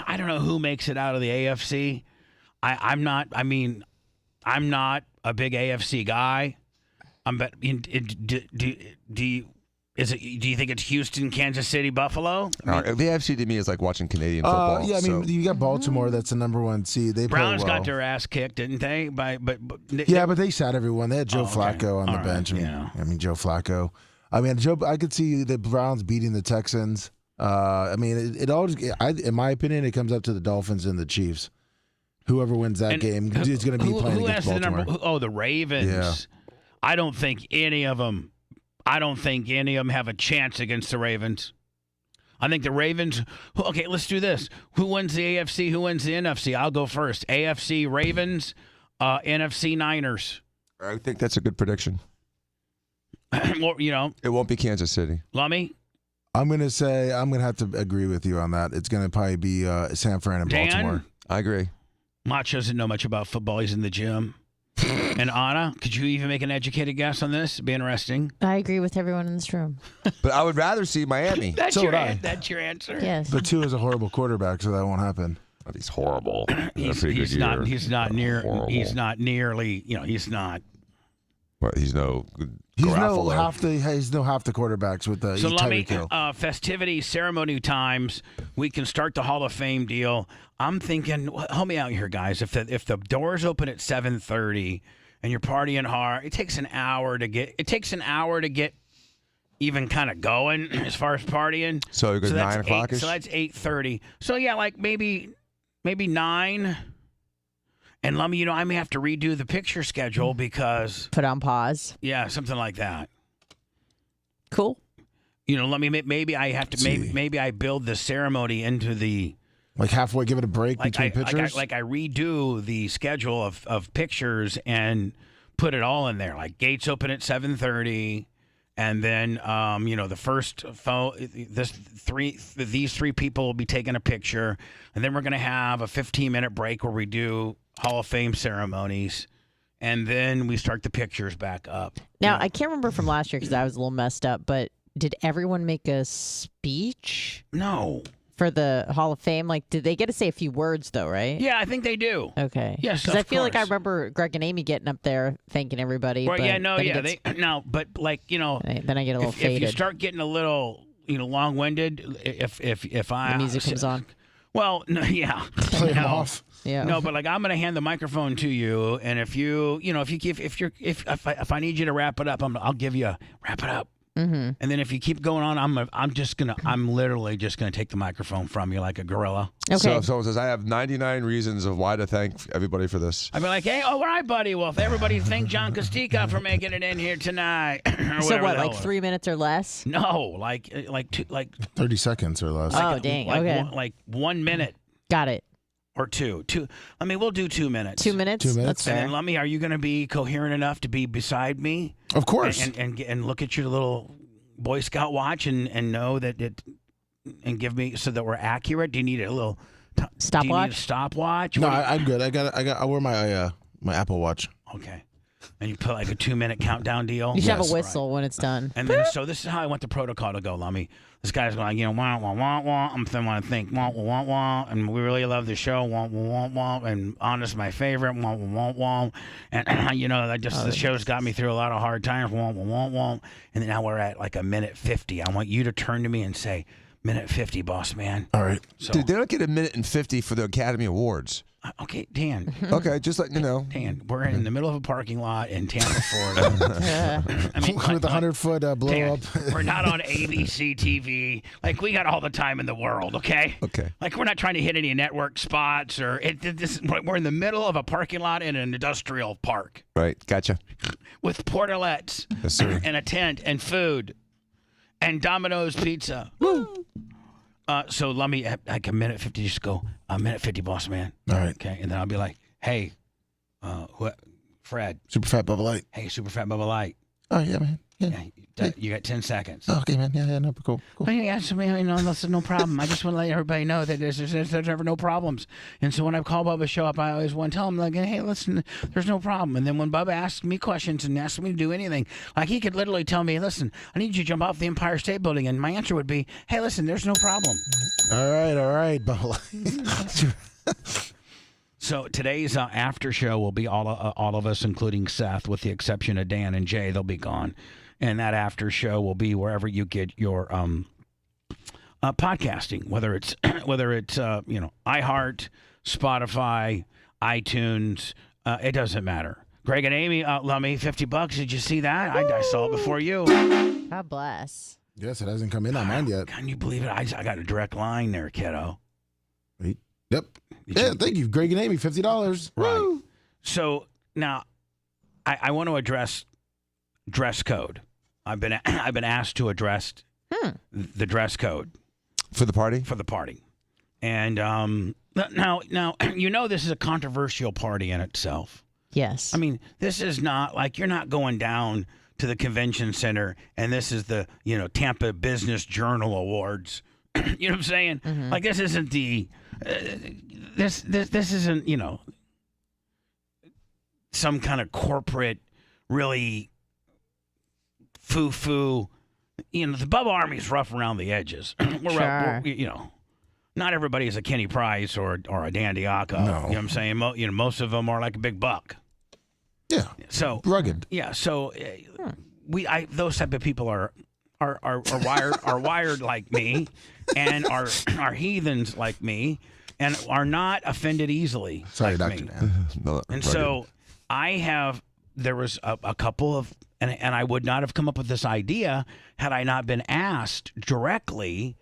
I don't know who makes it out of the AFC. I'm not a big AFC guy. Do you think it's Houston, Kansas City, Buffalo? The AFC to me is like watching Canadian football. You got Baltimore. That's the number one seed. They Browns play well. got their ass kicked, didn't they? But they sat everyone. They had Joe Flacco on the bench. Joe Flacco. I could see the Browns beating the Texans. It all. In my opinion, it comes up to the Dolphins and the Chiefs. Whoever wins that game is going to be playing against Baltimore. The Ravens. Yeah. I don't think any of them have a chance against the Ravens. I think the Ravens. Okay, let's do this. Who wins the AFC? Who wins the NFC? I'll go first. AFC Ravens, NFC Niners. I think that's a good prediction. Well, it won't be Kansas City. Lummy? I'm going to have to agree with you on that. It's going to probably be San Fran and Baltimore. I agree. Mach doesn't know much about football. He's in the gym. And Anna, could you even make an educated guess on this? It'd be interesting. I agree with everyone in this room. But I would rather see Miami. That's your answer. Yes. But Tua is a horrible quarterback, so that won't happen. But he's horrible. He's not nearly. He's not. What, he's no. He's no half the quarterbacks with the. So let me festivity ceremony times. We can start the Hall of Fame deal. I'm thinking, help me out here, guys. If the doors open at 7:30 and you're partying hard, it takes an hour to get. Even kind of going as far as partying. So it goes 9 o'clock. So that's 8:30. So yeah, like maybe 9. And Lummy, I may have to redo the picture schedule because put on pause. Yeah, something like that. Cool. Lummy, maybe I have to maybe I build the ceremony into the halfway, give it a break between pictures. I redo the schedule of pictures and put it all in there. Like gates open at 7:30, and then the first these three people will be taking a picture, and then we're gonna have a 15-minute break where we do Hall of Fame ceremonies, and then we start the pictures back up. Now, I can't remember from last year because I was a little messed up, but did everyone make a speech? No. For the Hall of Fame? Did they get to say a few words, though, right? Yeah, I think they do. Okay. Yes, because I feel like I remember Greg and Amy getting up there thanking everybody. Well, but then I get a little faded. If you start getting a little, long-winded, if the music comes on. Well, no, yeah. Play them off. Yeah. No, but I'm going to hand the microphone to you, and if I need you to wrap it up, I'll give you wrap it up. Mm-hmm. And then if you keep going on, I'm literally just gonna take the microphone from you like a gorilla. Okay. So if someone says, I have 99 reasons of why to thank everybody for this. I'd be like, hey, all right, buddy. Well, if everybody thank John Costica for making it in here tonight. So what, 3 minutes or less? No, like 30 seconds or less. Oh, dang. Okay. Like 1 minute. Got it. Or two. We'll do 2 minutes. 2 minutes? 2 minutes. That's fair. And then, Lummy, are you going to be coherent enough to be beside me? Of course. And look at your little Boy Scout watch and know that it and give me so that we're accurate. Do you need a little stopwatch? No, I'm good. I wear my Apple Watch. Okay. And you put like a 2-minute countdown deal. You should have a whistle when it's done. And then, so this is how I want the protocol to go, Lummy. This guy's going, wah, wah, wah, wah. I'm going to think, wah, wah, wah, wah. And we really love the show, wah, wah, wah, wah. And Anna's my favorite, wah, wah, wah, wah. And, the show's got me through a lot of hard times, wah, wah, wah, wah. And then now we're at like a minute 50. I want you to turn to me and say, minute 50, boss man. All right. So, dude, they don't get a minute and 50 for the Academy Awards. Okay, Dan. Okay, just letting you know. Dan, we're in the middle of a parking lot in Tampa, Florida. I mean, with a 100-foot blow Dan, up. We're not on ABC TV. Like, we got all the time in the world, okay? Okay. Like, we're not trying to hit any network spots or we're in the middle of a parking lot in an industrial park. Right, gotcha. With portalettes and a tent and food and Domino's pizza. Woo! So let me, like a minute 50, just go, a minute 50, boss man. All right. Okay. And then I'll be like, hey, Fred. Super Fat Bubba Light. Hey, Super Fat Bubba Light. Oh, yeah, man. Yeah. You got 10 seconds. Oh, okay, man. Yeah, no, cool. Well, yeah, so, that's no problem. I just want to let everybody know that there's never no problems. And so when I call Bubba show up, I always want to tell him, like, hey, listen, there's no problem. And then when Bubba asks me questions and asks me to do anything, like he could literally tell me, listen, I need you to jump off the Empire State Building. And my answer would be, hey, listen, there's no problem. All right, Bubba Light. So today's after show will be all of us, including Seth, with the exception of Dan and Jay. They'll be gone. And that after show will be wherever you get your podcasting, whether it's iHeart, Spotify, iTunes. It doesn't matter. Greg and Amy, let me $50. Did you see that? I saw it before you. God bless. Yes, it hasn't come in on mine yet. Can you believe it? I got a direct line there, kiddo. Wait. Yep. Thank you, Greg and Amy, $50. Right. Woo! So now, I want to address dress code. I've been asked to address the dress code for the party. And now this is a controversial party in itself. Yes. I mean, this is not like you're not going down to the convention center and this is the Tampa Business Journal Awards. You know what I'm saying? Mm-hmm. Like this isn't the this isn't some kind of corporate really foo-foo. The Bubba Army's rough around the edges. We're not everybody is a Kenny Price or a Dan Diaco. No. You know what I'm saying? Most of them are like a big buck. Yeah. So rugged. Yeah. So those type of people are wired like me, and are heathens like me, and are not offended easily. Sorry, like Dr. me. Dan. And so there was a couple of, and I would not have come up with this idea had I not been asked directly.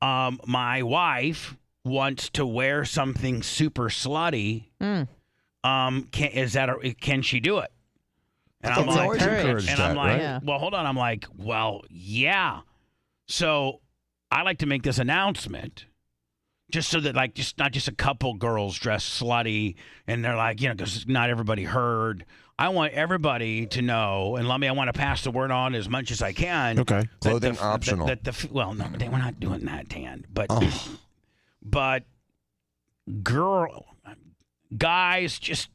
My wife wants to wear something super slutty. Can she do it? And I'm like, well, hold on. I'm like, well, yeah. So I like to make this announcement just so that not just a couple girls dress slutty and they're like, because not everybody heard. I want everybody to know, and I want to pass the word on as much as I can. Okay. Clothing optional. Well, no, we're not doing that, Dan. But guys, just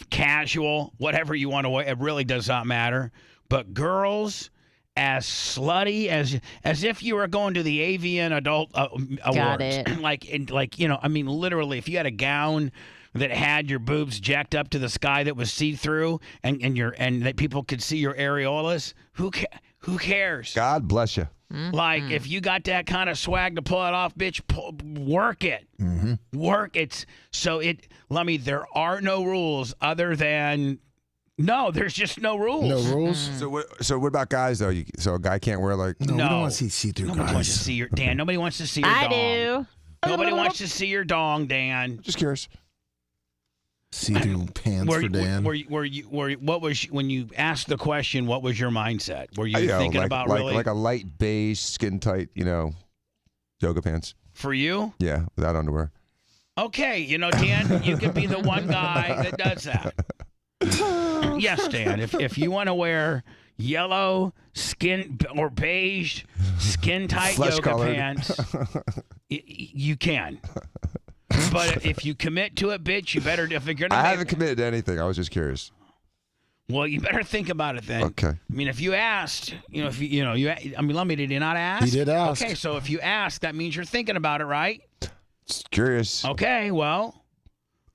casual, whatever you want to wear, it really does not matter. But girls, as slutty as if you were going to the Avian Adult Awards. Got it. Literally, if you had a gown that had your boobs jacked up to the sky that was see-through and that people could see your areolas, who cares? God bless you. Mm-hmm. Like, if you got that kind of swag to pull it off, bitch, work it. Mm-hmm. Work it. So there are no rules other than, no, there's just no rules. No rules? So what about guys, though? So a guy can't wear No, we don't want to see-through guys. Nobody wants to see Dan, nobody wants to see your dong. I do. Nobody wants to see your dong, Dan. Just curious. See-through pants for Dan. When you asked the question, what was your mindset? Were you thinking about really like a light beige, skin tight, yoga pants? For you? Yeah, without underwear. Okay, Dan, you could be the one guy that does that. Yes, Dan. If you want to wear yellow skin or beige skin tight yoga pants, you can. But if you commit to it, bitch, you better. If you're gonna, I haven't committed to anything. I was just curious. Well, you better think about it then. Okay. I mean, if you asked, did you not ask? He did ask. Okay, so if you ask, that means you're thinking about it, right? Just curious. Okay, well.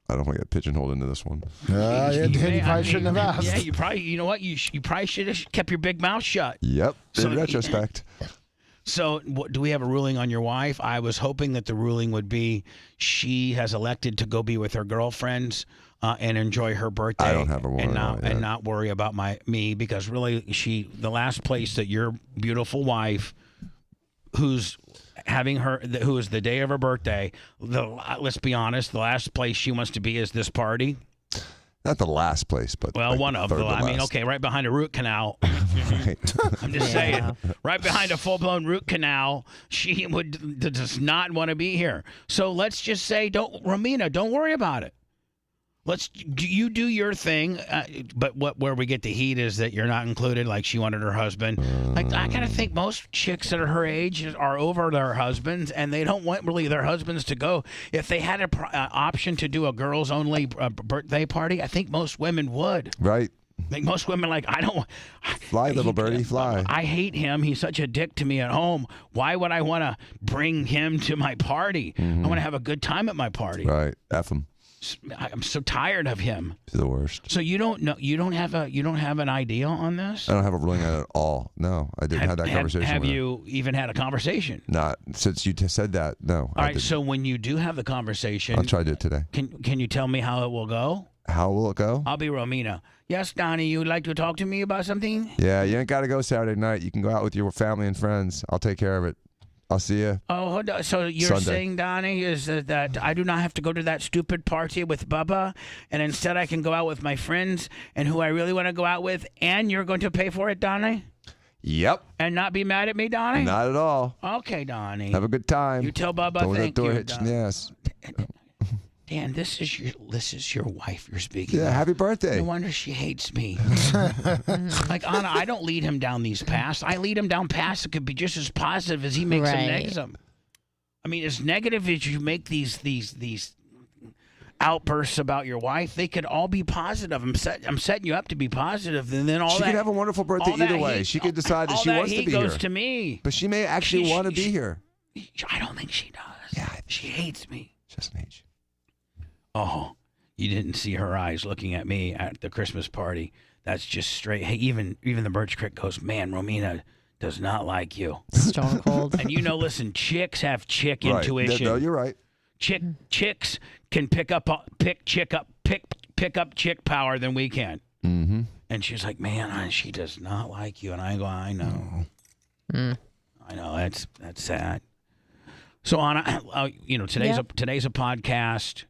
I don't want to get pigeonholed into this one. Dan, you probably shouldn't have asked. Yeah, you probably. You know what? You probably should have kept your big mouth shut. Yep. So, in retrospect. So, do we have a ruling on your wife? I was hoping that the ruling would be she has elected to go be with her girlfriends and enjoy her birthday. I don't have a ruling and not worry about me because really, the last place that your beautiful wife, who's who is the day of her birthday, let's be honest, the last place she wants to be is this party. Not the last place, but one of them. I mean, okay, right behind a root canal. Right. I'm just saying, right behind a full-blown root canal, she does not want to be here. So let's just say, Romina, don't worry about it. You do your thing, but where we get the heat is that you're not included. Like she wanted her husband. Like I gotta think most chicks that are her age are over their husbands, and they don't want really their husbands to go. If they had an option to do a girls only birthday party, I think most women would. Right. Like most women, I don't fly, little birdie, fly. I hate him. He's such a dick to me at home. Why would I want to bring him to my party? I want to have a good time at my party. Right. F him. I'm so tired of him. He's the worst. So you don't know? You don't have an idea on this? I don't have a ruling on it at all. No, I didn't have that conversation. Have you even had a conversation? Not since you said that. No. All right. So when you do have the conversation, I'll try to do it today. Can you tell me how it will go? How will it go? I'll be Romina. Yes, Donnie, you would like to talk to me about something? Yeah, you ain't got to go Saturday night. You can go out with your family and friends. I'll take care of it. I'll see you. Oh, hold on. So you're Sunday. saying, Donnie, is that I do not have to go to that stupid party with Bubba, and instead I can go out with my friends and who I really want to go out with, and you're going to pay for it, Donnie? Yep. And not be mad at me, Donnie? Not at all. Okay, Donnie. Have a good time. You tell Bubba Don't thank you. Yes. Dan, this is your wife you're speaking. Yeah, of. happy birthday. No wonder she hates me. Like Anna, I don't lead him down these paths. I lead him down paths that could be just as positive as he makes them negative. I mean, as negative as you make these outbursts about your wife, they could all be positive. I'm setting you up to be positive, and then she could have a wonderful birthday either way. She could decide that she wants to be here. All that goes to me. But she may actually want to be here. I don't think she does. Yeah, she hates me. Just an age. Oh, you didn't see her eyes looking at me at the Christmas party. That's just straight. Hey, even the Birch Crick goes, man, Romina does not like you. Stone cold. And listen, chicks have chick intuition. No, you're right. Chicks can pick up chick power than we can. Mm-hmm. And she's like, man, she does not like you. And I go, I know. I know. That's sad. So Anna, today's a podcast.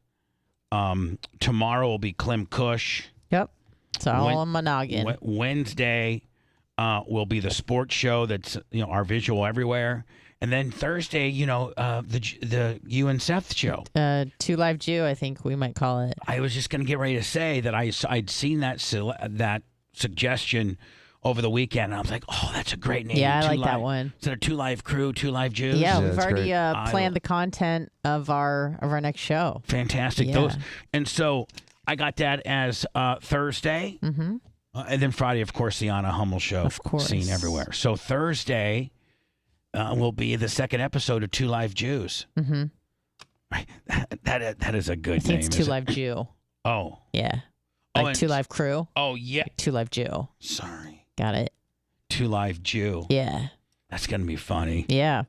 Tomorrow will be Clem Cush. Yep. It's all on my noggin. Wednesday will be the sports show that's our visual everywhere. And then Thursday, the you and Seth show. Two Live Jew, I think we might call it. I was just going to get ready to say that I'd seen that suggestion over the weekend, and I was like, oh, that's a great name. Yeah, I like that one. Instead of Two Live Crew, Two Live Jews. Yeah, we've already planned the content of our next show. Fantastic. Yeah. And so I got that as Thursday. Mm-hmm. And then Friday, of course, the Anna Hummel show. Of course. Seen everywhere. So Thursday will be the second episode of Two Live Jews. Mm-hmm. Right. That is a good I think name. It's Two Live Jew. Oh. Yeah. Oh, Like Two Live Crew. Oh, yeah. Like Two Live Jew. Sorry. Got it. Two Live Jew. Yeah. That's going to be funny. Yeah.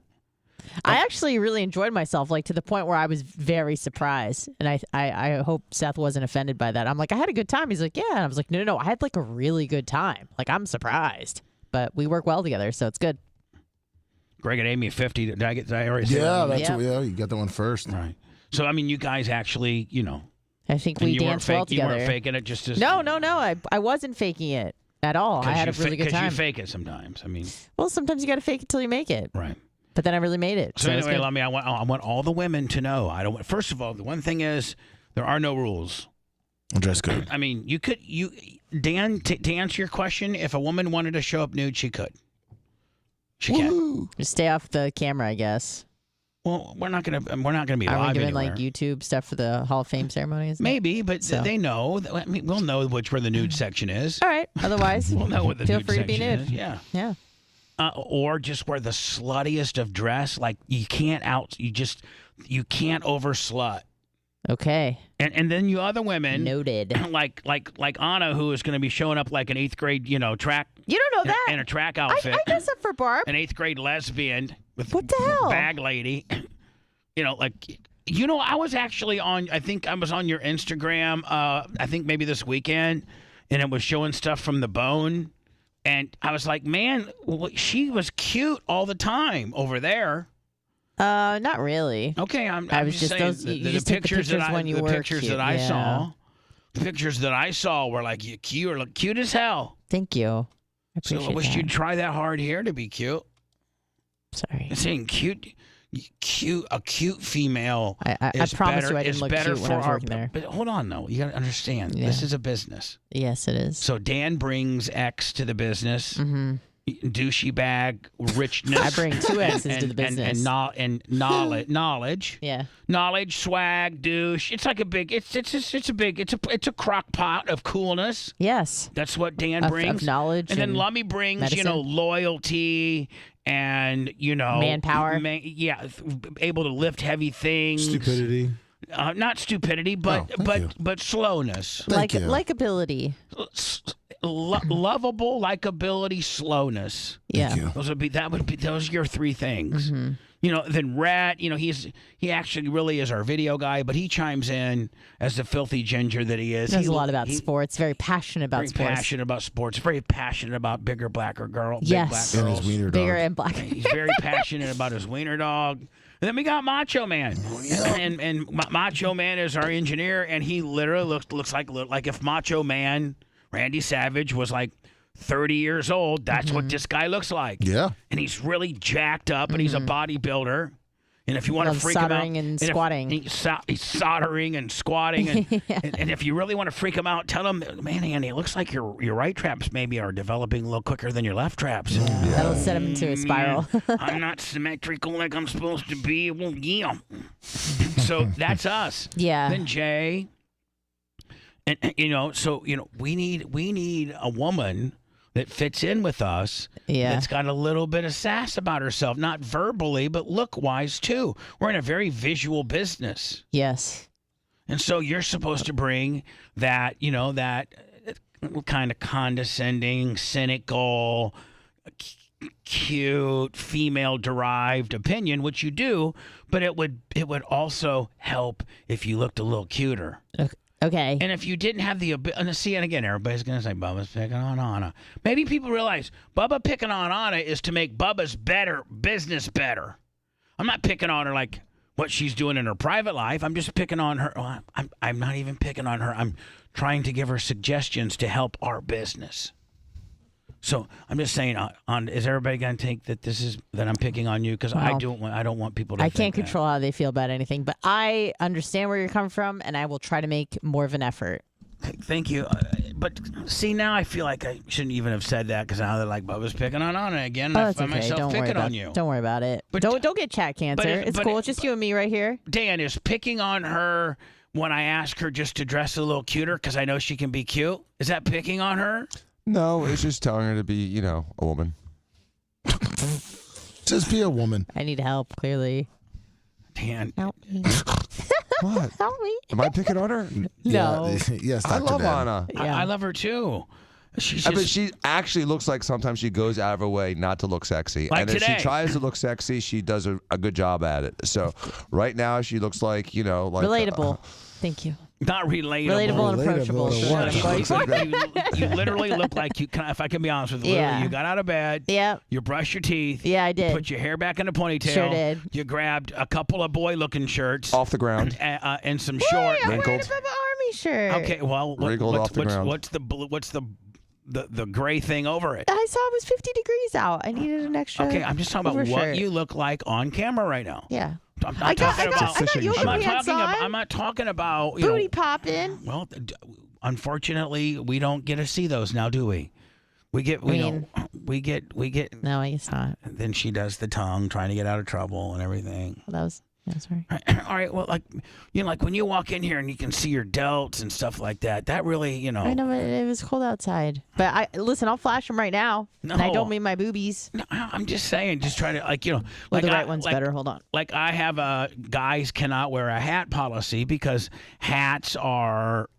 I actually really enjoyed myself, to the point where I was very surprised. And I hope Seth wasn't offended by that. I'm like, I had a good time. He's like, yeah. And I was like, no. I had a really good time. I'm surprised. But we work well together, so it's good. Greg and Amy 50. Did I already say that? You got that one first. Right. So, I mean, you guys actually, I think we danced well together. You weren't faking it just as... No. I wasn't faking it at all. I had a really good time. Because you fake it sometimes. I mean... Well, sometimes you got to fake it till you make it. Right. But then I really made it. So anyway, I want all the women to know. First of all, the one thing is there are no rules. Dress code. I mean, Dan, to answer your question, if a woman wanted to show up nude, she could. She can. Just stay off the camera, I guess. Well, we're not gonna be Are live we doing anywhere. YouTube stuff for the Hall of Fame ceremonies? Maybe, but they know. I mean, we'll know where the nude section is. All right. Otherwise, we'll know what the feel nude free to be section nude. is. Yeah. Yeah. Or just wear the sluttiest of dress. You can't over slut. Okay. And then you other women, noted, like Anna, who is going to be showing up like an 8th grade, track. You don't know that in a track outfit. I dress up for Barb. An 8th grade lesbian with what the hell? Bag lady. I was actually on. I think I was on your Instagram. I think maybe this weekend, and it was showing stuff from the Bone, and I was like, man, she was cute all the time over there. Not really. Okay, I'm was just saying those, the pictures that I saw. The pictures that I saw were like you were cute as hell. Thank you. I So I wish you'd try that hard here to be cute. Sorry. I'm saying cute. A cute female. I promise you I didn't look cute when I was working there. But hold on, though. You got to understand. Yeah. This is a business. Yes, it is. So Dan brings X to the business. Mm-hmm. Douchey bag, richness. I bring 2 X's to the business. And knowledge. Yeah. Knowledge, swag, douche. It's like a big. It's a crock pot of coolness. Yes. That's what Dan brings. Of knowledge. And then Lummy brings, medicine. loyalty and manpower. Able to lift heavy things. Stupidity. Not stupidity, but slowness. Likability. Lovable, likability, slowness. Yeah. Those are your 3 things. Mm-hmm. Then Rat, he actually really is our video guy, but he chimes in as the filthy ginger that he is. He knows a lot about sports. Very passionate about sports. Very passionate about sports. Very passionate about bigger, blacker girl. Yes. Big black girls. And his wiener dog. Bigger and blacker. He's very passionate about his wiener dog. And then we got Macho Man, and Macho Man is our engineer, and he literally looks like if Macho Man, Randy Savage, was like 30 years old. That's what this guy looks like. Yeah. And he's really jacked up, and he's a bodybuilder. And if you want to freak him out, soldering and squatting. He's soldering and squatting, and if you really want to freak him out, tell him, man, Andy, it looks like your right traps maybe are developing a little quicker than your left traps. That'll set him into a spiral. I'm not symmetrical like I'm supposed to be. Well, yeah. So that's us. Yeah. Then Jay, and we need a woman that fits in with us. Yeah. That's got a little bit of sass about herself, not verbally, but look-wise too. We're in a very visual business. Yes. And so you're supposed to bring that, that kind of condescending, cynical, cute, female-derived opinion, which you do, but it would also help if you looked a little cuter. Okay. And if you didn't have the ability, see, and again, everybody's going to say Bubba's picking on Anna. Maybe people realize Bubba picking on Anna is to make Bubba's business better. I'm not picking on her like what she's doing in her private life. I'm just picking on her. Well, I'm not even picking on her. I'm trying to give her suggestions to help our business. So I'm just saying, is everybody going to take that I'm picking on you? Because I don't want people to. I can't control how they feel about anything, but I understand where you're coming from, and I will try to make more of an effort. Thank you. But see, now I feel like I shouldn't even have said that because now they're like Bubba's picking on Anna again. And I find myself picking on you. Don't worry about it. But don't get chat cancer. It's cool. It's just you and me right here. Dan, is picking on her when I ask her just to dress a little cuter because I know she can be cute? Is that picking on her? No, it's just telling her to be, a woman. Just be a woman. I need help, clearly. Dan. Help me. What? Help me. Am I picking on her? No. Yes, I love Dan. Anna. Yeah. I love her too. But she actually looks like sometimes she goes out of her way not to look sexy. Like and if today. she tries to look sexy, she does a good job at it. So right now she looks like, like relatable. Thank you. Not relatable. Relatable and approachable. You literally look like you. If I can be honest with you, you got out of bed. Yep. You brushed your teeth. Yeah, I did. You put your hair back in a ponytail. Sure did. You grabbed a couple of boy-looking shirts off the ground and some short. I'm wearing a Bubba Army shirt. Okay, well, off the ground. What's the gray thing over it? I saw it was 50 degrees out. I needed an extra. Okay, I'm just talking about what you look like on camera right now. Yeah. I'm not talking about. I'm not talking about booty popping. Well, unfortunately, we don't get to see those now, do we? We get. No, I guess not. Then she does the tongue, trying to get out of trouble and everything. Well, that was That's right. All right. Well, like like when you walk in here and you can see your delts and stuff like that. That really, I know it was cold outside, but listen. I'll flash them right now, and I don't mean my boobies. No, I'm just saying, just trying to Well, like the right one's better. Hold on. Like I have a guys cannot wear a hat policy because hats are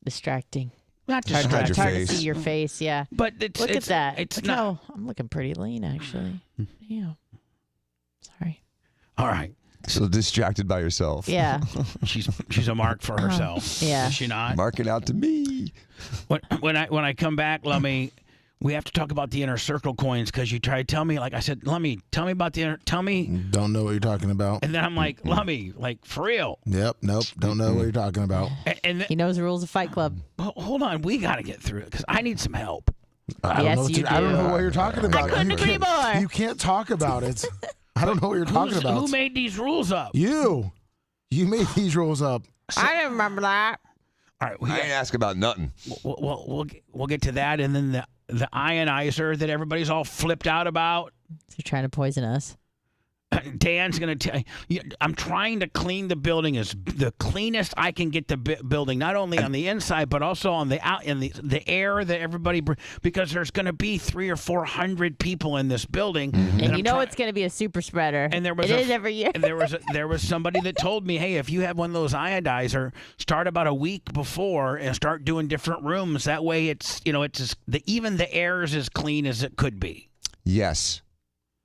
distracting. Not It's hard distracting. to see your face. Yeah. But look at that. It's Look not. how I'm looking pretty lean, actually. Yeah. Sorry. All right. So distracted by yourself. Yeah. She's a mark for herself. Yeah. Is she not? Mark it out to me. When I come back, Lummy, we have to talk about the inner circle coins because you tried to tell me, like I said, Lummy, tell me about the inner. Tell me. Don't know what you're talking about. And then I'm like, Lummy, like for real. Yep. Nope. Don't know what you're talking about. And he knows the rules of Fight Club. Hold on, we got to get through it because I need some help. I don't know what you're talking about. I couldn't agree more. You can't talk about it. I don't know what you're talking about. Who made these rules up? You made these rules up. I didn't remember that. All right, I ain't ask about nothing. We'll get to that, and then the ionizer that everybody's all flipped out about. You're trying to poison us. Dan's going to tell you, I'm trying to clean the building as the cleanest I can get the building, not only on the inside, but also on the out in the air that everybody, because there's going to be 300 or 400 people in this building. And you know it's going to be a super spreader. And there was it is every year. And there was somebody that told me, hey, if you have one of those ionizer, start about a week before and start doing different rooms. That way it's, even the air is as clean as it could be. Yes.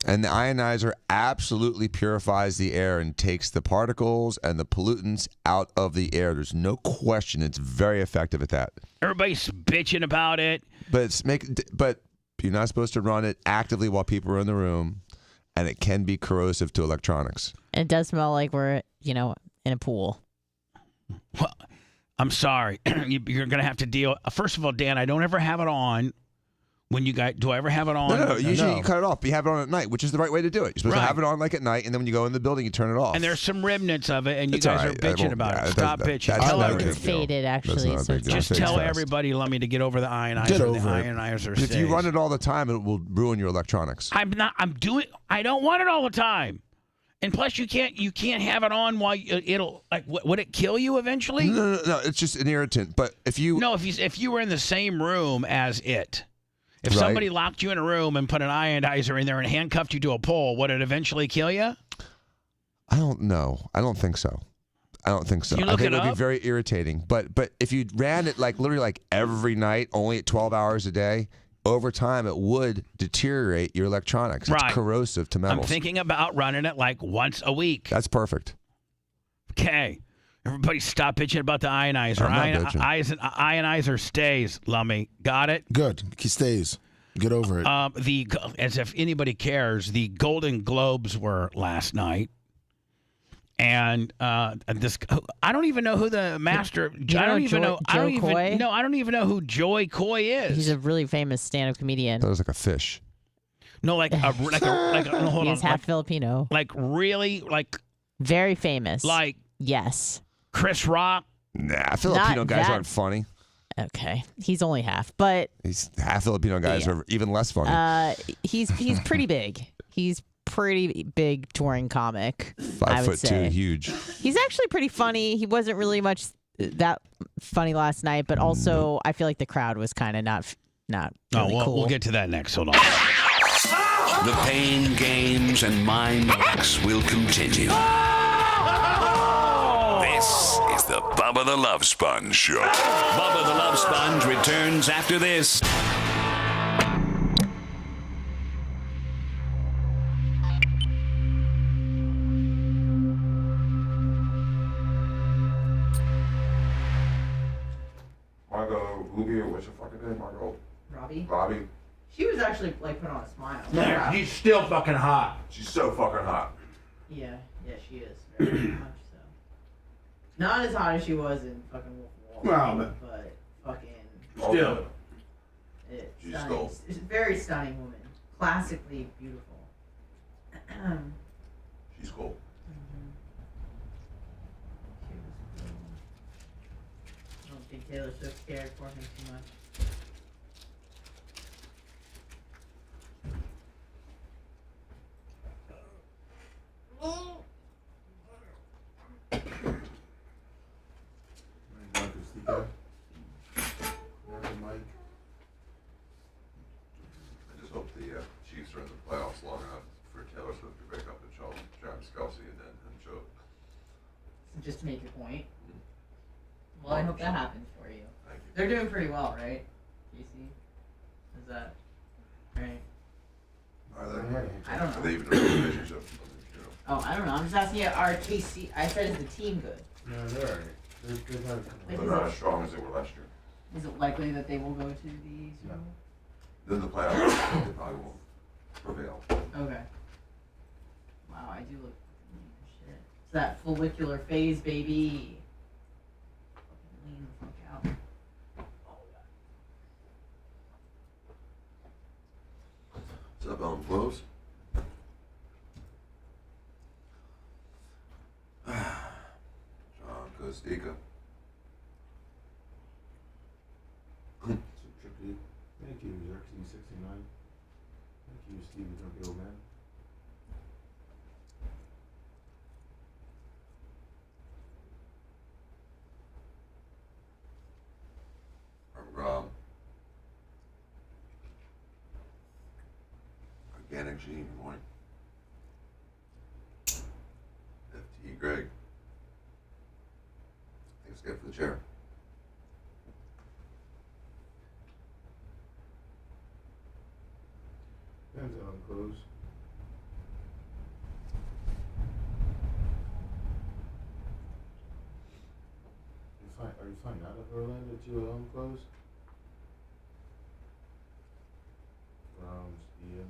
And the ionizer absolutely purifies the air and takes the particles and the pollutants out of the air. There's no question. It's very effective at that. Everybody's bitching about it. But you're not supposed to run it actively while people are in the room, and it can be corrosive to electronics. And it does smell like we're, in a pool. Well, I'm sorry. You're going to have to deal. First of all, Dan, I don't ever have it on. When you guys, do I ever have it on? No. Usually you cut it off. But you have it on at night, which is the right way to do it. You're supposed to have it on like at night, and then when you go in the building, you turn it off. And there's some remnants of it, and you guys are bitching about it. Stop bitching. Tell everybody. It's faded, actually. So just tell everybody, Lummy, to get over the ionizer. Get over the it. ionizer If you run it all the time, it will ruin your electronics. I don't want it all the time. And plus, you can't have it on while it'll would it kill you eventually? No. It's just an irritant. But if you were in the same room as it. If somebody locked you in a room and put an ionizer in there and handcuffed you to a pole, would it eventually kill you? I don't know. I don't think so. I think it would be very irritating. But if you ran it literally every night, only at 12 hours a day, over time it would deteriorate your electronics. It's corrosive to metals. I'm thinking about running it once a week. That's perfect. Okay. Everybody stop bitching about the ionizer. Ionizer stays, Lummy. Got it? Good. He stays. Get over it. As if anybody cares, the Golden Globes were last night. And I don't even know who the master. I don't even know. I don't even know who Joy Coy is. He's a really famous stand-up comedian. That was like a fish. No, hold on. He's half Filipino. Very famous. Yes. Chris Rock. Nah, Filipino guys aren't funny. Okay, he's only half, but he's half Filipino guys are even less funny. He's pretty big. He's pretty big touring comic. 5'2", huge. He's actually pretty funny. He wasn't really much that funny last night, but also I feel like the crowd was kind of not really cool. We'll get to that next. Hold on. The pain, games, and mind fucks will continue. This is the Bubba the Love Sponge Show. Bubba the Love Sponge returns after this. Margot Ruby, what's her fucking name? Margot? Robbie? She was actually put on a smile. Man, she's still fucking hot. She's so fucking hot. Yeah, she is. Very much so. Not as hot as she was in fucking Wolf of Wall Street, but fucking still. She's stunning. She's a very stunning woman. Classically beautiful. She's cool. I don't think Taylor Swift cared for him too much. playoffs long enough for Taylor Swift to break up with Travis Kelce and then him choke. So just to make your point. Well, I hope that happens for you. Thank you. They're doing pretty well, right? Casey? Is that right? Are they? I don't Are know. they even in a relationship? You know? Oh, I don't know. I'm just asking you, are KC, I said, is the team good? No, they're alright. They're not. Like, They're not as strong as they were last year. Is it likely that they will go to the Super Bowl? Then the playoffs, they probably won't prevail. Okay. Wow, I do look shit. It's that follicular phase, baby. Fucking lean the fuck out. What's up, Ellen Close? John Costica. Thank you, Xerxes69. Thank you, Stevie Grumpy Old Man. Organic Gene, good morning. FT Greg. Thanks again for the chair. Depends on close. Are you flying out of Orlando to close? Browns, Ian.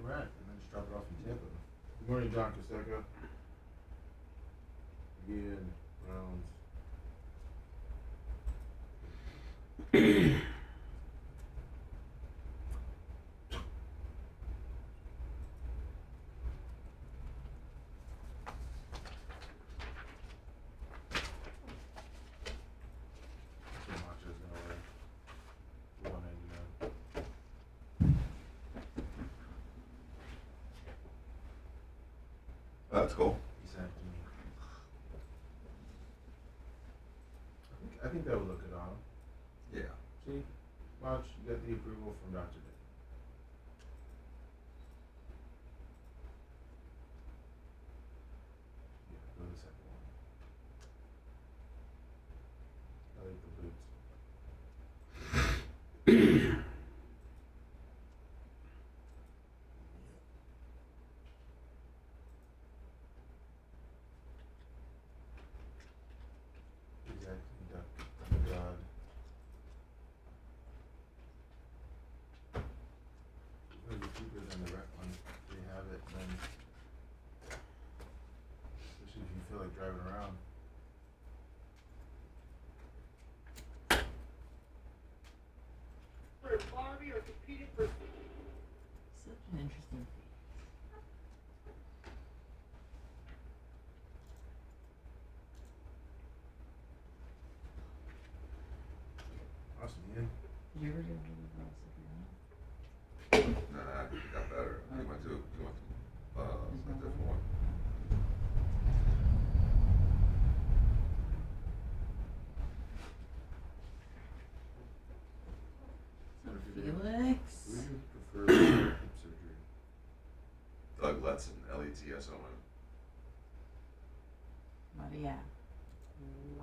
Rent and then just drop it off in Tampa. Good morning, John Cosecco. Ian, Browns. That's cool. He sent it to me. I think that would look good on him. Yeah. See? Watch, you got the approval from Dr. Dick. Yeah, go to the second one. I like the boots. Exactly, duck, God. It's gonna be cheaper than the rec one. They have it, then, especially if you feel like driving around. Such an interesting thing. Awesome, Ian. Did you ever get into the Browns? Nah, he got better. He went to a different one. Felix? Who do you prefer for hip surgery? Doug Letson, Letson. Maria. Thank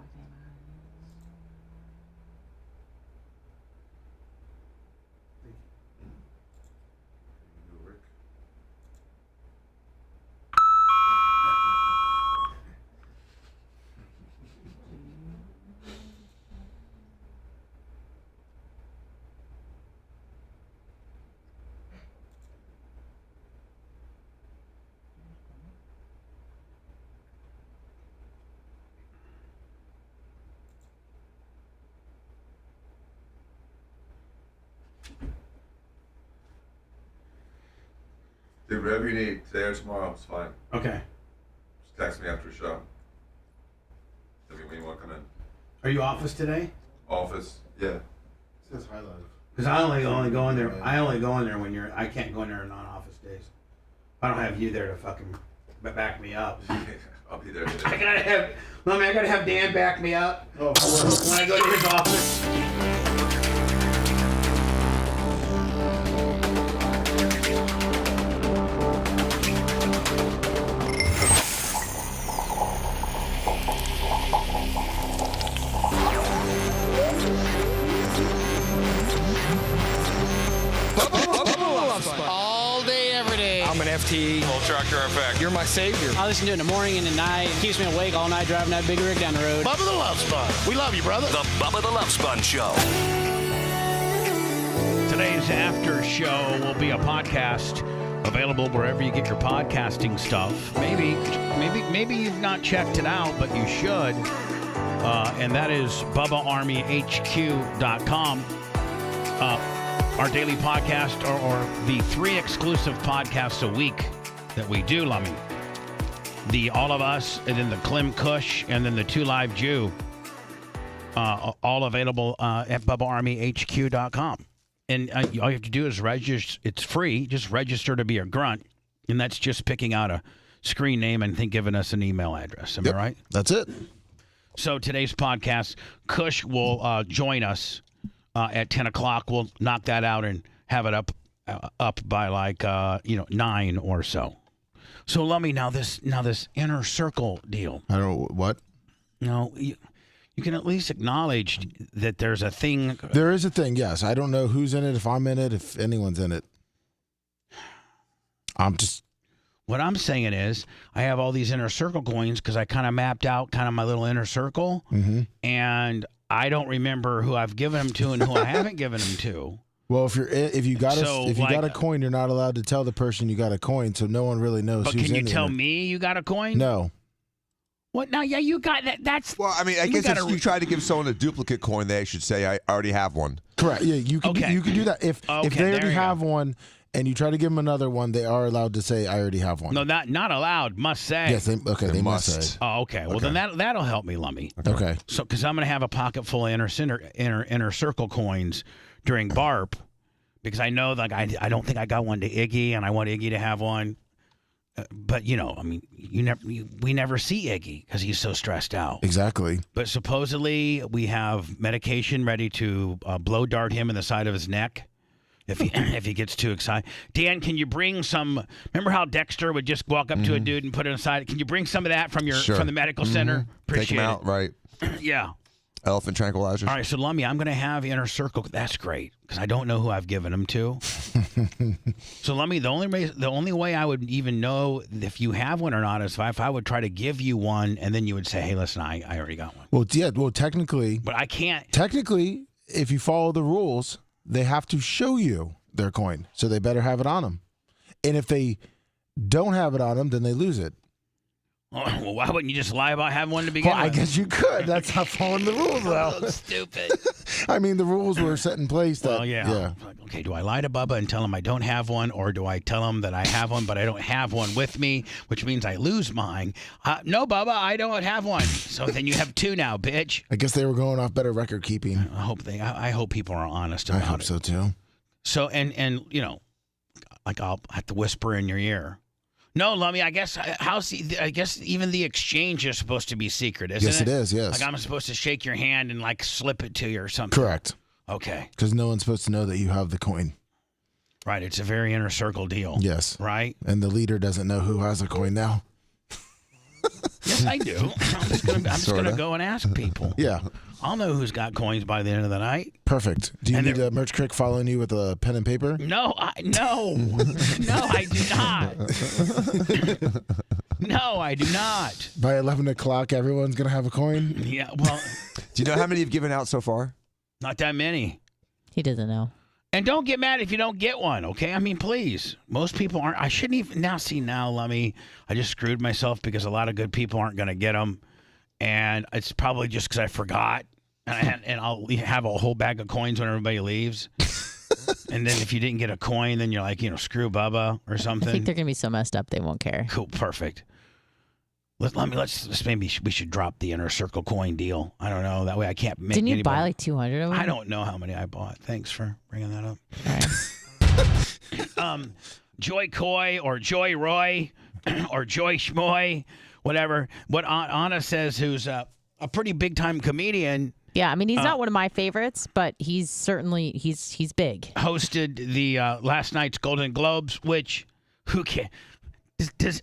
you. There you go, Rick. Dude, whatever you need, today or tomorrow, it's fine. Okay. Just text me after the show. Tell me when you want to come in. Are you office today? Office, yeah. It says high life. Because I only go in there. I only go in there when I can't go in there on non-office days. I don't have you there to fucking back me up. I'll be there today. I gotta have Dan back me up when I go to his office. All day, every day. I'm an FT. Full tractor effect. You're my savior. I listen to it in the morning and at night. It keeps me awake all night driving that big rig down the road. Bubba the Love Sponge. We love you, brother. The Bubba the Love Sponge Show. Today's after show will be a podcast available wherever you get your podcasting stuff. Maybe you've not checked it out, but you should. And that is BubbaArmyHQ.com. Our daily podcast, or the 3 exclusive podcasts a week that we do, Lummy. The All of Us, and then the Clem Kush, and then the 2 Live Jew. All available at BubbaArmyHQ.com. And all you have to do is register. It's free. Just register to be a grunt. And that's just picking out a screen name and giving us an email address. Am I right? That's it. So today's podcast, Kush will join us at 10 o'clock. We'll knock that out and have it up by like 9 or so. So let me now this inner circle deal. I don't know what. No, you can at least acknowledge that there's a thing. There is a thing, yes. I don't know who's in it, if I'm in it, if anyone's in it. What I'm saying is, I have all these inner circle coins because I kind of mapped out kind of my little inner circle, and I don't remember who I've given them to and who I haven't given them to. Well, if you got a coin, you're not allowed to tell the person you got a coin, so no one really knows. But who's can you in tell it. me you got a coin? No. What? Now, yeah, you got that. That's well. I mean, I guess if you try to give someone a duplicate coin, they should say, "I already have one." Correct. Yeah, you can. Okay. You can do that if they already have one, and you try to give them another one. They are allowed to say, "I already have one." No, not allowed. Must say. Yes. They must say. Oh, okay. Well, then that'll help me, Lummy. Okay. So, because I'm going to have a pocket full of inner circle coins during BARP, because I know like I don't think I got one to Iggy, and I want Iggy to have one. But I mean, we never see Iggy because he's so stressed out. Exactly. But supposedly we have medication ready to blow dart him in the side of his neck if he gets too excited. Dan, can you bring some? Remember how Dexter would just walk up to a dude and put it aside? Can you bring some of that from the medical center? Appreciate Take him out, right? Yeah. Elephant tranquilizers. All right, so Lummy, I'm going to have inner circle. That's great because I don't know who I've given them to. So Lummy, the only way I would even know if you have one or not is if I would try to give you one, and then you would say, "Hey, listen, I already got one." Well, yeah. Well, technically, but I can't. Technically, if you follow the rules, they have to show you their coin, so they better have it on them. And if they don't have it on them, then they lose it. Oh, well, why wouldn't you just lie about having one to begin with? I guess you could. That's not following the rules, though. Stupid. I mean, the rules were set in place. Well, yeah. Okay, do I lie to Bubba and tell him I don't have one, or do I tell him that I have one, but I don't have one with me, which means I lose mine? No, Bubba, I don't have one. So then you have 2 now, bitch. I guess they were going off better record keeping. I hope people are honest about it. I hope so, too. So, and like I'll have to whisper in your ear. No, Lummy, I guess even the exchange is supposed to be secret, isn't it? Yes, it is, yes. Like I'm supposed to shake your hand and like slip it to you or something. Correct. Okay. Because no one's supposed to know that you have the coin. Right, it's a very inner circle deal. Yes. Right? And the leader doesn't know who has a coin now. Yes, I do. I'm just gonna go and ask people. Yeah. I'll know who's got coins by the end of the night. Perfect. Do you need a merch crick following you with a pen and paper? No, no, I do not. No, I do not. By 11 o'clock, everyone's going to have a coin? Yeah, well. Do you know how many you've given out so far? Not that many. He doesn't know. And don't get mad if you don't get one, okay? I mean, please. Most people aren't. I shouldn't even. Now, Lummy, I just screwed myself because a lot of good people aren't going to get them. And it's probably just because I forgot. And I'll have a whole bag of coins when everybody leaves. And then if you didn't get a coin, then you're like, screw Bubba or something. I think they're going to be so messed up they won't care. Cool, perfect. Let's maybe we should drop the inner circle coin deal. I don't know. That way I can't make. Didn't you buy like 200 of them? I don't know how many I bought. Thanks for bringing that up. All right. Joy Coy or Joy Roy or Joy Schmoy, whatever. What Anna says, who's a pretty big time comedian. Yeah, I mean, he's not one of my favorites, but he's certainly he's big. Hosted the last night's Golden Globes, which who can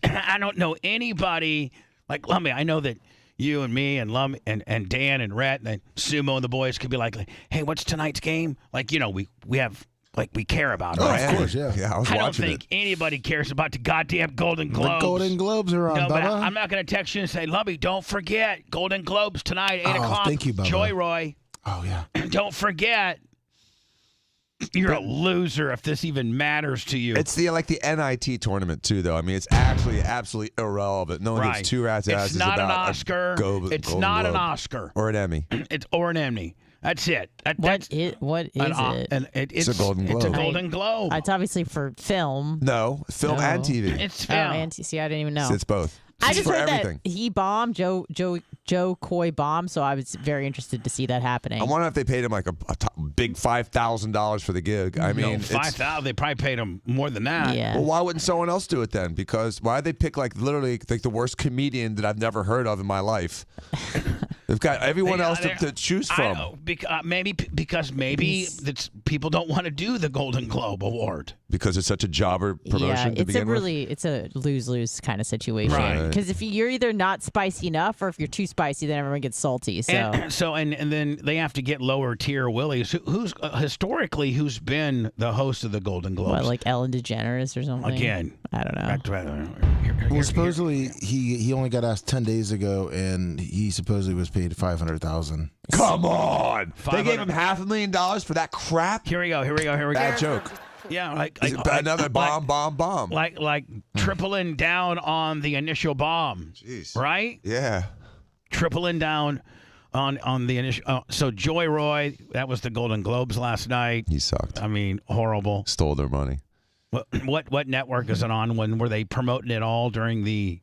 I don't know anybody like Lummy. I know that you and me and Lummy and Dan and Rhett and Sumo and the boys could be like, hey, what's tonight's game? Like, we have. Like, we care about it. Oh, of course, yeah. I don't think anybody cares about the goddamn Golden Globes. The Golden Globes are on, no, but Bubba. I'm not going to text you and say, Lummy, don't forget, Golden Globes tonight, 8 o'clock. Thank you, Bubba. Joy Roy. Oh, yeah. Don't forget. You're a loser if this even matters to you. It's the NIT tournament, too, though. I mean, it's actually absolutely irrelevant. No one gives two rats' asses about It's not an Oscar. It's not an Oscar. Or an Emmy. Or an Emmy. That's it. What is it? And it's a Golden Globe. It's a Golden Globe. It's obviously for film. No, film and TV. It's film. See, I didn't even know. It's both. I just for heard everything. that he bombed, Joe Coy bombed, so I was very interested to see that happening. I wonder if they paid him like a big $5,000 for the gig. I mean, $5,000. They probably paid him more than that. Yeah. Well, why wouldn't someone else do it then? Because why did they pick literally the worst comedian that I've never heard of in my life? They've got everyone else to choose from. I know, because maybe people don't want to do the Golden Globe Award. Because it's such a jobber promotion to begin with? It's a lose-lose kind of situation. Right. Because if you're either not spicy enough or if you're too spicy, then everyone gets salty. So and then they have to get lower tier Willies. Who's historically who's been the host of the Golden Globes? What, like Ellen DeGeneres or something? Again, I don't know. Well, supposedly he only got asked 10 days ago, and he supposedly was paid $500,000. Come on, they gave him $500,000 for that crap. Here we go. Bad joke. Yeah, like another bomb. Like tripling down on the initial bomb. Jeez. Right? Yeah. Tripling down on the initial. So Joy Roy, that was the Golden Globes last night. He sucked. I mean, horrible. Stole their money. What network is it on? When were they promoting it all during the?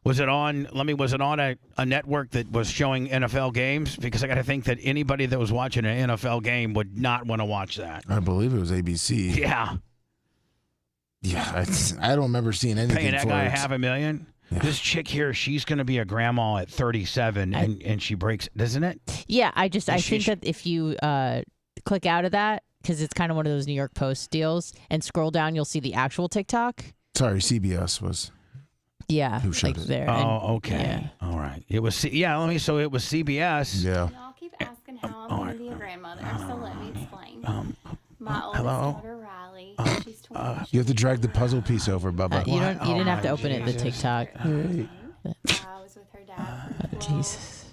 Was it on? Was it on a network that was showing NFL games? Because I got to think that anybody that was watching an NFL game would not want to watch that. I believe it was ABC. Yeah. Yeah, I don't remember seeing anything. Paying that for guy it. $500,000. Yeah. This chick here, she's going to be a grandma at 37, and she breaks, doesn't it? Yeah, I think that if you click out of that, because it's kind of one of those New York Post deals, and scroll down, you'll see the actual TikTok. Sorry, CBS was. Yeah, who showed it? there. Oh, okay. Yeah. All right. It was so it was CBS. Yeah. Y'all keep asking how I'm going to be a grandmother, so let me explain. My oldest hello? daughter, Riley, she's 20. You have to drag the puzzle piece over, Bubba. You didn't have to open it, the TikTok. I was with her dad. Jesus.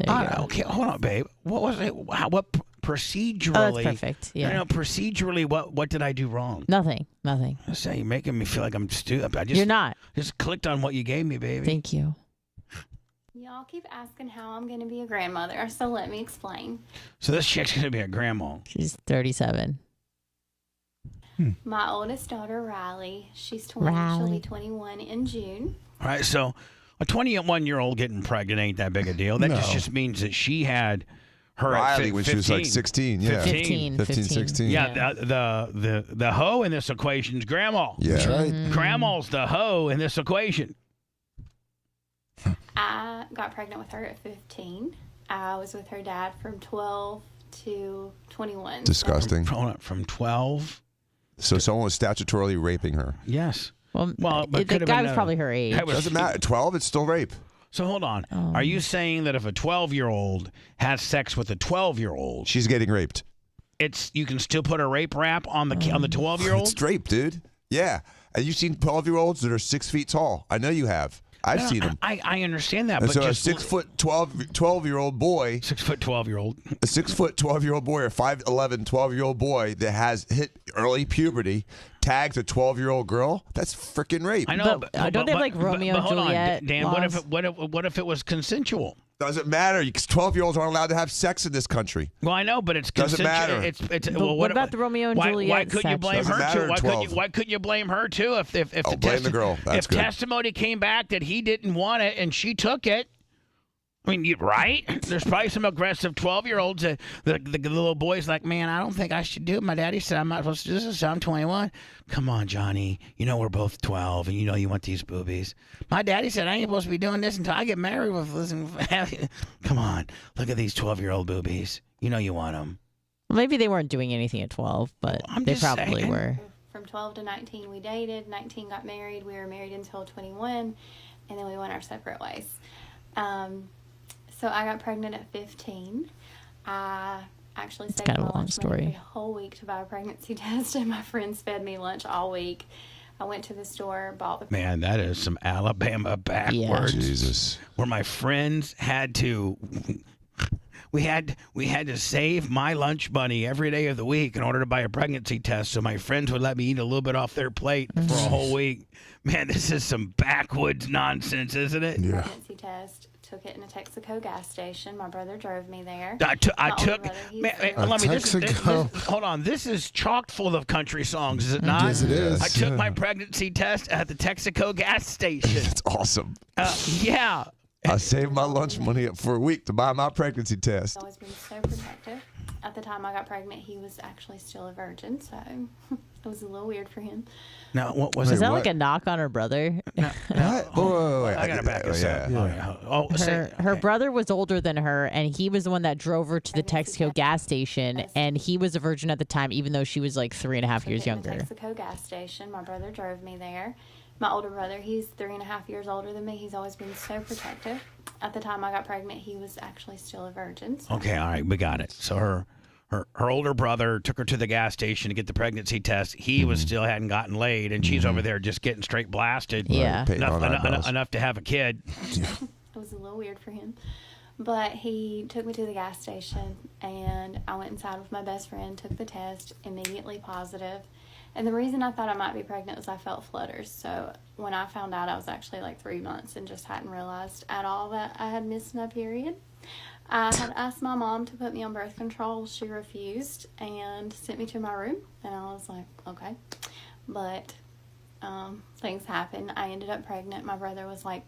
Okay, hold on, babe. What was it? What procedurally? Oh, that's perfect. Yeah. Procedurally, what did I do wrong? Nothing. I say you're making me feel like I'm stupid. You're not. Just clicked on what you gave me, baby. Thank you. Y'all keep asking how I'm going to be a grandmother, so let me explain. So this chick's going to be a grandma. She's 37. My oldest daughter, Riley, she's 20. She'll be 21 in June. All right, so a 21-year-old getting pregnant ain't that big a deal. That just means that she had her Riley at when 15. she was like 16. Yeah, 15, 16. Yeah, the hoe in this equation is grandma. Yeah, that's right. Grandma's the hoe in this equation. I got pregnant with her at 15. I was with her dad from 12 to 21. Disgusting. From 12. So someone was statutorily raping her. Yes. Well, but the guy was probably her age. Doesn't matter. 12, it's still rape. So hold on. Are you saying that if a 12-year-old has sex with a 12-year-old, she's getting raped? You can still put a rape rap on the 12-year-old? It's rape, dude. Yeah. And you've seen 12-year-olds that are 6 feet tall. I know you have. I've seen them. I understand that, and but so just a 6 foot 12-year-old boy, 6 foot 12-year-old, a 6 foot 12-year-old boy, or 5'11" 12-year-old boy that has hit early puberty tags a 12-year-old girl. That's freaking rape. I know. But don't they have like Romeo and hold Juliet? On, Dan. Laws? What if it was consensual? Doesn't matter. 12-year-olds aren't allowed to have sex in this country. Well, I know, but it's doesn't matter. Well, what about the Romeo and Juliet? Why couldn't you blame her too? Why couldn't you blame her too? If blame the girl. That's good. Testimony came back that he didn't want it and she took it. I mean, right? There's probably some aggressive 12-year-olds. The little boy's like, man, I don't think I should do it. My daddy said I'm not supposed to do this, so I'm 21. Come on, Johnny. You know we're both 12, and you know you want these boobies. My daddy said I ain't supposed to be doing this until I get married with this. Come on. Look at these 12-year-old boobies. You know you want them. Maybe they weren't doing anything at 12, but they probably were. From 12 to 19, we dated. 19 got married. We were married until 21, and then we went our separate ways. So I got pregnant at 15. I actually saved my lunch money for a whole week to buy a pregnancy test, and my friends fed me lunch all week. I went to the store, bought the... Man, that is some Alabama backwards. Yeah. Jesus. Where my friends had to... We had to save my lunch money every day of the week in order to buy a pregnancy test, so my friends would let me eat a little bit off their plate for a whole week. Man, this is some backwoods nonsense, isn't it? Yeah. Pregnancy test. Took it in a Texaco gas station. My brother drove me there. Hold on. This is chock full of country songs, is it not? Yes, it is. I took my pregnancy test at the Texaco gas station. That's awesome. Yeah. I saved my lunch money up for a week to buy my pregnancy test. I've always been so protective. At the time I got pregnant, he was actually still a virgin, so it was a little weird for him. Now, what was it? Is that like a knock on her brother? What? Wait. I gotta back this up. Her brother was older than her, and he was the one that drove her to the Texaco gas station, and he was a virgin at the time, even though she was like 3.5 years younger. Texaco gas station. My brother drove me there. My older brother, he's 3.5 years older than me. He's always been so protective. At the time I got pregnant, he was actually still a virgin. So. Okay, all right, we got it. So her older brother took her to the gas station to get the pregnancy test. He was still hadn't gotten laid, and she's over there just getting straight blasted. Yeah. Enough to have a kid. It was a little weird for him. But he took me to the gas station, and I went inside with my best friend, took the test, immediately positive. And the reason I thought I might be pregnant was I felt flutters. So when I found out, I was actually like 3 months and just hadn't realized at all that I had missed my period. I had asked my mom to put me on birth control. She refused and sent me to my room. And I was like, okay. But things happened. I ended up pregnant. My brother was like,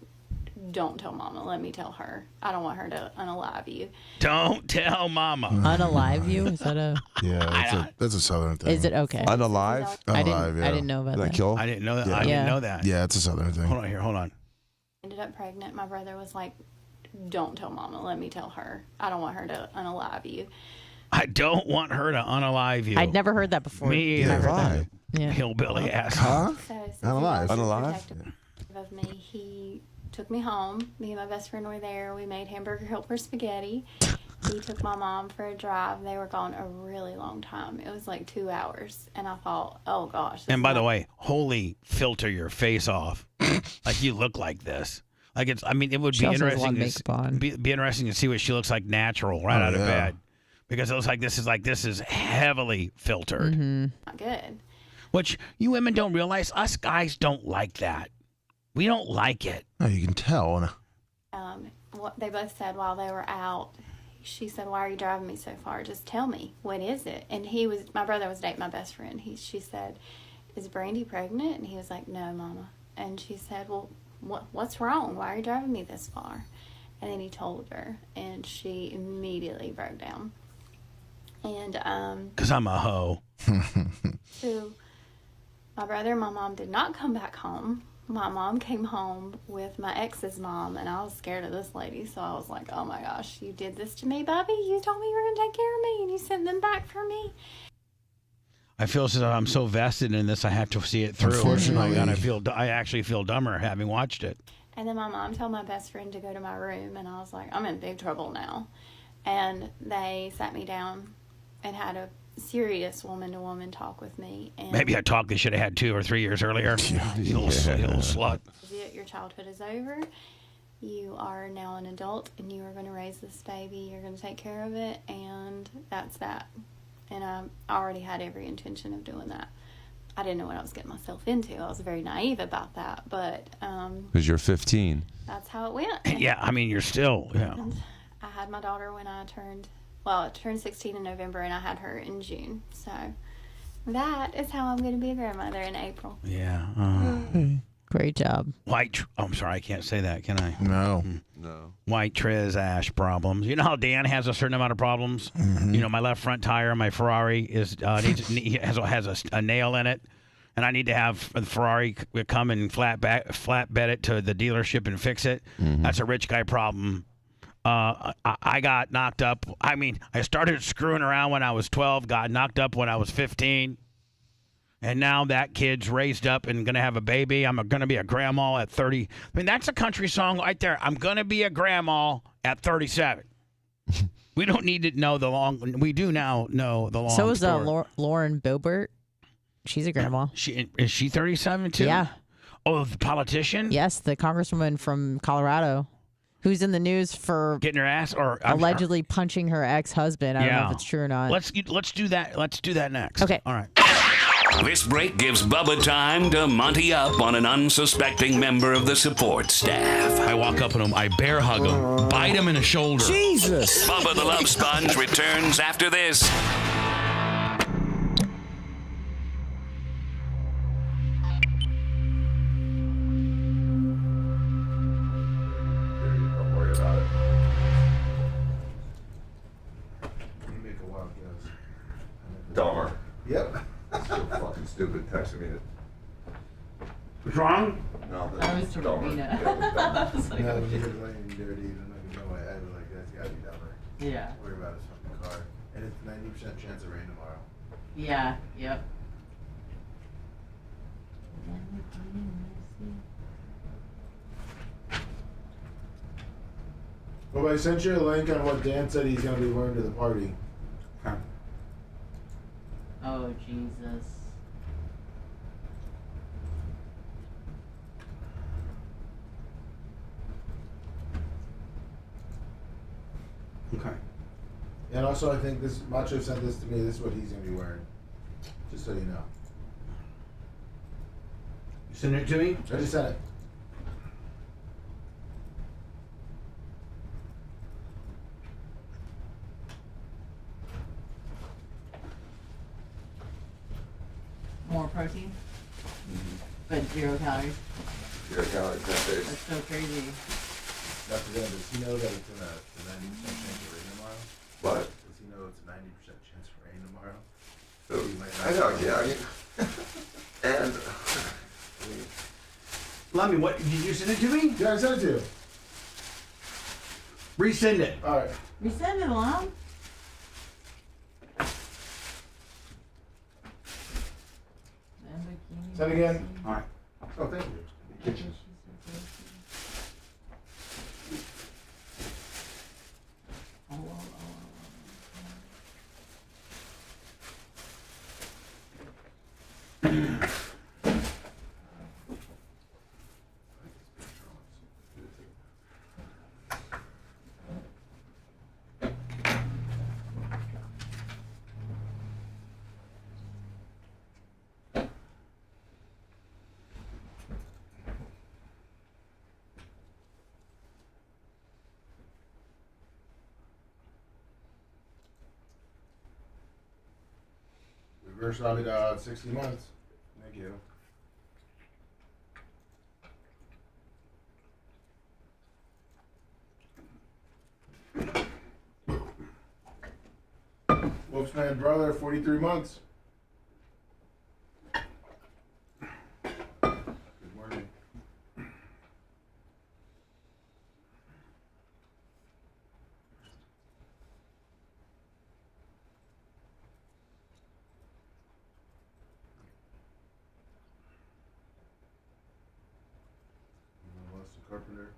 don't tell Mama. Let me tell her. I don't want her to unalive you. Don't tell Mama. Unalive you? Is that a... Yeah, that's a Southern thing. Is it okay? Unalive? I didn't know about that. Kill? I didn't know that. Yeah. I didn't know that. Yeah, it's a Southern thing. Hold on. Ended up pregnant. My brother was like, don't tell Mama. Let me tell her. I don't want her to unalive you. I don't want her to unalive you. I'd never heard that before. Me either. Why? Yeah. Hillbilly ass. Huh? So Unalive. Unalive? Of me, he took me home. Me and my best friend were there. We made hamburger helper spaghetti. He took my mom for a drive. They were gone a really long time. It was like 2 hours. And I thought, oh, gosh. And by the way, holy filter your face off. Like you look like this. Like it's. I mean, it would be interesting. Be interesting to see what she looks like natural right out of bed, because it looks like this is heavily filtered. Mm-hmm. Not good. Which you women don't realize. Us guys don't like that. We don't like it. Oh, you can tell. What they both said while they were out. She said, "Why are you driving me so far? Just tell me, what is it?" And my brother was dating my best friend. She said, "Is Brandy pregnant?" And he was like, "No, Mama." And she said, "Well, what's wrong? Why are you driving me this far?" And then he told her, and she immediately broke down. And 'cause I'm a hoe. So my brother and my mom did not come back home. My mom came home with my ex's mom, and I was scared of this lady, so I was like, oh my gosh, you did this to me, Bubby. You told me you were going to take care of me, and you sent them back for me. I feel as though I'm so vested in this, I have to see it through. Unfortunately. And I actually feel dumber having watched it. And then my mom told my best friend to go to my room, and I was like, I'm in big trouble now. And they sat me down and had a serious woman-to-woman talk with me. And maybe a talk they should have had 2 or 3 years earlier. You little slut. Your childhood is over. You are now an adult, and you are going to raise this baby. You're going to take care of it, and that's that. And I already had every intention of doing that. I didn't know what I was getting myself into. I was very naive about that, but Because you're 15. that's how it went. Yeah, I mean, you're still, yeah. And I had my daughter when I turned 16 in November, and I had her in June. So that is how I'm going to be a grandmother in April. Yeah. Great job. I'm sorry, I can't say that, can I? No. No. White Trez ash problems. You know how Dan has a certain amount of problems? Mm-hmm. You know, my left front tire, my Ferrari has a nail in it, and I need to have the Ferrari come and flatbed it to the dealership and fix it. Mm-hmm. That's a rich guy problem. I got knocked up. I mean, I started screwing around when I was 12, got knocked up when I was 15. And now that kid's raised up and going to have a baby. I'm going to be a grandma at 30. I mean, that's a country song right there. I'm going to be a grandma at 37. We don't need to know the long. We do now know the long So is story. Lauren Boebert. She's a grandma. Is she 37 too? Yeah. Oh, the politician? Yes, the congresswoman from Colorado, who's in the news for getting her ass or allegedly punching her ex-husband. I don't know if it's true or not. Let's do that. Let's do that next. Okay. All right. This break gives Bubba time to Monty up on an unsuspecting member of the support staff. I walk up on him, I bear hug him, bite him in the shoulder. Jesus! Bubba the Love Sponge returns after this. Don't worry about it. You make a wild guess. Dahmer. Yep. So fucking stupid texting me. What's wrong? No, I was sort of Dahmer. Rena. Yeah, I was like, no, okay. he was laying dirty. And like, no way. I was like, that's gotta be Dahmer. Yeah. Don't worry about his fucking car. And it's 90% chance of rain tomorrow. Yeah, yep. Well, I sent you a link on what Dan said he's going to be wearing to the party. Oh, Jesus. Okay. And also, I think this Macho sent this to me. This is what he's going to be wearing. Just so you know. You send it to me? I just sent it. More protein, but 0 calories. 0 calories, That's so crazy. Dr. Dan, does he know that it's a 90% chance of rain tomorrow? What? Does he know it's a 90% chance of rain tomorrow? So, He might I not- know, yeah. And, Lummy, what did you send it to me? Yeah, I sent it to you. Resend it. All right. We send it along. Send it again. All right. Oh, thank you. Reverse Navidad, 60 months. Thank you. Wolfsman brother, 43 months. Good morning. Melissa Carpenter.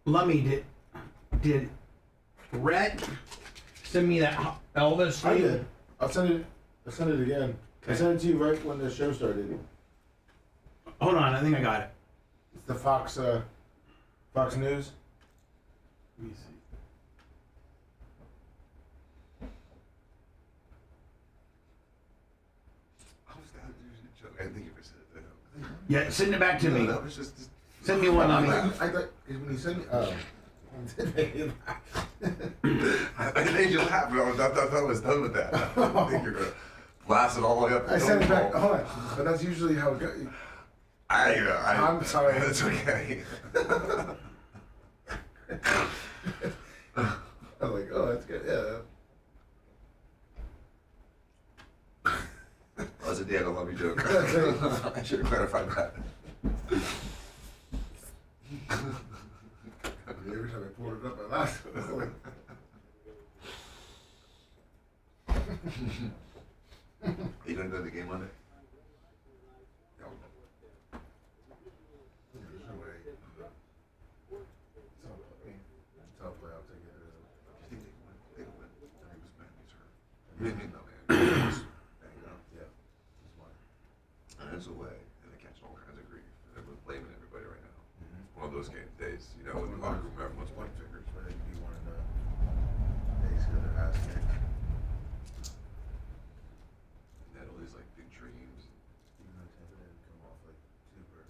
Lummy, did Rhett send me that Elvis I thing? did. I'll send it again. I sent it to you right when the show started. Hold on, I think I got it. It's the Fox News. Let me see. I think you said it. Yeah, send it back to me. That was just Send me one. I thought when you sent me. I made you laugh, but I thought I was done with that. I think you're gonna blast it all the way up. I sent it back. Hold on, but that's usually how it goes. I'm sorry. It's okay. I'm like, oh, that's good. Yeah. That was a Dan, I love you joke. I should have clarified that. Every time I pulled it up, I laughed. Are you going to go to the game Monday? It's away, and they're catching all kinds of grief. Everyone's blaming everybody right now. It's one of those days, you know, in the locker room, everyone's pointing fingers. But it'd be one of the days that they're asking. And they had all these big dreams. Even though Tampa didn't come off super.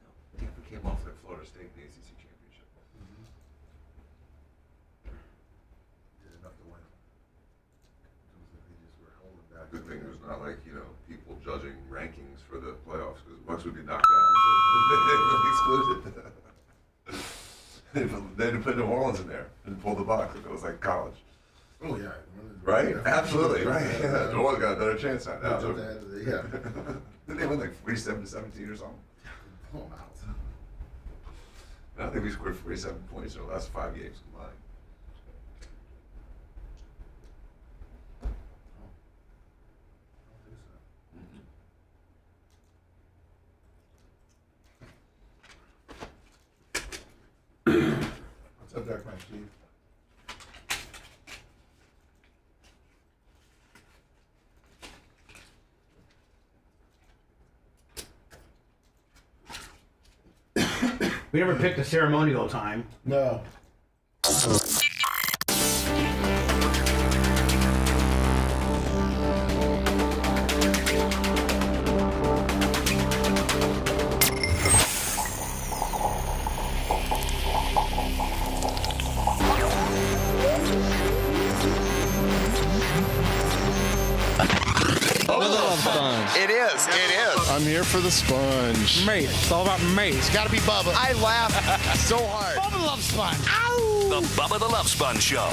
No, Tampa came off Florida State in the ACC championship. Did enough to win. They just were holding back. Good thing there's not people judging rankings for the playoffs because the Bucks would be knocked out. They excluded. They'd put New Orleans in there and pull the Bucks if it was like college. Oh yeah. Right? Absolutely. Right. Yeah. New Orleans got a better chance now. Yeah. Did they win 47-17 or something? Pull them out. I think we scored 47 points in the last 5 games combined. What's up, Dark Man Steve? We never picked a ceremonial time. No. Bubba the Love Sponge. It is. I'm here for the sponge. Mate, it's all about mate. It's got to be Bubba. I laugh so hard. Bubba the Love Sponge. Ow! The Bubba the Love Sponge Show.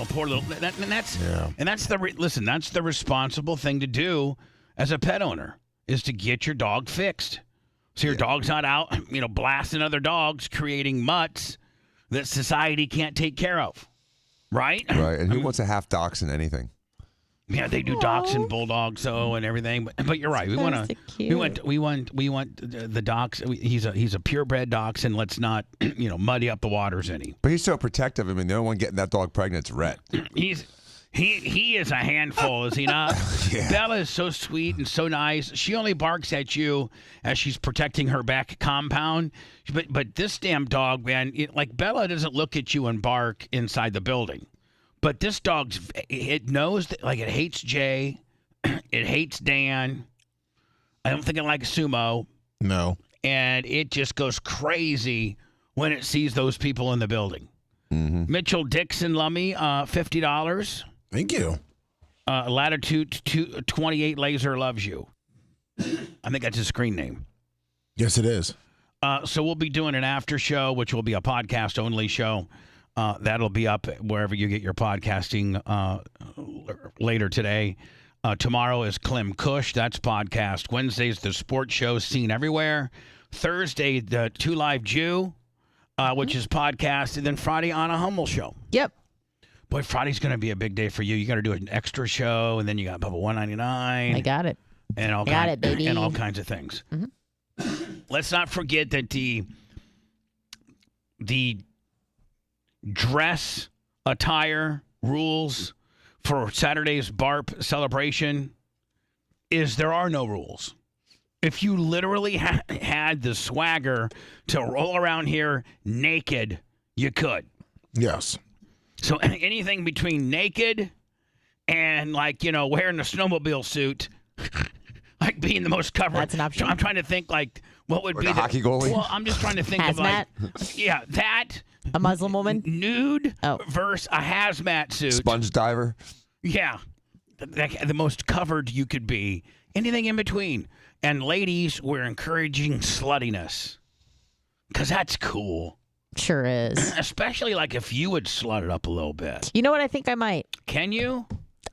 Poor little. That's that's the responsible thing to do as a pet owner is to get your dog fixed, so your dog's not out, blasting other dogs, creating mutts that society can't take care of, right? Right. And who wants a half dachshund anything? Yeah, they do dachshund, bulldog, and everything. But you're right. We want the dachshund. He's a purebred dachshund. Let's not muddy up the waters any. But he's so protective. I mean, the only one getting that dog pregnant is Rhett. He is a handful, is he not? Yeah. Bella is so sweet and so nice. She only barks at you as she's protecting her back compound. But this damn dog, man, Bella doesn't look at you and bark inside the building. But this it knows that, it hates Jay. It hates Dan. I don't think it likes Sumo. No. And it just goes crazy when it sees those people in the building. Mm-hmm. Mitchell Dixon Lummy, $50. Thank you. Latitude 28 Laser loves you. I think that's his screen name. Yes, it is. So we'll be doing an after show, which will be a podcast only show. That'll be up wherever you get your podcasting later today. Tomorrow is Clem Cush. That's podcast. Wednesday's the sports show seen everywhere. Thursday, the 2 Live Jew, which is podcast, and then Friday on a Hummel show. Yep. Boy, Friday's going to be a big day for you. You got to do an extra show, and then you got Bubba 199. I got it. And all baby. And all kinds of things. Let's not forget that the dress attire rules for Saturday's BARP celebration is there are no rules. If you literally had the swagger to roll around here naked, you could. Yes. So anything between naked and, like, you know, wearing a snowmobile suit, like being the most covered. That's an option. I'm trying to think, like, what would Like be a hockey goalie? Well, I'm just trying to think of, like, yeah, that. A Muslim woman? Nude versus a hazmat suit. Sponge diver. Yeah. The most covered you could be. Anything in between. And ladies, we're encouraging sluttiness. Because that's cool. Sure is. Especially, like, if you would slut it up a little bit. You know what? I think I might. Can you?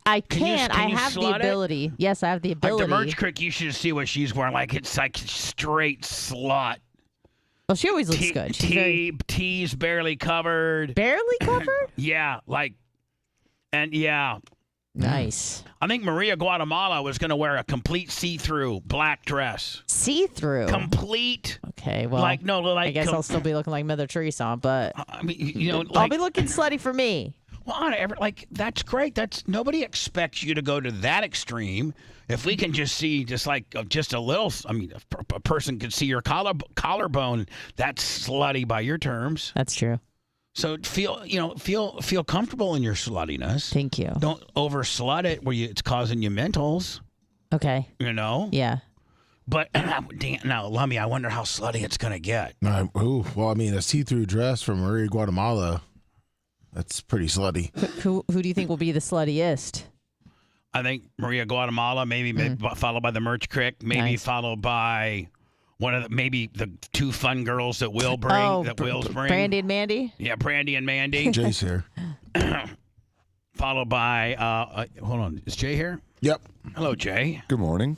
I can. I you have the slut it? ability. Yes, I have the ability. Like the merch crick, you should see what she's wearing. Like, it's like straight slut. Well, she always looks good. She's T's barely covered. Barely covered? Yeah, like, and yeah. Nice. I think Maria Guatemala was going to wear a complete see-through black dress. See-through? Complete. Okay, well, like, no, like, I guess I'll still be looking like Mother Teresa, but I mean, you know, like, I'll be looking slutty for me. Well, like, that's great. That's nobody expects you to go to that extreme. If we can just see just a little, I mean, a person could see your collarbone, that's slutty by your terms. That's true. So feel comfortable in your sluttiness. Thank you. Don't over slut it where it's causing you mentals. Okay. You know? Yeah. But now, Lummy, I wonder how slutty it's gonna get. Well, I mean, a see-through dress from Maria Guatemala, that's pretty slutty. Who do you think will be the sluttiest? I think Maria Guatemala, maybe followed by the Merch Crick, maybe followed by maybe the two fun girls that Will's bring. Brandy and Mandy? Yeah, Brandy and Mandy. Jay's here. Followed by, hold on, is Jay here? Yep. Hello, Jay. Good morning.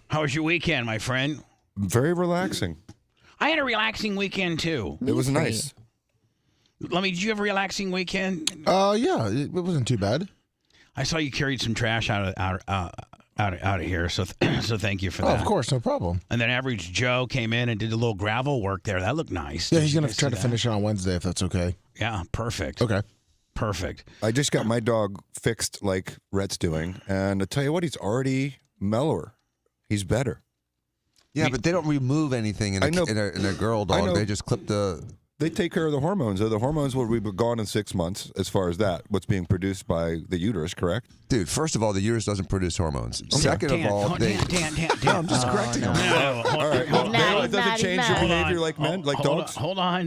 How was your weekend, my friend? Very relaxing. I had a relaxing weekend, too. It was nice. Lummy, did you have a relaxing weekend? Yeah, it wasn't too bad. I saw you carried some trash out of here, so thank you for that. Oh, of course, no problem. And then Average Joe came in and did a little gravel work there. That looked nice. Yeah, he's going to try to finish it on Wednesday if that's okay. Yeah, perfect. Okay. Perfect. I just got my dog fixed like Rhett's doing, and I tell you what, he's already mellower. He's better. Yeah, but they don't remove anything in a girl dog. They just clip the... They take care of the hormones. The hormones will be gone in 6 months as far as that, what's being produced by the uterus, correct? Dude, first of all, the uterus doesn't produce hormones. Second of all, Dan, I'm just correcting him. All right. Well, it doesn't change your behavior like men, like dogs? Hold on.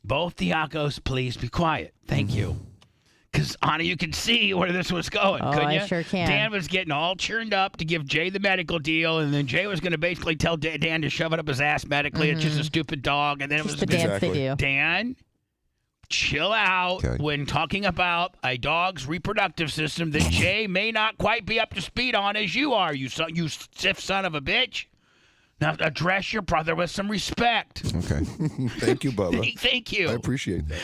Both Diacos, please be quiet. Thank you. Because, Anna, you can see where this was going, couldn't you? I sure can. Dan was getting all churned up to give Jay the medical deal, and then Jay was going to basically tell Dan to shove it up his ass medically. It's just a stupid dog. And then just it was the dance they do. Dan, chill out when talking about a dog's reproductive system that Jay may not quite be up to speed on as you are, you stiff son of a bitch. Now, address your brother with some respect. Okay. Thank you, Bubba. Thank you. I appreciate that.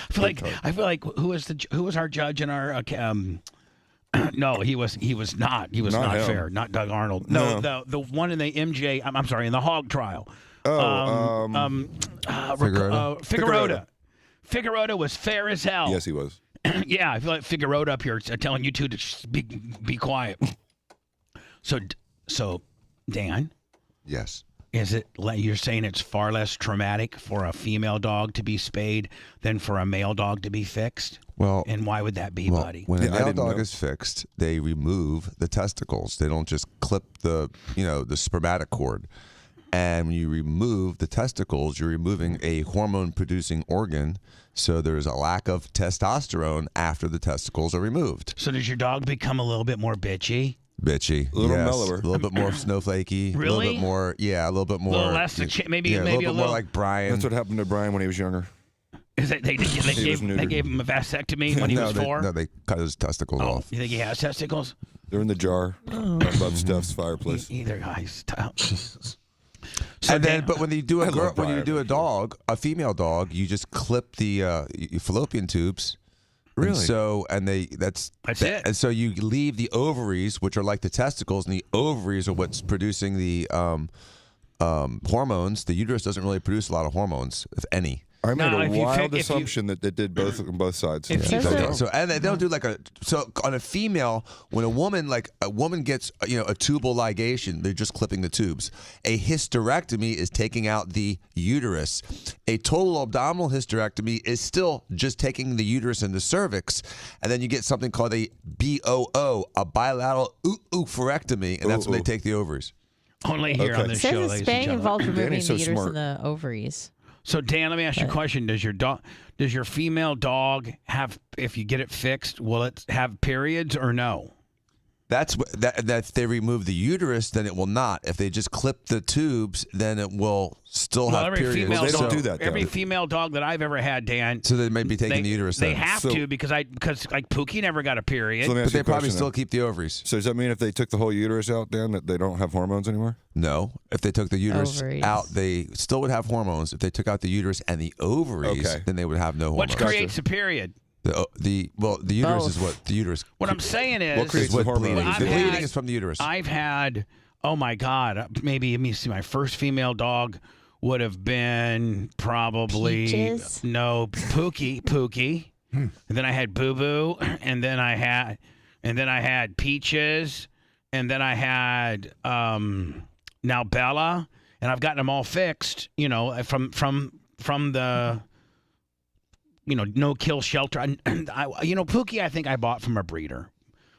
I feel like who was our judge in our no, he was not. He was not fair. Not Doug Arnold. No, the one in the MJ. I'm sorry, in the hog trial. Figueroa. Figueroa was fair as hell. Yes, he was. Yeah, I feel like Figueroa up here telling you two to just be quiet. So, Dan. Yes. Is it you're saying it's far less traumatic for a female dog to be spayed than for a male dog to be fixed? Well, and why would that be, buddy? When a male dog is fixed, they remove the testicles. They don't just clip the spermatic cord. And when you remove the testicles, you're removing a hormone-producing organ. So there's a lack of testosterone after the testicles are removed. So does your dog become a little bit more bitchy? Bitchy, a little mellower, a little bit more snowflakey, really? A little bit more, a little bit more, a little less, maybe a little bit more like Brian. That's what happened to Brian when he was younger. Is that they gave him a vasectomy when he was 4? No, they cut his testicles off. You think he has testicles? They're in the jar above Steph's fireplace. Either guy's Jesus. But when you do a dog, a female dog, you just clip the fallopian tubes. Really? That's it. And so you leave the ovaries, which are like the testicles, and the ovaries are what's producing the hormones. The uterus doesn't really produce a lot of hormones, if any. I made a wild assumption that they did both on both sides. And they don't do on a female, when a woman gets a tubal ligation, they're just clipping the tubes. A hysterectomy is taking out the uterus. A total abdominal hysterectomy is still just taking the uterus and the cervix, and then you get something called a BOO, a bilateral oophorectomy, and that's when they take the ovaries. Only here on this show, ladies and spaying gentlemen. involves removing the uterus and the ovaries. So Dan, let me ask you a question: Does your female dog have, if you get it fixed, will it have periods or no? That if they remove the uterus, then it will not. If they just clip the tubes, then it will still have periods. They don't do that. Every female dog that I've ever had, Dan. So they may be taking the uterus. They have to because like Pookie never got a period. So but they probably still keep the ovaries. So does that mean if they took the whole uterus out, Dan, that they don't have hormones anymore? No. If they took the uterus out, they still would have hormones. If they took out the uterus and the ovaries, then they would have no hormones. What creates a period? The uterus is what the uterus. What I'm saying is, what creates the bleeding? The bleeding is from the uterus. I've had, oh my God, maybe let me see. My first female dog would have been probably Peaches? No Pookie. And then I had Boo Boo, and then I had Peaches, and then I had now Bella, and I've gotten them all fixed. From the. No kill shelter. Pookie, I think I bought from a breeder,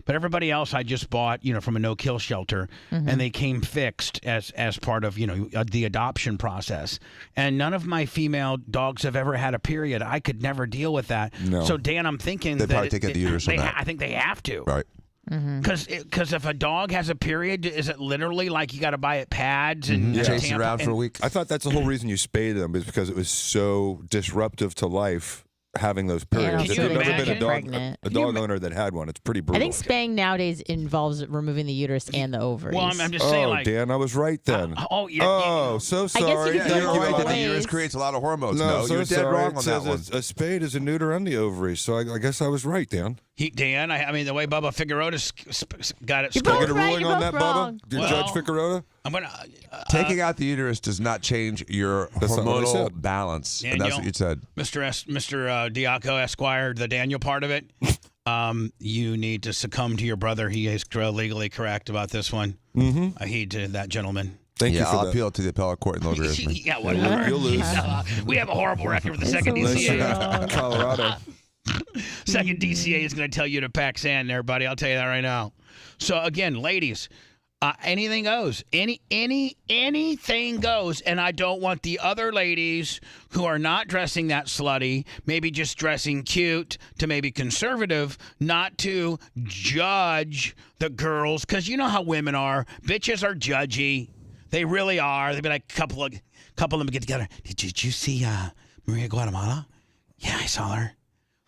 but everybody else I just bought, from a no kill shelter, and they came fixed as part of the adoption process. And none of my female dogs have ever had a period. I could never deal with that. No. So Dan, I'm thinking they probably take out the uterus on that. I think they have to. Right. Because if a dog has a period, is it literally like you got to buy it pads and chase it around for a week? I thought that's the whole reason you spayed them is because it was so disruptive to life. Having those periods. If you've never been a dog owner that had one, it's pretty brutal. I think spaying nowadays involves removing the uterus and the ovaries. Well, I'm just saying, Dan, I was right then. So sorry. You're right that the uterus creates a lot of hormones. No, you're dead wrong on that one. A spade is a neuter and the ovaries, so I guess I was right, Dan. Dan, I mean, the way Bubba Figueroa got it. You're both right, ruling on that, Bubba? Judge Figueroa? I'm gonna taking out the uterus does not change your hormonal balance, Daniel, and that's what you said, Mr. Diaco Esquire. The Daniel part of it, you need to succumb to your brother. He is legally correct about this one. I heed to that gentleman. Thank you for I'll that. appeal to the appellate court in Logos. Yeah, whatever. You'll lose. We have a horrible record for the second DCA. Colorado. Second DCA is going to tell you to pack sand there, buddy. I'll tell you that right now. So again, ladies, anything goes. Anything goes. And I don't want the other ladies who are not dressing that slutty, maybe just dressing cute to maybe conservative, not to judge the girls. Because you know how women are. Bitches are judgy. They really are. They'd be like, a couple of them get together. Did you see Maria Guatemala? Yeah, I saw her.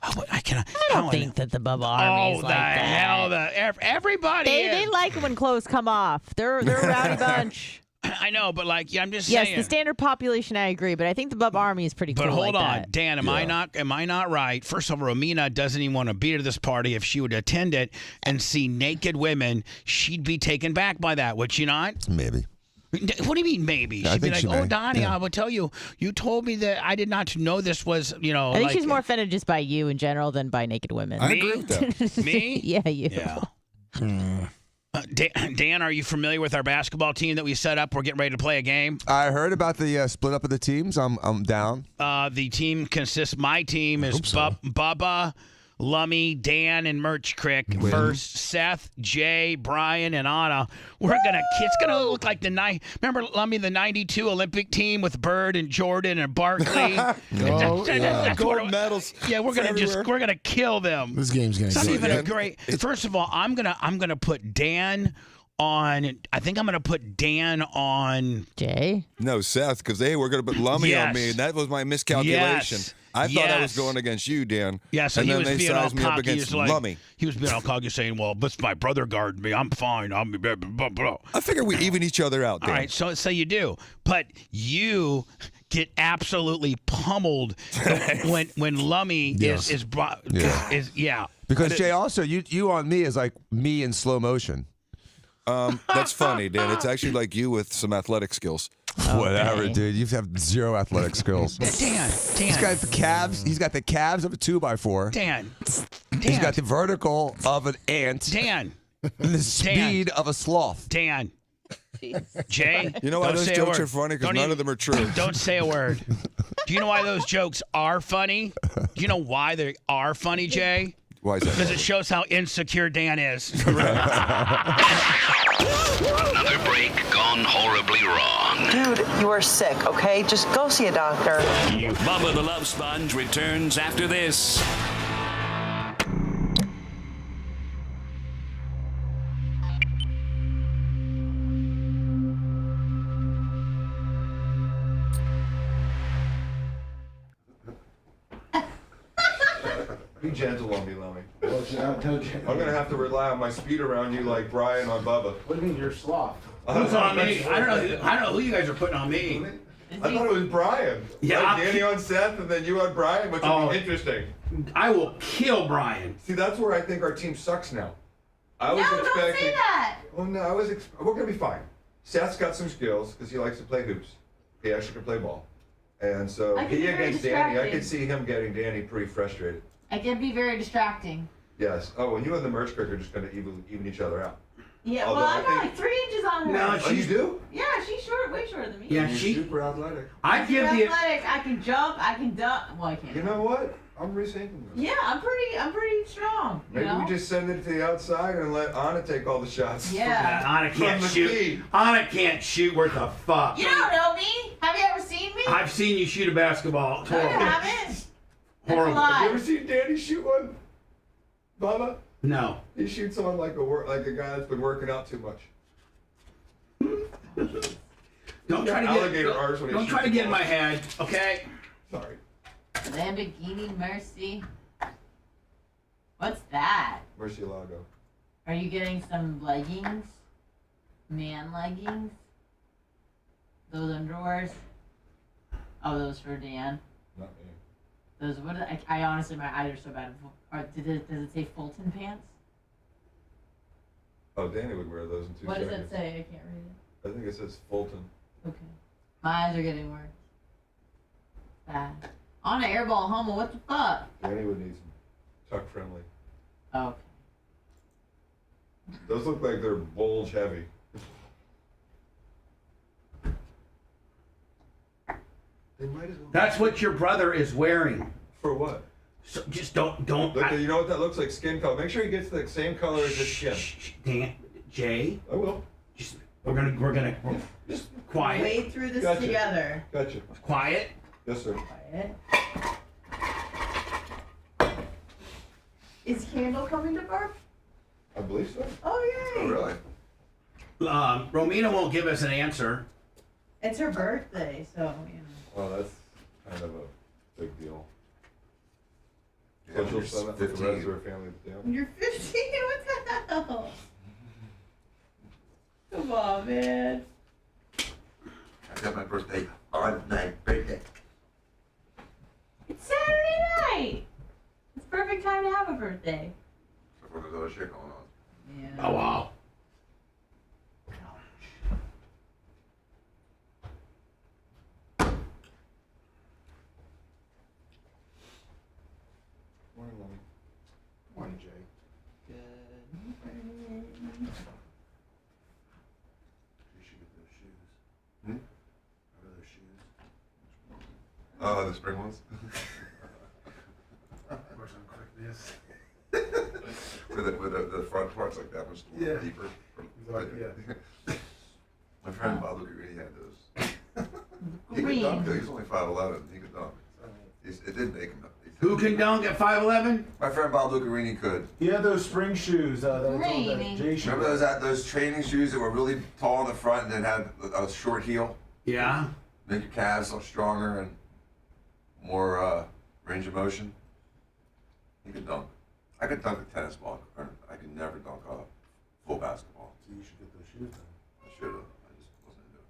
I don't think that the Bubba Army is like that. Everybody. They like it when clothes come off. They're a rowdy bunch. I know, but I'm just saying. Yes, the standard population, I agree, but I think the Bubba Army is pretty cool. But hold like on, that. Dan, am I not right? First of all, Romina doesn't even want to be at this party. If she would attend it and see naked women, she'd be taken back by that, would she not? Maybe. What do you mean maybe? She'd be like, oh, Donnie, I will tell you, you told me that I did not know this was, I think she's more offended just by you in general than by naked women. I agree with that. Me? Yeah, you. Yeah. Dan, are you familiar with our basketball team that we set up? We're getting ready to play a game. I heard about the split up of the teams. I'm down. The team consists. My team is Bubba, Lummy, Dan, and Merch Crick versus Seth, Jay, Brian, and Anna. It's gonna look like remember Lummy, the '92 Olympic team with Bird and Jordan and Barkley. Gold medals. Yeah, we're gonna kill them. This game's gonna. It's not even a great. First of all, I'm gonna put Dan on. I think I'm gonna put Dan on Jay. No, Seth, because they were gonna put Lummy on me, and that was my miscalculation. Yes. I thought I was going against you, Dan. Yeah, so and he then was they being all sized me up cocky. against Like, Lummy. he was being all cocky, saying, "Well, but my brother guarded me. I'm fine. I'm blah, blah, blah." I figure we even each other out, Dan. All right, so you do, but you get absolutely pummeled when Lummy is Because Jay, also you on me is like me in slow motion. That's funny, Dan. It's actually like you with some athletic skills. Whatever, dude. You have zero athletic skills. Dan. He's got the calves. He's got the calves of a 2x4. Dan. He's got the vertical of an ant. Dan. And the speed of a sloth. Dan. Jay. You know why those jokes are funny? Because none of them are true. Don't say a word. Do you know why those jokes are funny? Do you know why they are funny, Jay? Why is that? Because it shows how insecure Dan is. Another break gone horribly wrong. Dude, you are sick, okay? Just go see a doctor. Bubba the Love Sponge returns after this. Be gentle on me, Lummy. I'm going to have to rely on my speed around you like Brian on Bubba. What do you mean you're sloth? Who's on me? I don't know who you guys are putting on me. I thought it was Brian. Yeah, like Danny on Seth and then you on Brian, which would be interesting. I will kill Brian. See, that's where I think our team sucks now. I was No, expecting. don't say that. Oh no, we're gonna be fine. Seth's got some skills because he likes to play hoops. He actually can play ball, and so I can he be very against Danny. I distracting. could see him getting Danny pretty frustrated. I can be very distracting. Yes. Oh, and you and the merch crick are just gonna even each other out. Yeah, Although well, I I got like 3 inches on her. No, Oh, you do? Yeah, she's short, way shorter than me. Yeah, You're she. super athletic. I give I'm the. athletic. I can jump. I can dunk. Well, I can't. You know what? I'm rethinking this. Yeah, I'm pretty strong. You Maybe know? we just send it to the outside and let Anna take all the shots. Yeah. Anna can't From the shoot. key. Anna can't shoot worth a fuck. You don't know me. Have you ever seen me? I've seen you shoot a basketball. It's No, you horrible. haven't. That's a Horrible. lie. Have you ever seen Danny shoot one? Bubba? No. He shoots on like a guy that's been working out too much. Don't try to Alligator arms when get. he Don't try to shoots get the in my ball. head, okay? Sorry. Lamborghini Mercy. What's that? Murcielago. Are you getting some leggings? Man leggings? Those underwears? Oh, those for Dan. Not me. Those what? I honestly, my eyes are so bad. Does it say Fulton pants? Oh, Danny would wear those in 2 What does seconds. it say? I can't read it. I think it says Fulton. Okay. My eyes are getting worse. Bad. On an airball homo, what the fuck? Danny would need some tuck friendly. Oh. Those look like they're bulge heavy. They might as well. That's what your brother is wearing. For what? So just don't. Look, you know what that looks like? Skin color. Make sure he gets the same color as his skin. Dan, Jay. I will. Just we're gonna just quiet. Wade through this Gotcha. together. Gotcha. Quiet. Yes, sir. Quiet. Is Candle coming to Barb? I believe so. Oh, yay. Oh, really? Romina won't give us an answer. It's her birthday, so, you know. Well, that's kind of a big deal. Yeah, Social you're summit with the 15. rest of our family. Yeah. You're 15? What the hell? Come on, man. I got my birthday on my birthday. It's Saturday night. It's perfect time to have a birthday. So when there's other shit going on. Yeah. Oh wow. Morning, Lummy. Morning, Jay. Good morning. You should get those shoes. Remember those shoes? Oh, the spring ones? Where's some quickness? with the front part's like that much deeper. My friend Bob Lucarini had those. He could dunk though. He's only 5'11". He could dunk. It didn't make him. Who can dunk at 5'11"? My friend Bob Lucarini could. He had those spring shoes that I told that Greeny. Jay should Remember wear. those training shoes that were really tall in the front and then had a short heel? Yeah. Make your calves look stronger and more range of motion, he can dunk. I could dunk a tennis ball. I could never dunk a full basketball. So you should get those shoes then. I should have. I just wasn't into it.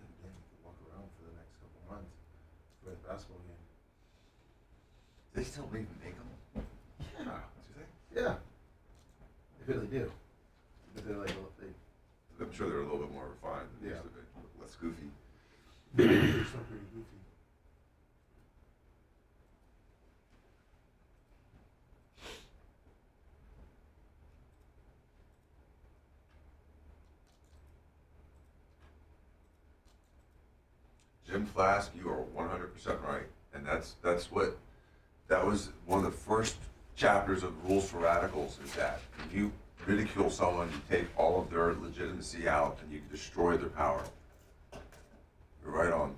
And then you can walk around for the next couple months for the basketball game. They still even make them? Yeah. Do they? Yeah. They really do. But they're like, I'm sure they're a little bit more refined than they used to be. Less goofy. they're still pretty goofy. Jim Flask, you are 100% right, and that was one of the first chapters of Rules for Radicals. Is that if you ridicule someone, you take all of their legitimacy out, and you destroy their power. You're right on.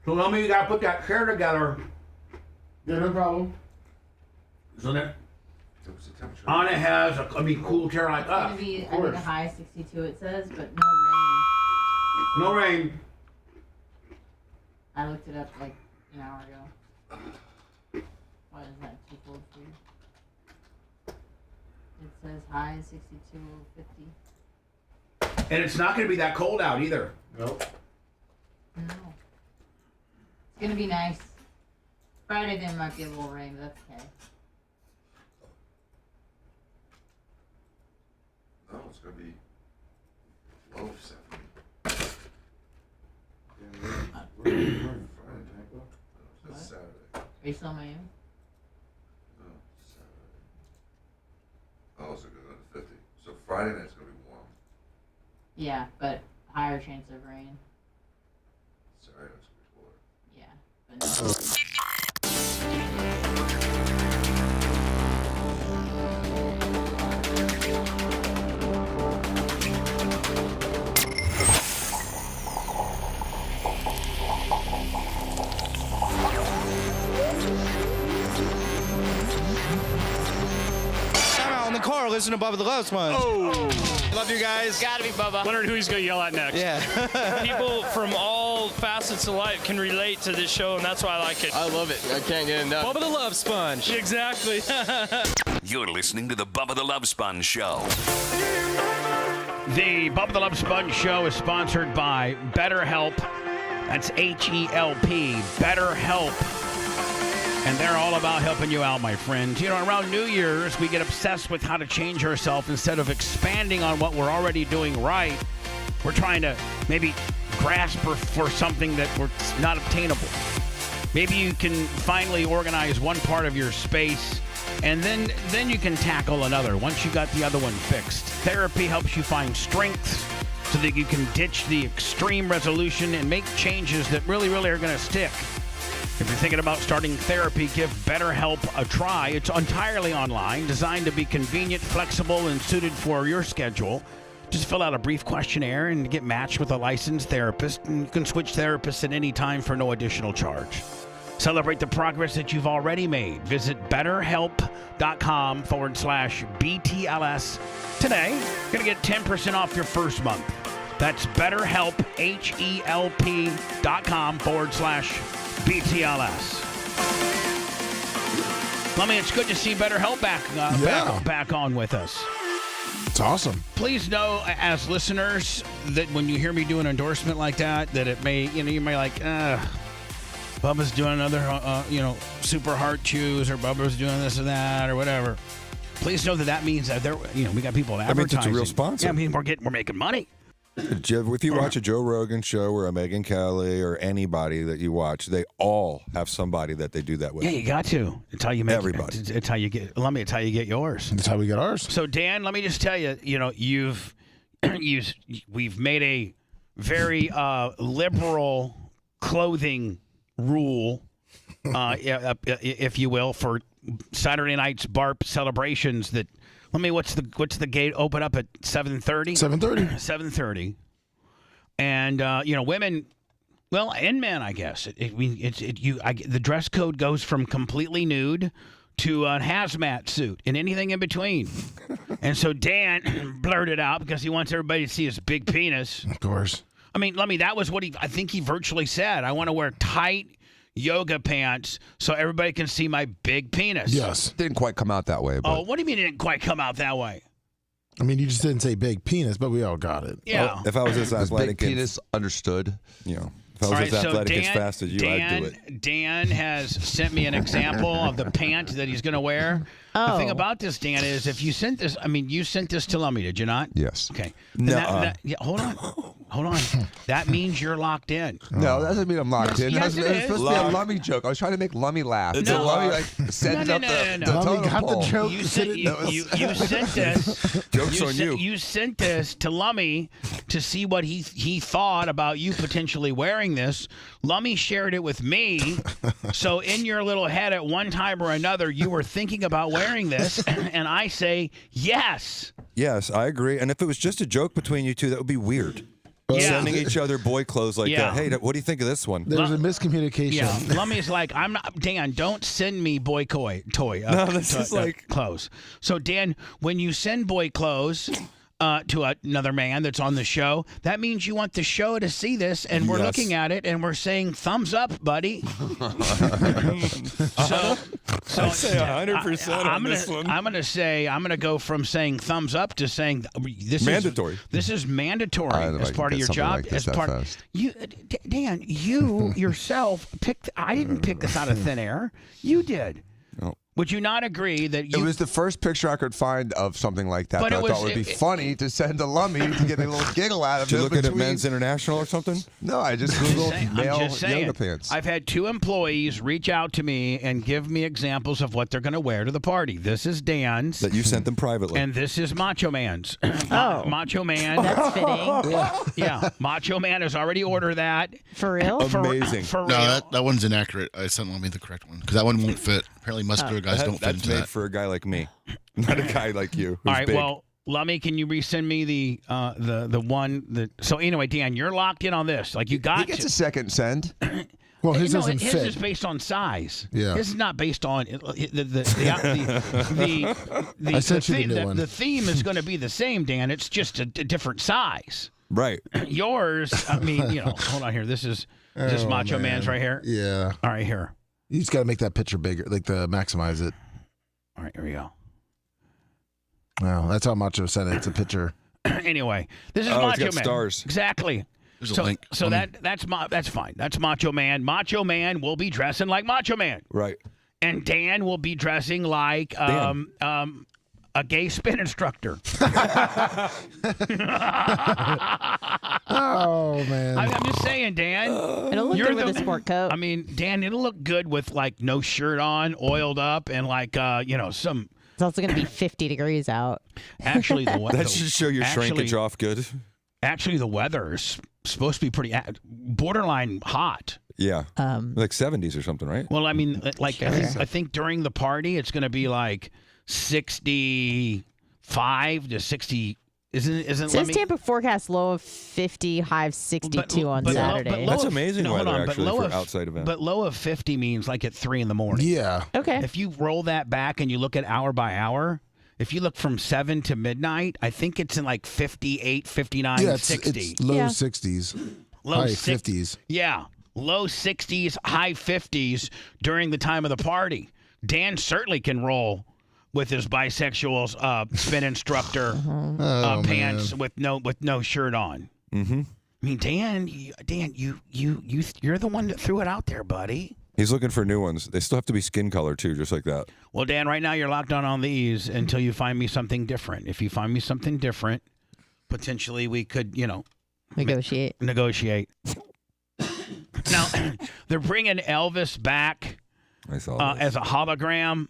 So tell me you gotta put that chair together. Yeah, no problem. So that Anna has a cool chair like It's gonna us. be, Of I think, a course. high 62 it says, but no rain. No rain. I looked it up like an hour ago. Why is that too cold for you? It says high 62, 50. And it's not gonna be that cold out either. Nope. No. It's gonna be nice. Friday there might be a little rain, but that's okay. No, it's going to be low 70. That's Saturday. Are you still in Miami? No, Saturday. Oh, so going to 50. So Friday night's going to be warm. Yeah, but higher chance of rain. Saturday night's going to be cooler. Yeah, but no. I'm out in the car listening to Bubba the Love Sponge. Oh. Love you guys. Gotta be Bubba. Wondering who he's gonna yell at next. Yeah. People from all facets of life can relate to this show, and that's why I like it. I love it. I can't get enough. Bubba the Love Sponge. Exactly. You're listening to the Bubba the Love Sponge Show. The Bubba the Love Sponge Show is sponsored by BetterHelp. That's H-E-L-P. BetterHelp. And they're all about helping you out, my friends. You know, around New Year's, we get obsessed with how to change ourselves instead of expanding on what we're already doing right. We're trying to maybe grasp for something that we're not obtainable. Maybe you can finally organize one part of your space, and then you can tackle another once you got the other one fixed. Therapy helps you find strength so that you can ditch the extreme resolution and make changes that really are going to stick. If you're thinking about starting therapy, give BetterHelp a try. It's entirely online, designed to be convenient, flexible, and suited for your schedule. Just fill out a brief questionnaire and get matched with a licensed therapist. And you can switch therapists at any time for no additional charge. Celebrate the progress that you've already made. Visit BetterHelp.com/BTLS today. You're going to get 10% off your first month. That's BetterHelp, HELP.com/BTLS. Lummy, it's good to see BetterHelp back on with us. It's awesome. Please know, as listeners, that when you hear me do an endorsement like that it may, you may like, Bubba's doing another, super heart chews, or Bubba's doing this and that, or whatever. Please know that means that we got people advertising. That means it's a real sponsor. Yeah, I mean, we're making money. If you watch a Joe Rogan show or a Megyn Kelly or anybody that you watch, they all have somebody that they do that with. Yeah, you got to. It's how you make everybody. It's how you get. Lummy, it's how you get yours. That's how we get ours. So Dan, let me just tell you, we've made a very liberal clothing rule, if you will, for Saturday night's BARP celebrations. That, let me, what's the gate open up at 7:30? 7:30. 7:30. And women, Well, and men, I guess. The dress code goes from completely nude to a hazmat suit and anything in between. And so Dan blurted out because he wants everybody to see his big penis. Of course. I mean, that was what I think he virtually said. I want to wear tight yoga pants so everybody can see my big penis. Yes. Didn't quite come out that way. But. Oh, what do you mean it didn't quite come out that way? I mean, you just didn't say big penis, but we all got it. Yeah. Well, if I was this athletic, big penis understood. You know, if I was as athletic as fast as you, I'd do it. Dan has sent me an example of the pant that he's going to wear. The thing about this, Dan, is if you sent this, you sent this to Lummy, did you not? Yes. Okay. No. Hold on. That means you're locked in. No, that doesn't mean I'm locked in. Yes, It was supposed to be a Lummy joke. I was trying to make Lummy laugh. So Lummy sends up the Lummy got pole. the joke. You sent this. Joke's on you. You sent this to Lummy to see what he thought about you potentially wearing this. Lummy shared it with me. So in your little head at one time or another, you were thinking about wearing this, and I say yes. Yes, I agree. And if it was just a joke between you two, that would be weird. Sending each other boy clothes like that. Hey, what do you think of this one? There's a miscommunication. Yeah, Lummy's like, I'm not. Dan, don't send me boy toy. No, this is like clothes. So Dan, when you send boy clothes to another man that's on the show, that means you want the show to see this, and we're looking at it and we're saying thumbs up, buddy. so I say 100% on this one. I'm gonna go from saying thumbs up to saying this mandatory. This is mandatory as part of your job. Like you, Dan, you yourself picked. I didn't pick this out of thin air. You did. No. Would you not agree that It was the first picture I could find of something like that. That I thought would be funny to send to Lummy to get a little giggle out of it. Did you look at Men's International or something? No, I just Googled male yoga pants. I've had 2 employees reach out to me and give me examples of what they're going to wear to the party. This is Dan's. That you sent them privately. And this is Macho Man's. Macho Man. That's fitting. Yeah. Macho Man has already ordered that. For real? Amazing. For real. No, that one's inaccurate. I sent Lummy the correct one because that one won't fit. Apparently, muscular guys don't fit into that. That's made for a guy like me, not a guy like you. All right. Big. Well, Lummy, can you resend me the one that? So anyway, Dan, you're locked in on this. Like you got. He gets a second send. Well, his doesn't his fit. is based on size. Yeah. His is not based on the I sent you the new one. The theme is going to be the same, Dan. It's just a different size. Right. Yours, hold on here. This is Macho Man's right here? Yeah. All right, here. You just got to make that picture bigger, like maximize it. All right, here we go. Wow, that's how Macho said it. It's a picture. Anyway, this is it's Macho got Man. Stars. Exactly. There's a link. So that's fine. That's Macho Man. Macho Man will be dressing like Macho Man. Right. And Dan will be dressing like a gay spin instructor. Oh man! I'm just saying, Dan. It'll look good with a sport coat. I mean, Dan, it'll look good with like no shirt on, oiled up, and like some. It's also going to be 50 degrees out. Actually, that should show your shrinkage off good. Actually, the weather is supposed to be pretty borderline hot. Yeah, like 70s or something, right? Well, I mean, like I think during the party, it's going to be like 65 to 60. Isn't Says Tampa forecast low of 50, high of 62 on Saturday. That's amazing weather, actually, for outside events. But low of 50 means like at 3 in the morning. Yeah. Okay. If you roll that back and you look at hour by hour, if you look from 7 to midnight, I think it's in like 58, 59, 60. It's low 60s, high 50s. Yeah. Low 60s, high 50s during the time of the party. Dan certainly can roll with his bisexual spin instructor pants with no shirt on. Mm-hmm. I mean, Dan, you're the one that threw it out there, buddy. He's looking for new ones. They still have to be skin color too, just like that. Well, Dan, right now you're locked on these until you find me something different. If you find me something different, potentially we could, negotiate. Now they're bringing Elvis back as a hologram.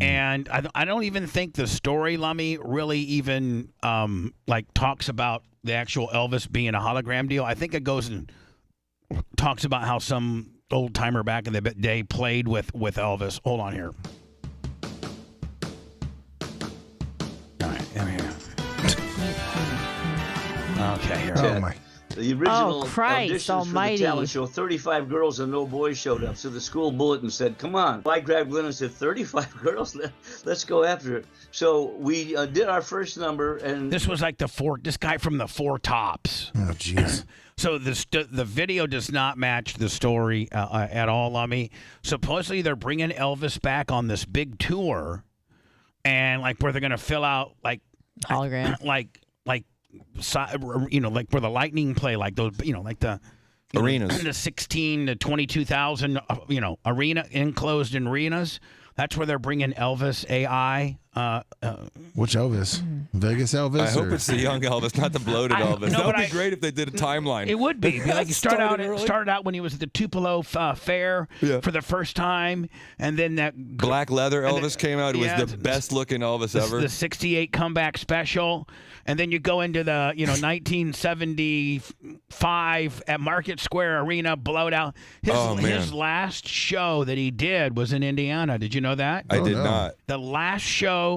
And I don't even think the story, Lummy, really even talks about the actual Elvis being a hologram deal. I think it goes and talks about how some old timer back in the day played with Elvis. Hold on here. All right, here. Okay, here. Oh my! The original Christ auditions almighty. for the talent show, 35 girls and no boys showed up. So the school bulletin said, come on. I grabbed Glenn and said, 35 girls? Let's go after it. So we did our first number. And this was like this guy from the Four Tops. Oh, jeez. So the video does not match the story at all, Lummy. Supposedly they're bringing Elvis back on this big tour, and like where they're going to fill out like hologram, like where the Lightning play, like those, like the arenas, the 16 to 22,000, arena enclosed arenas. That's where they're bringing Elvis AI. Which Elvis? Vegas Elvis? I hope it's the young Elvis, not the bloated Elvis. That would be great if they did a timeline. It would be. Like you started out when he was at the Tupelo Fair for the first time, and then that Black Leather Elvis came out. It was the best looking Elvis ever. The '68 comeback special, and then you go into the 1975 at Market Square Arena blowed out. His last show that he did was in Indiana. Did you know that? I did not. The last show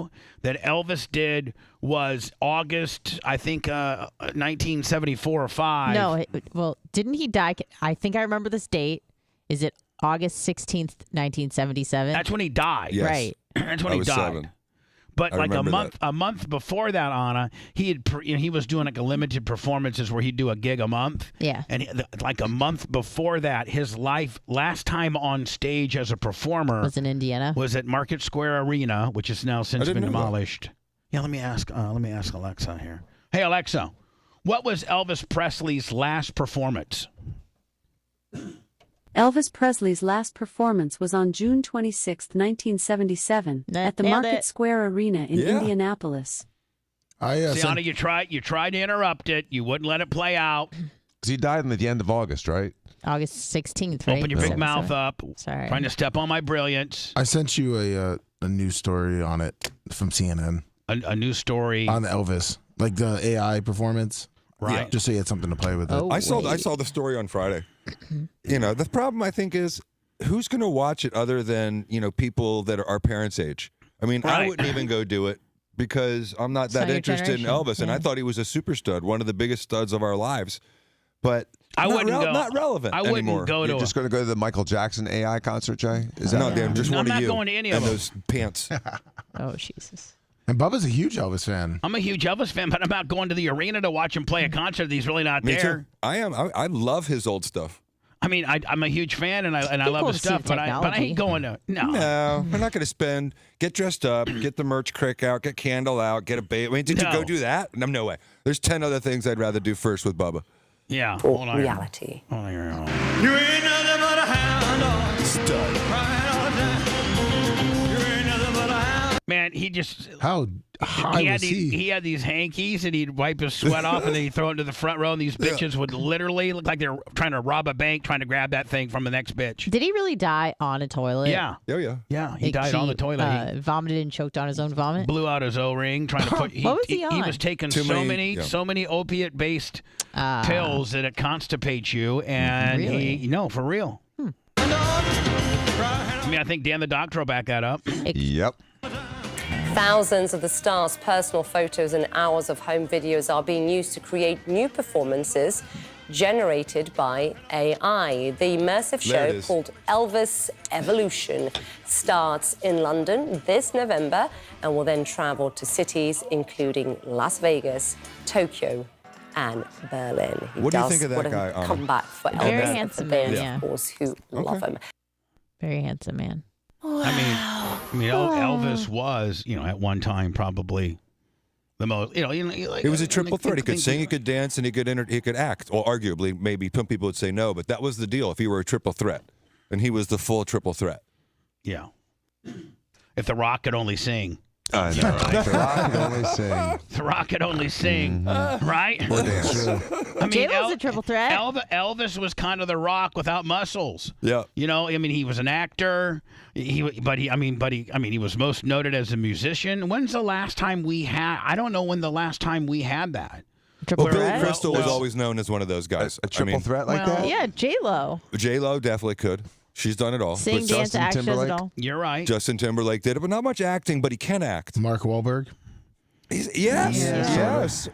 that Elvis did was August, I think, 1974 or 5. No, well, didn't he die? I think I remember this date. Is it August 16th, 1977? That's when he died. Yes. Right. That's when he died. 7. But I like remember a month before that, Anna, he was doing like a limited performances where he'd do a gig a month. Yeah. And like a month before that, his last time on stage as a performer was in Indiana. Was at Market Square Arena, which has now since been know demolished. Yeah, let me ask Alexa here. Hey Alexa, what was Elvis Presley's last performance? Elvis Presley's last performance was on June 26, 1977, at the Market Square Arena in Indianapolis. Anna, you tried to interrupt it. You wouldn't let it play out. Because he died at the end of August, right? August 16th, right? Open your big mouth up. Sorry. Trying to step on my brilliance. I sent you a news story on it from CNN. A news story on Elvis, like the AI performance. Right. Just so you had something to play with it. I saw the story on Friday. The problem I think is who's going to watch it other than people that are our parents' age. I mean, I wouldn't even go do it because I'm not that interested in Elvis, and I thought he was a super stud, one of the biggest studs of our lives. But I wouldn't go. Not relevant. I wouldn't anymore. go to. You're just going to go to the Michael Jackson AI concert, Jay? Is that no, damn, just I'm one not of you. going to any of and them. those pants. Oh Jesus. And Bubba's a huge Elvis fan. I'm a huge Elvis fan, but I'm not going to the arena to watch him play a concert. He's really not Me there. too. I am. I love his old stuff. I mean, I'm a huge fan, and I love his stuff, but I ain't going to. No, we're not going to get dressed up, get the merch crick out, get candle out, get a bait. I mean, did you go do that? No way. There's 10 other things I'd rather do first with Bubba. Yeah. Hold on. Reality. Hold on. You ain't nothing but a hound dog. Stud. Crying all the time. You ain't nothing but a hound. Man, he just how high was he? He had these hankies, and he'd wipe his sweat off, and then he'd throw it into the front row, and these bitches would literally look like they're trying to rob a bank, trying to grab that thing from the next bitch. Did he really die on a toilet? Yeah. Oh yeah. Yeah, he died on the toilet. He vomited and choked on his own vomit. Blew out his O-ring, trying to put. What was he on? He was taking so many opiate-based pills that it constipates you, and really? for real. I mean, I think Dan the Doctor will back that up. Yep. Thousands of the star's personal photos and hours of home videos are being used to create new performances generated by AI. The immersive show called Elvis Evolution starts in London this November and will then travel to cities including Las Vegas, Tokyo, and Berlin. What do you think of that guy? Come back for Elvis. Very handsome man, of course, who love him. Very handsome man. I mean, Elvis was, at one time probably the most, He was a triple threat. He could sing, he could dance, and he could act. Or arguably, maybe some people would say no, but that was the deal. If he were a triple threat, and he was the full triple threat. Yeah. If The Rock could only sing. I know, right? The Rock could only sing. The Rock could only sing, right? Or dance. I mean, J-Lo's a triple threat. Elvis was kind of The Rock without muscles. Yeah. I mean, he was an actor. He was most noted as a musician. When's the last time we had? I don't know when the last time we had that. Well, Billy Crystal was always known as one of those guys. A triple threat like that? Yeah, J-Lo. J-Lo definitely could. She's done it all. Sing, dance, act, does it all. You're right. Justin Timberlake did it, but not much acting, but he can act. Mark Wahlberg. Yes.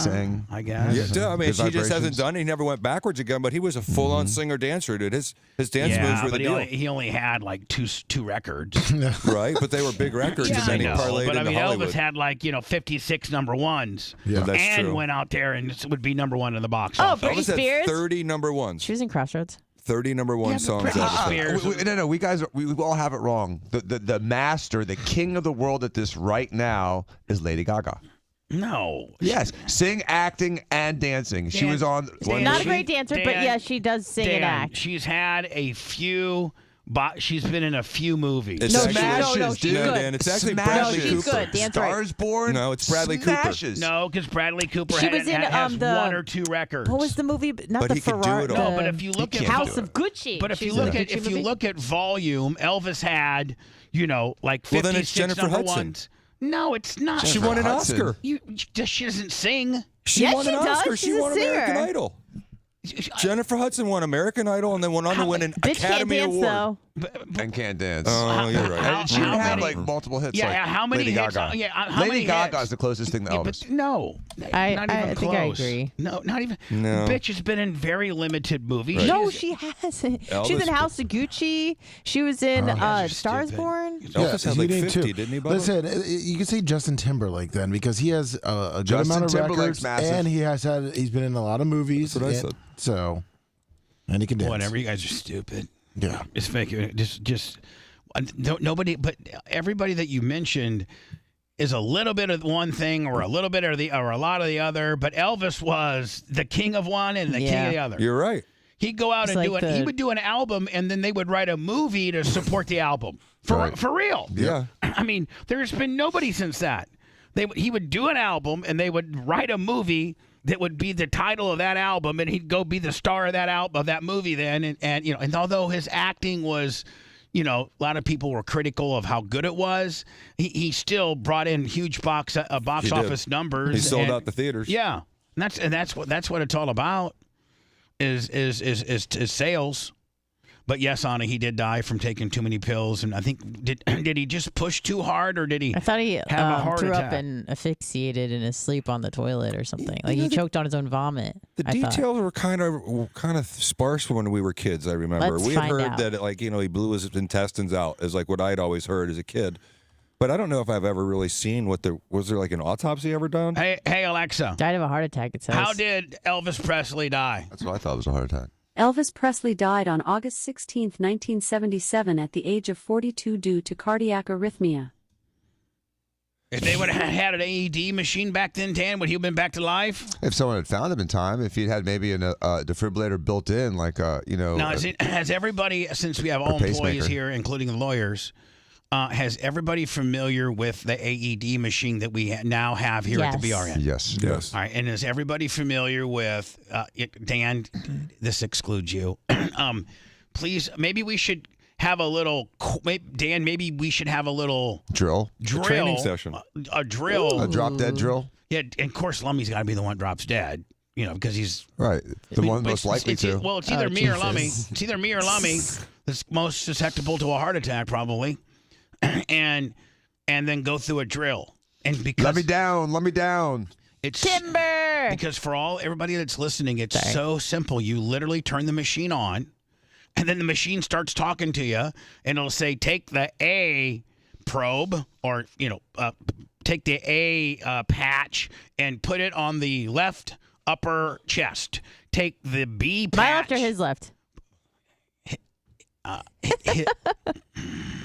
Sang. I guess. Yeah, I mean, Good she just hasn't vibrations. done it. He never went backwards again, but he was a full-on singer-dancer, dude. His dance moves were the deal. He only had like two records. Right, but they were big records, and then he parlayed but I into mean, Hollywood. Elvis had like 56 number ones. Yeah, that's and true. went out there and would be number one in the box Oh, office. Britney Elvis had Spears? 30 number ones. She was in Crossroads. 30 number one songs. No, we guys, we all have it wrong. The master, the king of the world at this right now is Lady Gaga. No. Yes, sing, acting, and dancing. She was on. Not a great dancer, but yeah, she does sing and act. She's had a few. She's been in a few movies. It's No, actually, she's good. Dan, it's actually No, Bradley she's Cooper. good. Dan's right. Stars Born. No, it's Bradley Smashes. No, because Bradley Cooper She was in, has the- one or two records. What was the movie? Not But the he could do Ferrari. it all. No, but if you look at House of Gucci. But if She you was in look a at Gucci movie. volume, Elvis had like 56 Well, then it's Jennifer number Hudson. ones. No, it's not. She won an Oscar. She doesn't sing. She Yes, won she an does. Oscar. She's She a won American singer. Idol. Jennifer Hudson won American Idol and then went on to win an Bitch can't Academy dance Award. though. And can't dance. Oh, you're right. And she how had many- like multiple hits. Yeah, like how many Lady hits? Gaga. How Lady many Gaga hits? is the closest thing to Elvis. But no, I not even think close. I agree. No, not even. No. Bitch has been in very limited movies. Right. No, she hasn't. She's in Elvis- House of Gucci. She was in you're Stars stupid. Born. Elvis had he like did 50, too. didn't he, Bubba? Listen, you can say Justin Timberlake then because he has a good Justin amount of Timberlake's records, massive. and he's been in a lot of movies. That's what I and- said. So, and he can dance. Whatever. You guys are stupid. Yeah. Just make it. Just nobody. But everybody that you mentioned is a little bit of one thing, or a little bit of or a lot of the other. But Elvis was the king of one and the king of the other. You're right. He'd go out It's and like he the- would do an album, and then they would write a movie to support the album for real. Yeah. I mean, there's been nobody since that. He would do an album, and they would write a movie that would be the title of that album, and he'd go be the star of that album, of that movie. Then, and although his acting was, a lot of people were critical of how good it was, he still brought in huge box He did. office numbers. He sold and- out the theaters. Yeah, and that's what it's all about. Is sales. But yes, Anna, he did die from taking too many pills, and I think did he just push too hard, or did he? I thought he have a heart threw attack? up and asphyxiated in his sleep on the toilet or something. Like he choked on his own vomit. The I thought. details were kind of sparse when we were kids. I remember Let's we had find heard out. that he blew his intestines out, is like what I'd always heard as a kid. But I don't know if I've ever really seen was there like an autopsy ever done? Hey Alexa, Died of a heart attack. It says. how did Elvis Presley die? That's what I thought was a heart attack. Elvis Presley died on August 16, 1977 at the age of 42 due to cardiac arrhythmia. If they would have had an AED machine back then, Dan, would he have been back to life? If someone had found him in time, if he'd had maybe a defibrillator built in, like Now, has everybody, since we have all employees pacemaker. here, including the lawyers, has everybody familiar with the AED machine that we now have here at the BRN? Yes. All right, and is everybody familiar with Dan? This excludes you. Please, maybe we should have a little. Dan, maybe we should have a little drill. Training session. A drill. A drop dead drill. Yeah, and of course, Lummy's got to be the one that drops dead. Because he's right. The one but most likely to. Well, it's either me or Lummy. It's either me or Lummy that's most susceptible to a heart attack, probably, and then go through a drill. And because Let me down. It's timber. Because for everybody that's listening, it's so simple. You literally turn the machine on, and then the machine starts talking to you, and it'll say, "Take the A probe," or take the A patch and put it on the left upper chest. Take the B patch. My left or his left?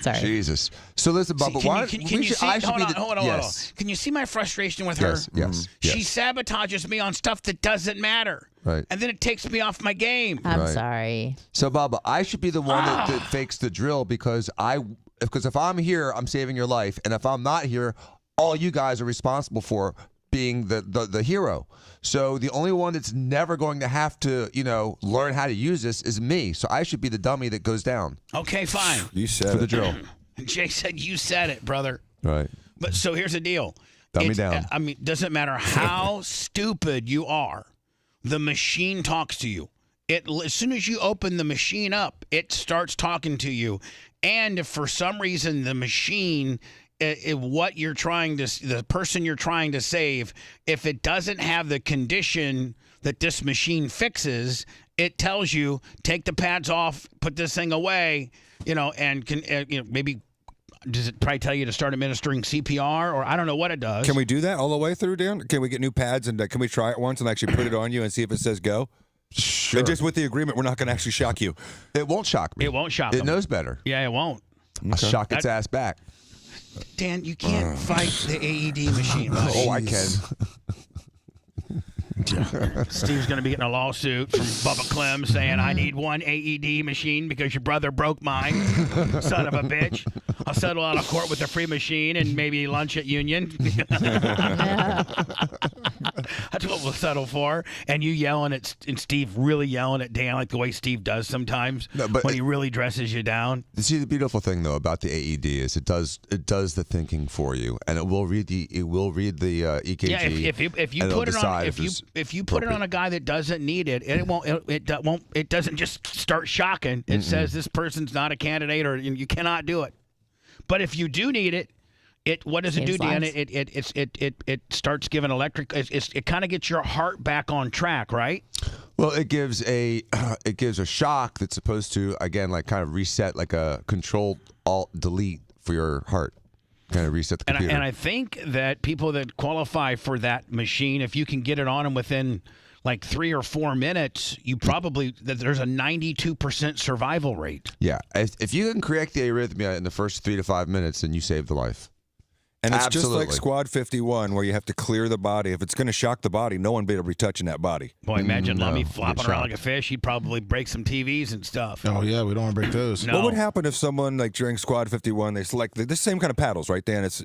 Sorry. Jesus. So listen, Bubba. Why? Can you see? Hold on. Can you see my frustration with her? Yes. She sabotages me on stuff that doesn't matter. Right. And then it takes me off my game. I'm sorry. So, Bubba, I should be the one that fakes the drill because if I'm here, I'm saving your life, and if I'm not here, all you guys are responsible for being the hero. So the only one that's never going to have to, learn how to use this is me. So I should be the dummy that goes down. Okay, fine. You said for the drill. Jay said you said it, brother. Right. But so here's the deal. Dummy down. I mean, doesn't matter how stupid you are, the machine talks to you. As soon as you open the machine up, it starts talking to you. And if for some reason the machine what you're the person you're trying to save, if it doesn't have the condition that this machine fixes, it tells you, take the pads off, put this thing away, and can maybe. Does it probably tell you to start administering CPR, or I don't know what it does? Can we do that all the way through, Dan? Can we get new pads and can we try it once and actually put it on you and see if it says go? Sure. And just with the agreement, we're not going to actually shock you. It won't shock me. It won't shock It them. knows better. Yeah, it won't. I'll shock its ass back. Dan, you can't fight the AED machine. Oh, I can. Steve's going to be getting a lawsuit from Bubba Clem saying, I need one AED machine because your brother broke mine. Son of a bitch. I'll settle out of court with a free machine and maybe lunch at Union. That's what we'll settle for. And you yelling at Steve, really yelling at Dan like the way Steve does sometimes when he really dresses you down. See, the beautiful thing though about the AED is it does the thinking for you, and it will read the EKG. Yeah, if you put it on if you put it on a guy that doesn't need it, it doesn't just start shocking. It says this person's not a candidate, or you cannot do it. But if you do need it, what does it do, Dan? It starts giving electric. It kind of gets your heart back on track, right? Well, it gives a shock that's supposed to again kind of reset, like a Control Alt Delete for your heart. Kind of reset the computer. And I think that people that qualify for that machine, if you can get it on them within like 3 or 4 minutes, there's a 92% survival rate. Yeah, if you can correct the arrhythmia in the first 3 to 5 minutes, then you save the life. And it's just like Squad 51, where you have to clear the body. If it's going to shock the body, no one better be touching that body. Boy, imagine Lummy flopping around like a fish. He'd probably break some TVs and stuff. Oh, yeah, we don't want to break those. No. What would happen if someone, like during Squad 51, they select the same kind of paddles, right, Dan? It's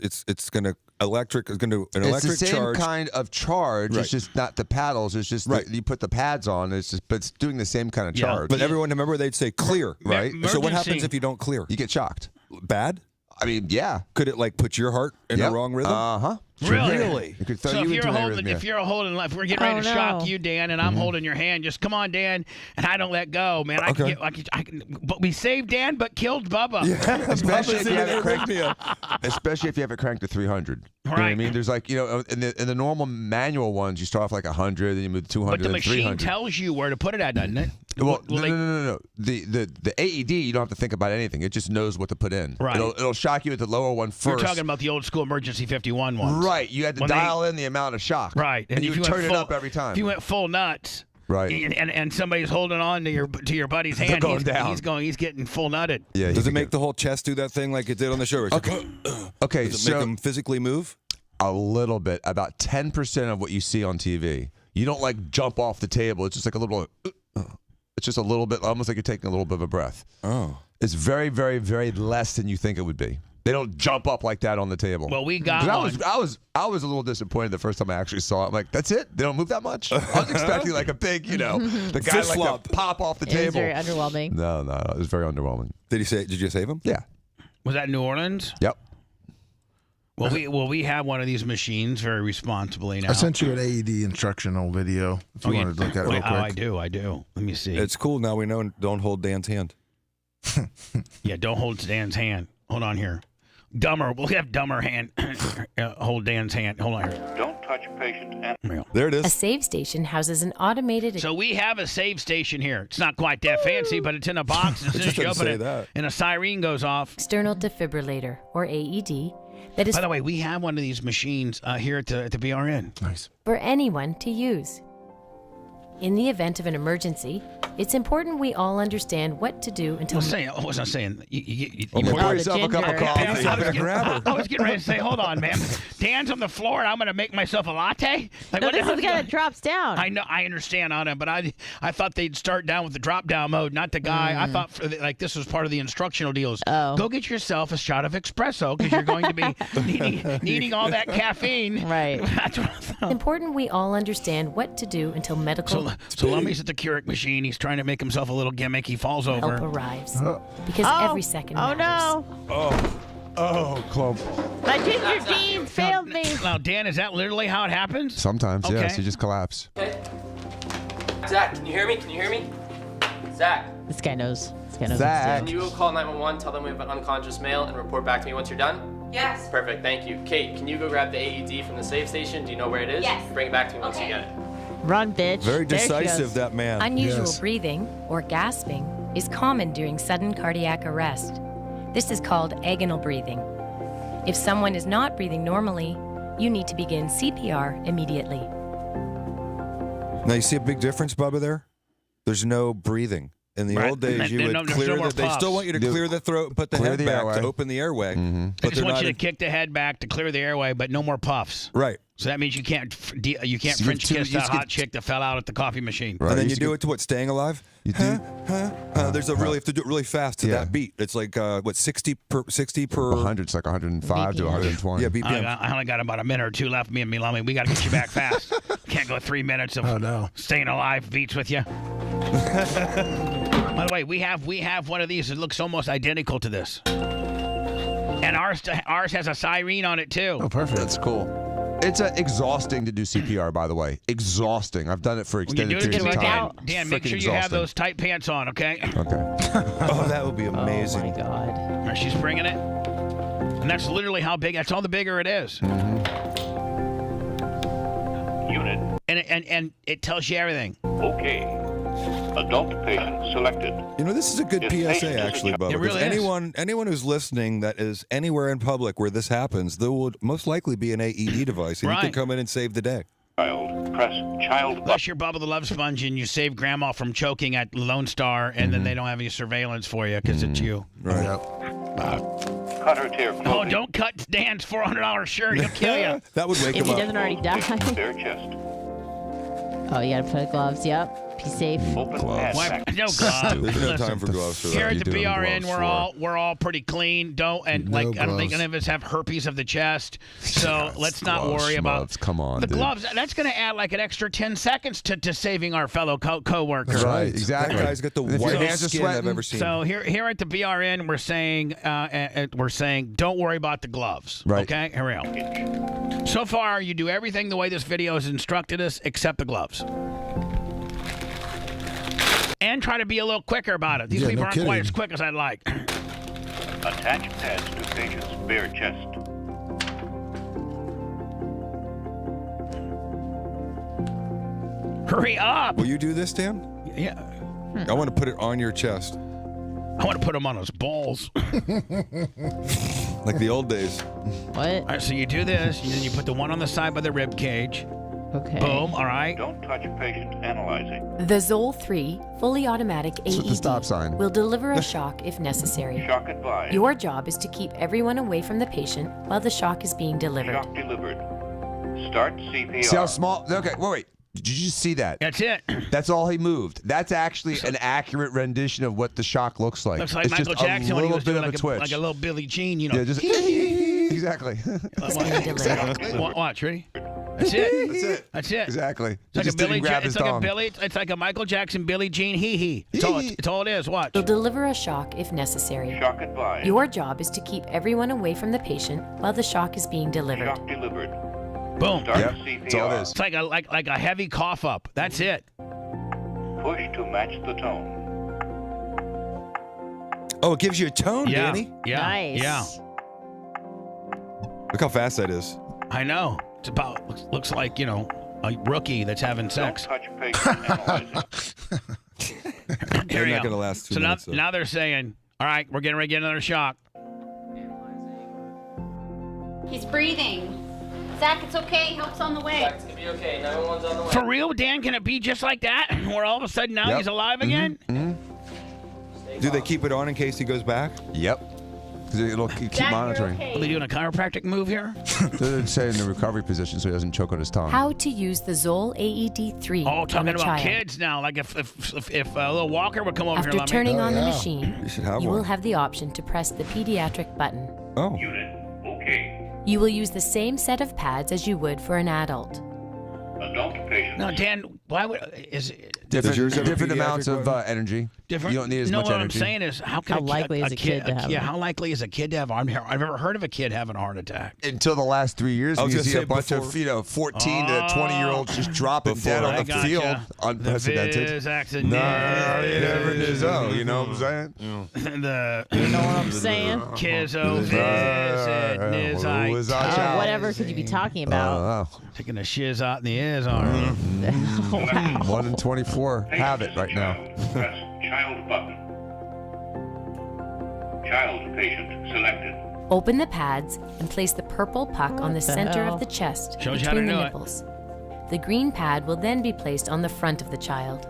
going to electric charge. It's the same kind of charge. Right. It's just not the paddles. It's just you put the pads on. But it's doing the same kind of charge. But everyone, remember, they'd say clear, right? So what happens if you don't clear? You get shocked. Bad? I mean, yeah. Could it put your heart in the wrong rhythm? Uh-huh. Really? It could throw So you if into you're holding, if we're getting ready to shock you, Dan, and I'm holding your hand, just come on, Dan, and I don't let go, man. I can, but we saved Dan, but killed Bubba. Yeah, especially if you have it cranked to 300. You know what I mean? There's in the normal manual ones, you start off like 100, then you move to 200, But the then machine 300. tells you where to put it at, doesn't it? Well, no. The AED, you don't have to think about anything. It just knows what to put in. Right. It'll shock you at the lower one first. You're talking about the old school emergency 51 ones. Right. You had to dial in the amount of shock. Right. And you turn it up every time. If you went full nuts. Right. And somebody's holding on to your buddy's hand. They're going down. He's getting full nutted. Yeah. Does it make the whole chest do that thing like it did on the show? Okay. Does it make them physically move? A little bit. About 10% of what you see on TV. You don't jump off the table. It's just like a little. It's just a little bit, almost like you're taking a little bit of a breath. Oh. It's very, very, very less than you think it would be. They don't jump up like that on the table. Well, we got one. I was a little disappointed the first time I actually saw it. I'm like, that's it? They don't move that much? I was expecting like a big, the guy to pop off the table. It was very underwhelming. No, it was very underwhelming. Did you save him? Yeah. Was that New Orleans? Yep. Well, we have one of these machines very responsibly now. I sent you an AED instructional video if you wanted to look at it real quick. I do. Let me see. It's cool. Now we know don't hold Dan's hand. Yeah, don't hold Dan's hand. Hold on here. We'll have dumber hand. Hold Dan's hand. Hold on here. Don't touch patient and... There it is. A save station houses an automated... So we have a save station here. It's not quite that fancy, but it's in a box. As soon as you open it, and a siren goes off. External defibrillator, or AED, that is... By the way, we have one of these machines here at the BRN. Nice. For anyone to use. In the event of an emergency, it's important we all understand what to do until... I wasn't saying... You pour yourself a cup of coffee. I was getting ready to say, hold on, man. Dan's on the floor, and I'm going to make myself a latte? No, this is the guy that drops down. I know, I understand, Anna, but I thought they'd start down with the drop-down mode, not the guy. I thought this was part of the instructional deals. Oh. Go get yourself a shot of espresso, because you're going to be needing all that caffeine. Right. That's what I thought. It's important we all understand what to do until medical... So Lummy's at the Keurig machine. He's trying to make himself a little gimmick. He falls over. Help arrives. Because every second matters. Oh, clump. My ginger jeans failed me. Now, Dan, is that literally how it happens? Sometimes, Okay. yes. You just collapse. Okay. Zach, can you hear me? Zach. This guy knows. Can you call 911, tell them we have an unconscious male, and report back to me once you're done? Yes. Perfect, thank you. Kate, can you go grab the AED from the safe station? Do you know where it is? Yes. Bring it back to me once you get it. Run, bitch. Very There she decisive, goes. that man. Unusual breathing, or gasping, is common during sudden cardiac arrest. This is called agonal breathing. If someone is not breathing normally, you need to begin CPR immediately. Now, you see a big difference, Bubba, there? There's no breathing. In the old days, you would clear they still want you to clear the throat and put the head back to open the airway. They just want you to kick the head back to clear the airway, but no more puffs. Right. So that means you can't French kiss that hot chick that fell out at the coffee machine. Right. And then you do it to what? Staying alive? You do. There's a really you have to do it really fast to that beat. It's like 60 per 100. It's like 105 to 120. Yeah, BPM. I only got about a minute or two left. Me and Milami, we got to get you back fast. Can't go 3 minutes of staying alive beats with you. By the way, we have one of these that looks almost identical to this, and ours has a siren on it too. Oh, perfect. That's cool. It's exhausting to do CPR, by the way. Exhausting. I've done it for extended periods of time. Dan, make sure you have those tight pants on, okay? Okay. Oh, that would be amazing. Oh, my God. Right, she's bringing it. And that's literally how big, that's all the bigger it is. Unit. And it tells you everything. Okay. Adult patient selected. You know, this is a good PSA, actually, Bubba. It really is. Anyone who's listening that is anywhere in public where this happens, there will most likely be an AED device, and you can come in and save the day. Press child. Unless you're Bubba the Love Sponge and you save Grandma from choking at Lone Star, and then they don't have any surveillance for you because it's you. Right. Cut her tear. Oh, don't cut Dan's $400 shirt. He'll kill you. That would wake If him he up. doesn't already die. Bare chest. Oh, you gotta put gloves. Yep. Be safe. Open Gloves. No gloves. There's no Listen, time for gloves for that. here at You the do it in BRN, gloves we're all pretty clean. I don't think any of us have herpes of the chest. So let's not worry about. Come on, the dude. gloves. That's going to add like an extra 10 seconds to saving our fellow coworker. Right, exactly. That guy's got the If your hands whitest are skin I've sweating. ever seen. So here at the BRN, we're saying don't worry about the gloves. Right. Okay, here we go. So far, you do everything the way this video has instructed us, except the gloves. And try to be a little quicker about it. These people aren't quite as quick as I'd like. Attach pads to patient's bare chest. Hurry up! Will you do this, Dan? Yeah. I want to put it on your chest. I want to put him on his balls. Like the old days. What? All right, so you do this, and then you put the one on the side by the rib cage. Okay. Boom, all right. Don't touch patient analyzing. The Zoll 3 fully automatic It's with the stop AED sign. will deliver a shock if necessary. Shock advised. Your job is to keep everyone away from the patient while the shock is being delivered. Shock delivered. Start CPR. See how small? Okay, wait. Did you just see that? That's it. That's all he moved. That's actually an accurate rendition of what the shock looks like. Looks like it's Michael just Jackson a when he little was bit doing of a twitch. like a little Billie Jean, you know. Yeah, just exactly. Watch, ready? That's it. That's it. That's it. Exactly. It's like Just a Billy. didn't grab his dong. It's like a Michael Jackson Billie Jean hee hee. It's all it is. Watch. Will deliver a shock if necessary. Shock advised. Your job is to keep everyone away from the patient while the shock is being delivered. Shock delivered. Boom. Start Yep. CPR. That's all it is. It's like a heavy cough up. That's it. Push to match the tone. Oh, it gives you a tone, Yeah. Danny. Yeah. Nice. Yeah. Look how fast that is. I know. It's about looks like a rookie that's having sex. Don't touch patient analyzing. They're we not go. going to last 2 So minutes. now they're saying, all right, we're getting ready to get another shock. He's breathing. Zach, it's okay. Help's on the way. Zach's gonna be okay. 911's on the way. For real, Dan? Can it be just like that? Where all of a sudden now Yep. he's alive again? Do they keep it on in case he goes back? Yep. Because it'll keep Zach, monitoring. You're Are they okay. doing a chiropractic move here? They're saying in the recovery position so he doesn't choke on his tongue. How to use the Zoll AED 3 Oh, on talking a about child. kids now. Like if a little Walker would come over After here, let me. turning Oh, on the yeah. machine, You should have you one. will have the option to press the pediatric button. Oh. Unit. Okay. You will use the same set of pads as you would for an adult. Adult patient. No, Dan. Why would Different, yours have a different amounts pediatric of one? energy. Different. You don't need as no, much what energy. I'm saying is, how likely is a kid to have Yeah, one? how likely is a kid to have? I've never heard of a kid having a heart attack. Until the last 3 years, I was you gonna see a say bunch before. of 14 to 20-year-olds just dropping dead on I the field, gotcha. unprecedented. The Viz accident. Nah, you never knew so. You know what I'm saying? The You know what I'm saying? Kizzo visit Niz Whatever could you be talking about? Taking a shiz out in the ears on her. 1 in 24 have it right now. Press child button. Child patient selected. Open the pads and place the purple puck on the center hell? of the chest Shows you how to between the do it. nipples. The green pad will then be placed on the front of the child.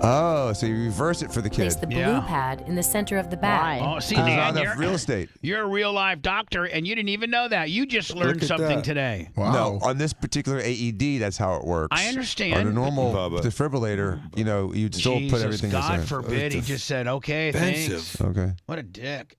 Oh, so you reverse it for the kid. Place the blue pad in the center of the bag. Oh, see, Dan, that's real estate. You're a real live doctor, and you didn't even know that. You just learned Look at something that. today. No, on this particular AED, that's how it works. I understand. On a normal Bubba. defibrillator, you'd still Jesus, put everything the God same. forbid he just said, okay, thanks. Okay. What a dick.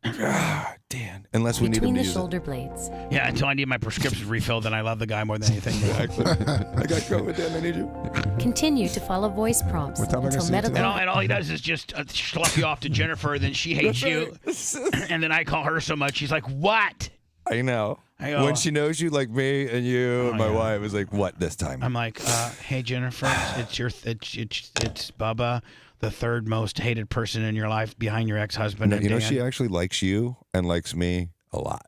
Dan. Unless we need Between him to the use shoulder blades. Yeah, until I need my prescriptions refilled, then I love the guy more than anything. Exactly. I got COVID, Dan. I need you. Continue to follow voice prompts What time am I gonna until see you medical. tonight? And all he does is just schlep you off to Jennifer, then she hates you. And then I call her so much, she's like, what? I know. I go, When she knows you like me and you and my wife is like, what this time? I'm like, hey, Jennifer, it's Bubba, the third most hated person in your life behind your ex-husband. No, and you know, Dan. she actually likes you and likes me a lot.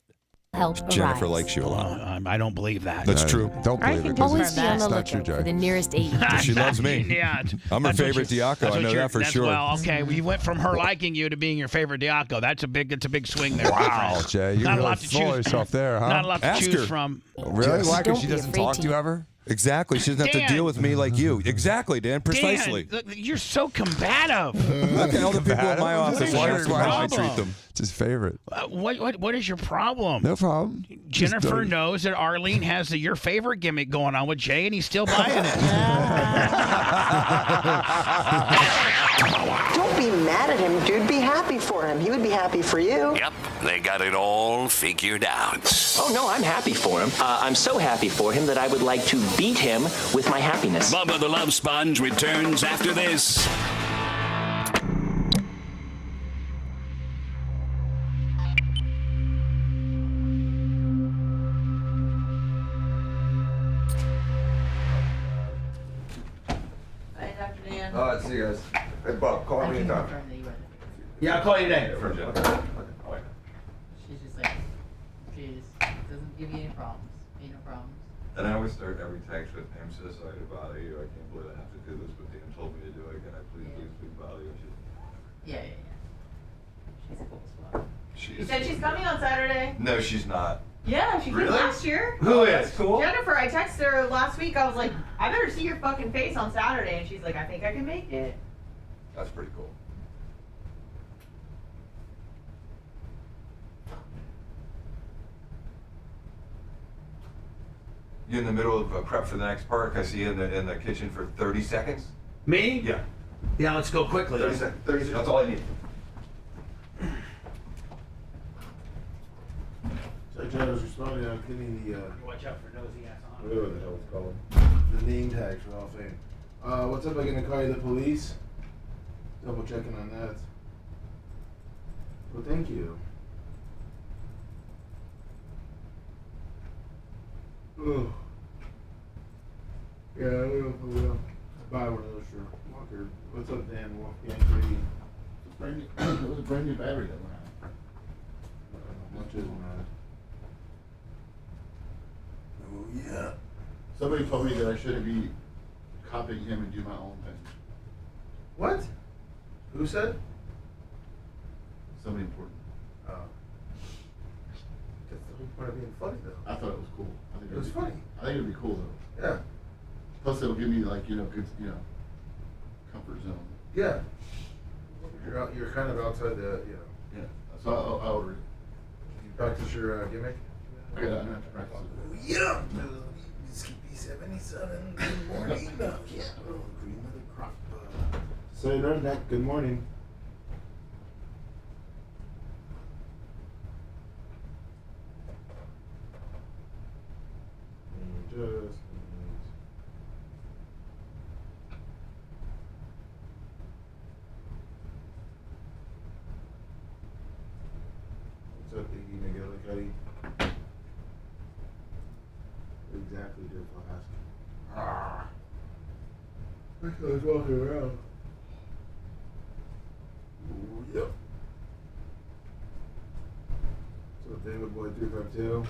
Help Jennifer arise. likes you a lot. I don't believe that. That's true. Don't believe it. 'cause Always be on it's the not true, lookout for Jay. the nearest AED. She loves me. Yeah. I'm her That's what favorite you- Diaco. that's I what know you're- that for that's- sure. Well, okay, we went from her liking you to being your favorite Diaco. It's a big swing there. Wow, my friend. Jay, you're Not a really lot to full of choose. yourself there, huh? Not a lot to Ask choose her. from. Really? Why? Don't Because she be doesn't afraid talk to. to you ever? Exactly. She doesn't have to Dan. deal with me like you. Exactly, Dan. Precisely. Dan, look, you're so combative. Look at all the people in my office. What Why is ask them your how I problem? treat them? It's his favorite. What is your problem? No problem. Just Jennifer don't- knows that Arlene has your favorite gimmick going on with Jay, and he's still buying it. Don't be mad at him, dude. Be happy for him. He would be happy for you. Yep, they got it all figured out. Oh, no, I'm happy for him. I'm so happy for him that I would like to beat him with my happiness. Bubba the Love Sponge returns after this. Hi, Dr. Dan. All right, see you guys. Hey, Bob, call me anytime. Yeah, I'll call you today. She's just like, she just doesn't give you any problems. Ain't no problems. And I always start every text with, I'm so sorry to bother you. I can't believe I have to do this, but Dan told me to do it. Can I please bother you? Yeah. She's cool as fuck. She's, She said she's coming on Saturday. No, she's not. Yeah, she came Really? last year. Who is? Cool. Jennifer, I texted her last week. I was like, I better see your fucking face on Saturday. And she's like, I think I can make it. That's pretty cool. You in the middle of prep for the next park? I see you in the kitchen for 30 seconds. Me? Yeah. Yeah, let's go quickly. 30 seconds. 30 seconds. That's all I need. So I was responding on cleaning the Watch out for nosy ass on. whatever the hell it's called. The name tags for Hall of Fame. What's up? I'm gonna call you the police. Double checking on that. Well, thank you. Oh. Yeah, I will. Buy one of those for Walker. What's up, Dan? Wolfgang Grady. It was a brand new battery that went out. Much is mad. Oh yeah. Somebody told me that I shouldn't be copying him and do my own thing. What? Who said? Somebody important. Oh. That's the whole point of being funny, though. I thought it was cool. I think It was it'd be- funny. I think it'd be cool though. Yeah. Plus, it'll give me like good comfort zone. Yeah. You're kind of outside the Yeah. So I'll read. You practice your gimmick. Okay, I have to practice it. Yeah. Skippy 77. Good morning. Yeah. Oh, green mother crop. Say redneck. Good morning. Just. Cuddy. Exactly, did Flask. I was walking around. Ooh, yep. So David Boy 352.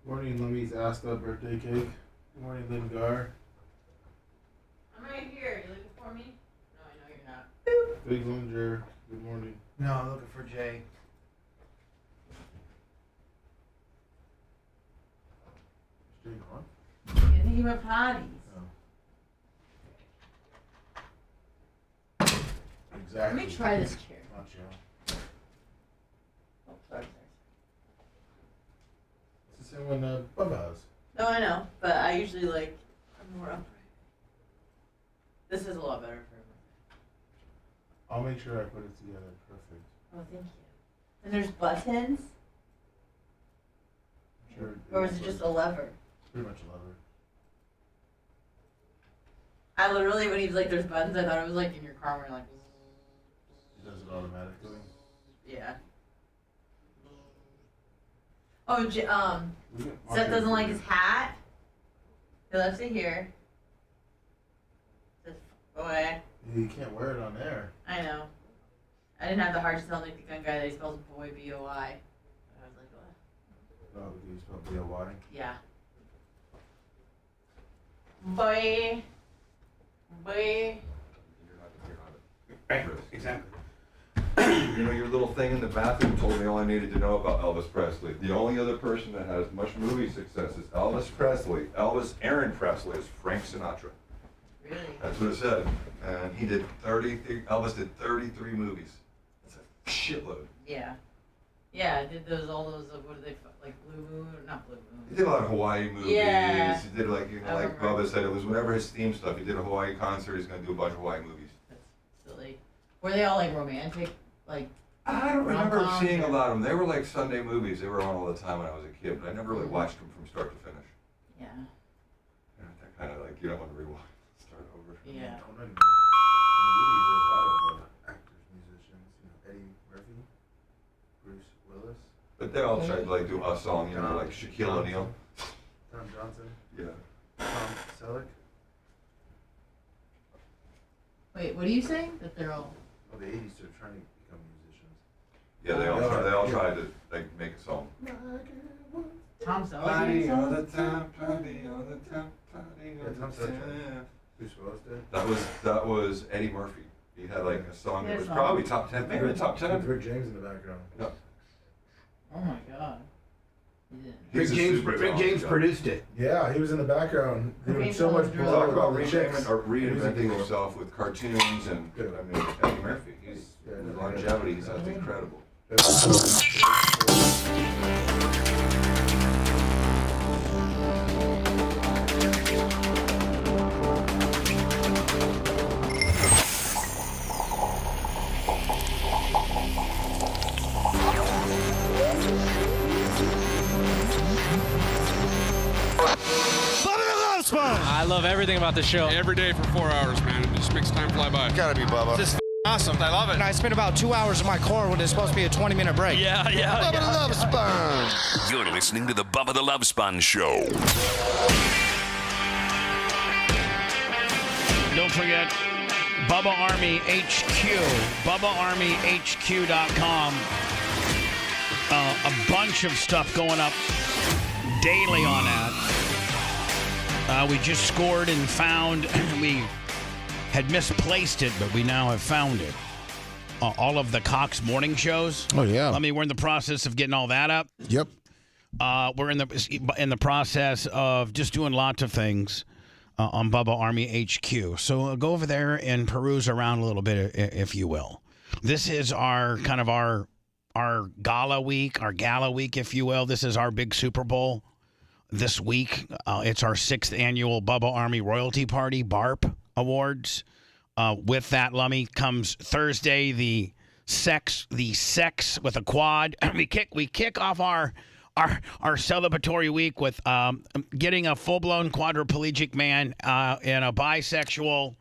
Morning, Lemmy's asked up birthday cake. Good morning, Lingar. I'm right here. You looking for me? No, I know you're not. Big Linger. Good morning. No, I'm looking for Jay. Is Jay gone? I think he went potties. Exactly. Let me try this chair. Macho. Oh, sorry. It's the same one Bubba has. No, I know, but I usually like I'm more upright. This is a lot better for me. I'll make sure I put it together perfect. Oh, thank you. And there's buttons? Sure. Or is it just a lever? Pretty much a lever. I literally, when he's like, there's buttons, I thought it was like in your car where you're like, It does it automatically. yeah. Oh, Seth doesn't like his hat. He left it here. Says, boy. You can't wear it on air. I know. I didn't have the heart to tell Nick the Gun Guy that he spells boy B-O-I. I was like, what? Oh, do you spell B-O-Y? Yeah. Boy. Boy. Right, exactly. You know, your little thing in the bathroom told me all I needed to know about Elvis Presley. The only other person that has much movie success is Elvis Presley. Aaron Presley is Frank Sinatra. Really? That's what it said. And he did Elvis did 33 movies. That's a shitload. Yeah. Yeah, I did all those, what are they, like Blue Moon, or not Blue Moon. He did a lot of Hawaii movies. Yeah. He did like Bubba said, it was whenever his theme stuff. He did a Hawaii concert, he's gonna do a bunch of Hawaii movies. That's silly. Were they all like romantic, like? I don't remember rom-coms seeing a or- lot of them. They were like Sunday movies. They were on all the time when I was a kid, but I never really watched them from start to finish. Yeah. That kind of like, you don't want to rewind, start over. Yeah. In the 80s, there's a lot of actors, musicians. You know, Eddie Murphy, Bruce Willis. But they all tried to like do a song, you know, like Shaquille O'Neal. Tom Johnson. Yeah. Tom Selleck. Wait, what are you saying? That they're all. Oh, the 80s, they're trying to become musicians. Yeah, they all tried to like make a song. Tom Selleck. Party all the time, party all the time, party all Tom the Selleck. time. Bruce Willis did. That was Eddie Murphy. He had like a song that was Yeah, probably top 10, maybe the top 10. With Rick James in the background. No. Oh my god. He's a super Rick talented James guy. produced it. Yeah, he was in the background doing so much blow. Talk about chicks. reinventing himself with cartoons and I mean Eddie Murphy. His longevity is incredible. Bubba the Love Sponge! I love everything about the show. Every day for 4 hours, man. It just makes time fly by. Gotta be Bubba. This is awesome. I love it. I spent about 2 hours in my car when it's supposed to be a 20-minute break. Yeah. Bubba the Love Sponge. You're listening to the Bubba the Love Sponge Show. Don't forget, Bubba Army HQ, BubbaArmyHQ.com. A bunch of stuff going up daily on that. We just scored and found, we had misplaced it, but we now have found it. All of the Cox morning shows. Oh, yeah. We're in the process of getting all that up. Yep. We're in the process of just doing lots of things on Bubba Army HQ. So go over there and peruse around a little bit, if you will. This is our kind of our gala week, if you will. This is our big Super Bowl this week. It's our 6th annual Bubba Army Royalty Party, BARP Awards. With that, Lummy, comes Thursday, the sex with a quad. We kick off our celebratory week with getting a full-blown quadriplegic man in a bisexual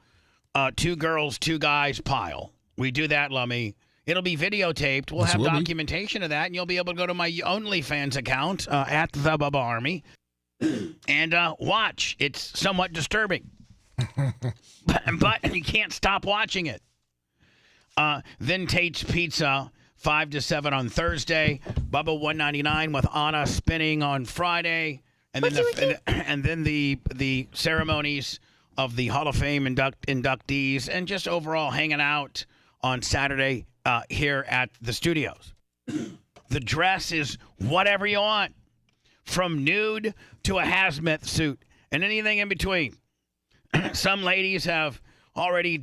2 girls, 2 guys pile. We do that, Lummy. It'll be videotaped. We'll have documentation of that, and you'll be able to go to my OnlyFans account at the Bubba Army and watch. It's somewhat disturbing, but you can't stop watching it. Then Tate's Pizza, 5 to 7 on Thursday. Bubba 199 with Anna spinning on Friday, and then the ceremonies of the Hall of Fame inductees, and just overall hanging out on Saturday here at the studios. The dress is whatever you want, from nude to a hazmat suit and anything in between. Some ladies have already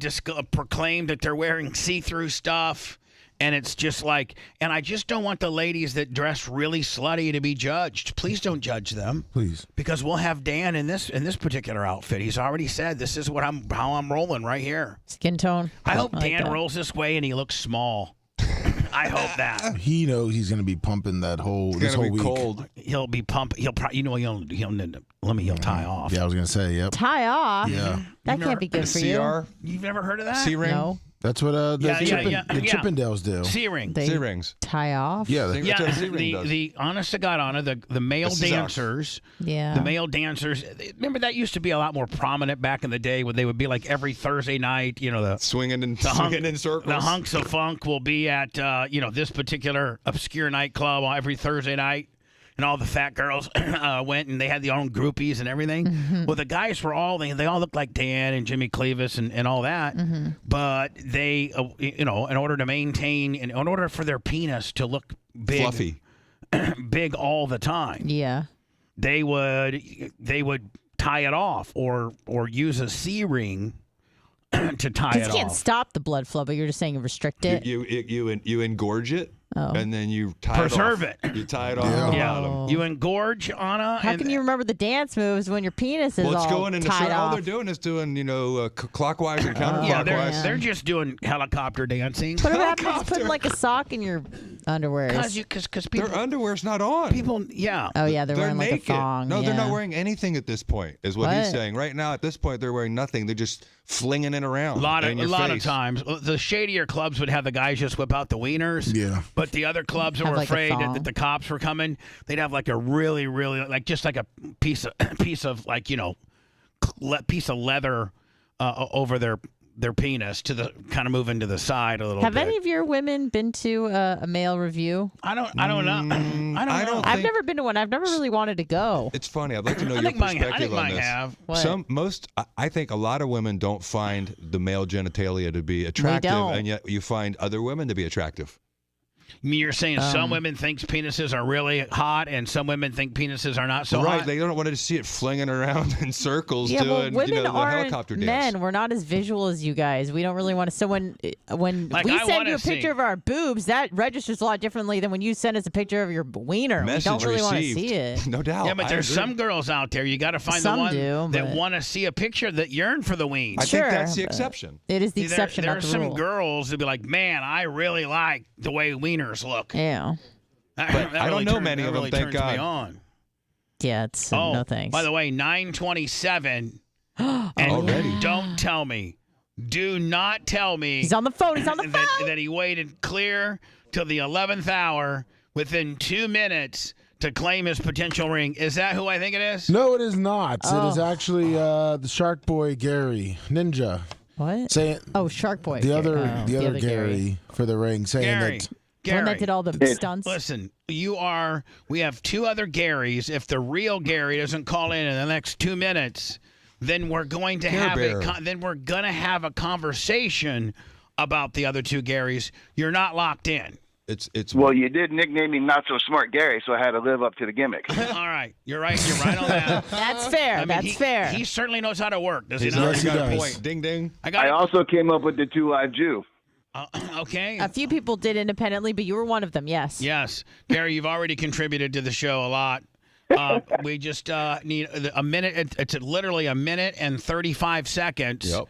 proclaimed that they're wearing see-through stuff, and it's just like, and I just don't want the ladies that dress really slutty to be judged. Please don't judge them, please, because we'll have Dan in this particular outfit. He's already said this is how I'm rolling right here. Skin tone. I hope Dan rolls this way and he looks small. I hope that he knows he's going to be pumping that whole week. Cold. He'll be pumping. He'll probably, he'll tie off. Yeah, I was going to say, yep. Tie off. Yeah, that can't be good for you. You've never heard of that? C-ring. No. That's what the Chippendales do. C-ring. C-rings. Tie off. Yeah, the honest to God, Anna, the male dancers. Yeah. The male dancers. Remember that used to be a lot more prominent back in the day when they would be like every Thursday night. The swinging in circles. The hunks of funk will be at this particular obscure nightclub every Thursday night. And all the fat girls went, and they had their own groupies and everything. Mm-hmm. Well, the guys were they all looked like Dan and Jimmy Cleavis and all that. Mm-hmm. But they, in order to maintain, in order for their penis to look big, fluffy, big all the time, yeah, they would tie it off or use a C-ring to tie it off. You can't stop the blood flow, but you're just saying restrict it. You engorge it. Oh. And then you tie Preserve it off. it. You tie it off at the bottom. You engorge, Anna. How can you remember the dance moves when your penis is it's all going in tied off? All they're doing is doing, clockwise and counterclockwise. Yeah, they're just doing helicopter dancing. What happens putting like a sock in your underwear? Because people, their underwear's not on. People, yeah. Oh yeah, they're wearing naked. Like a thong. No, yeah. they're not wearing anything at this point. Is what he's saying. Right now, at this point, they're wearing nothing. They're just flinging it around. A lot of times, the shadier clubs would have the guys just whip out the wieners. Yeah. But the other clubs were afraid that the cops were coming. They'd have like a really, really just like a piece of like piece of leather over their penis to the kind of moving to the side a little bit. Have any of your women been to a male review? I don't know. I don't know. I've never been to one. I've never really wanted to go. It's funny. I'd like to know your perspective on this. Have. I think a lot of women don't find the male genitalia to be attractive, and yet you find other women to be attractive. You're saying some women think penises are really hot, and some women think penises are not so hot? Right, they don't want to see it flinging around in circles doing women the aren't helicopter dance. Men, we're not as visual as you guys. We don't really want to. So when Like, we I send you a wanna picture see. of our boobs, that registers a lot differently than when you send us a picture of your wiener. Message we don't really want to received. see it. No doubt. Yeah, but there's some girls out there. You got to find Some the one do, that but- want to see a picture that yearn for the ween. I Sure, think that's the but- exception. It is the See, exception, there not are the some rule. girls that be like, man, I really like the way wieners look. Yeah. That I don't know many of them, really thank turns God. me on. Yeah, it's no thanks. By the way, 9:27. And Already? don't tell me. Do not tell me. He's on the phone. He's on the phone. That he waited clear till the 11th hour within 2 minutes to claim his potential ring. Is that who I think it is? No, it is not. It is actually the Shark Boy Gary Ninja. What? Saying Shark Boy. the other Gary for the ring, saying Gary. that. The one that Gary. did all the stunts. Listen, we have 2 other Garys. If the real Gary doesn't call in the next 2 minutes, then we're going to have a conversation about the other 2 Garys. You're not locked in. It's Well, you did nickname me Not So Smart Gary, so I had to live up to the gimmick. All right, you're right. You're right on that. That's fair. I mean, That's fair. He certainly knows how to work. Does he He's not? already got a does. point. Ding ding. I also came up with the 2-eyed Jew. Okay. A few people did independently, but you were one of them. Yes. Yes, Gary, you've already contributed to the show a lot. We just need a minute. It's literally a minute and 35 seconds. Yep.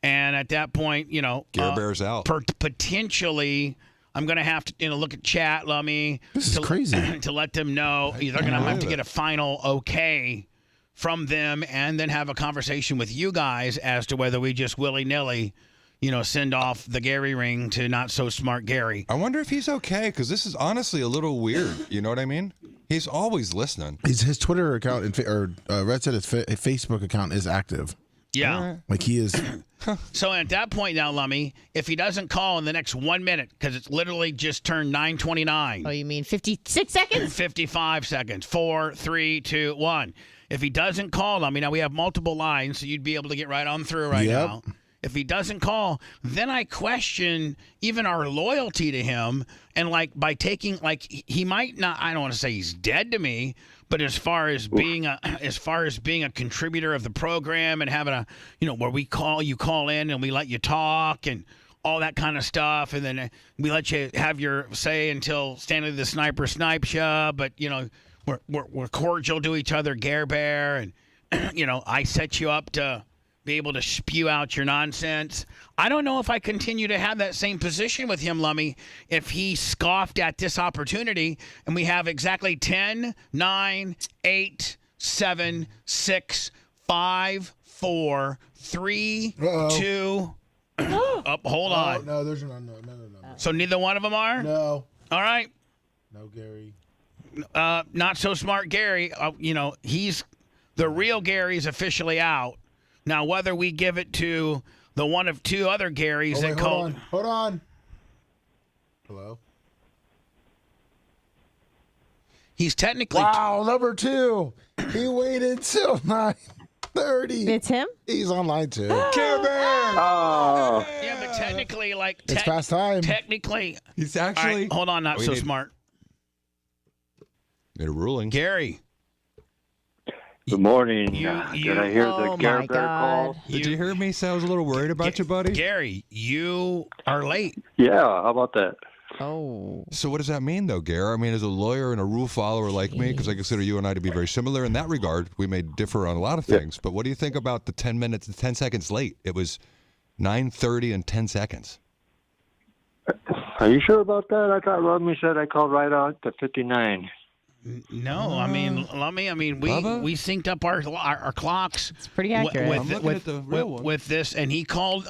And at that point, Gare Bear's out. Potentially, I'm going to have to look at chat, Lummy. This is crazy. To let them know they're going to have to get a final okay from them and then have a conversation with you guys as to whether we just willy-nilly, send off the Gary ring to Not So Smart Gary. I wonder if he's okay, because this is honestly a little weird. You know what I mean? He's always listening. His Twitter account, or Red said his Facebook account is active. Yeah. Like he is. So at that point now, Lummy, if he doesn't call in the next 1 minute, because it's literally just turned 9:29. Oh, you mean 56 seconds? 55 seconds. 4, 3, 2, 1. If he doesn't call, now we have multiple lines, so you'd be able to get right on through now. If he doesn't call, then I question even our loyalty to him. And by taking, he might not, I don't want to say he's dead to me, but as far as being a contributor of the program and having a, where you call in and we let you talk and all that kind of stuff. And then we let you have your say until Stanley the Sniper snipes you. But, we're cordial to each other, Gare Bear. And, I set you up to be able to spew out your nonsense. I don't know if I continue to have that same position with him, Lummy, if he scoffed at this opportunity and we have exactly 10, 9, 8, 7, 6, 5, 4, 3, 2. Hold on. No, there's no. So neither one of them are? No. All right. No, Gary. Not So Smart Gary. He's the real Gary's officially out. Now, whether we give it to the one of two other Garys that called. Hold on. Hello? He's technically. Wow, number 2. He waited till 9:30. It's him? He's online too. Care Bear! Oh. Yeah, but technically, it's past time. Technically. He's actually. All right, hold on, Not So Smart. Get a ruling. Gary. Good morning. Did I hear the Gare Bear call? Did you hear me say I was a little worried about you, buddy? Gary, you are late. Yeah, how about that? Oh. So what does that mean, though, Gare? I mean, as a lawyer and a rule follower like me, because I consider you and I to be very similar in that regard, we may differ on a lot of things. But what do you think about the 10 seconds late? It was 9:30 and 10 seconds. Are you sure about that? I thought Rodney said I called right on to 59. No, Lummy, we synced up our clocks. It's pretty accurate. With this, and he called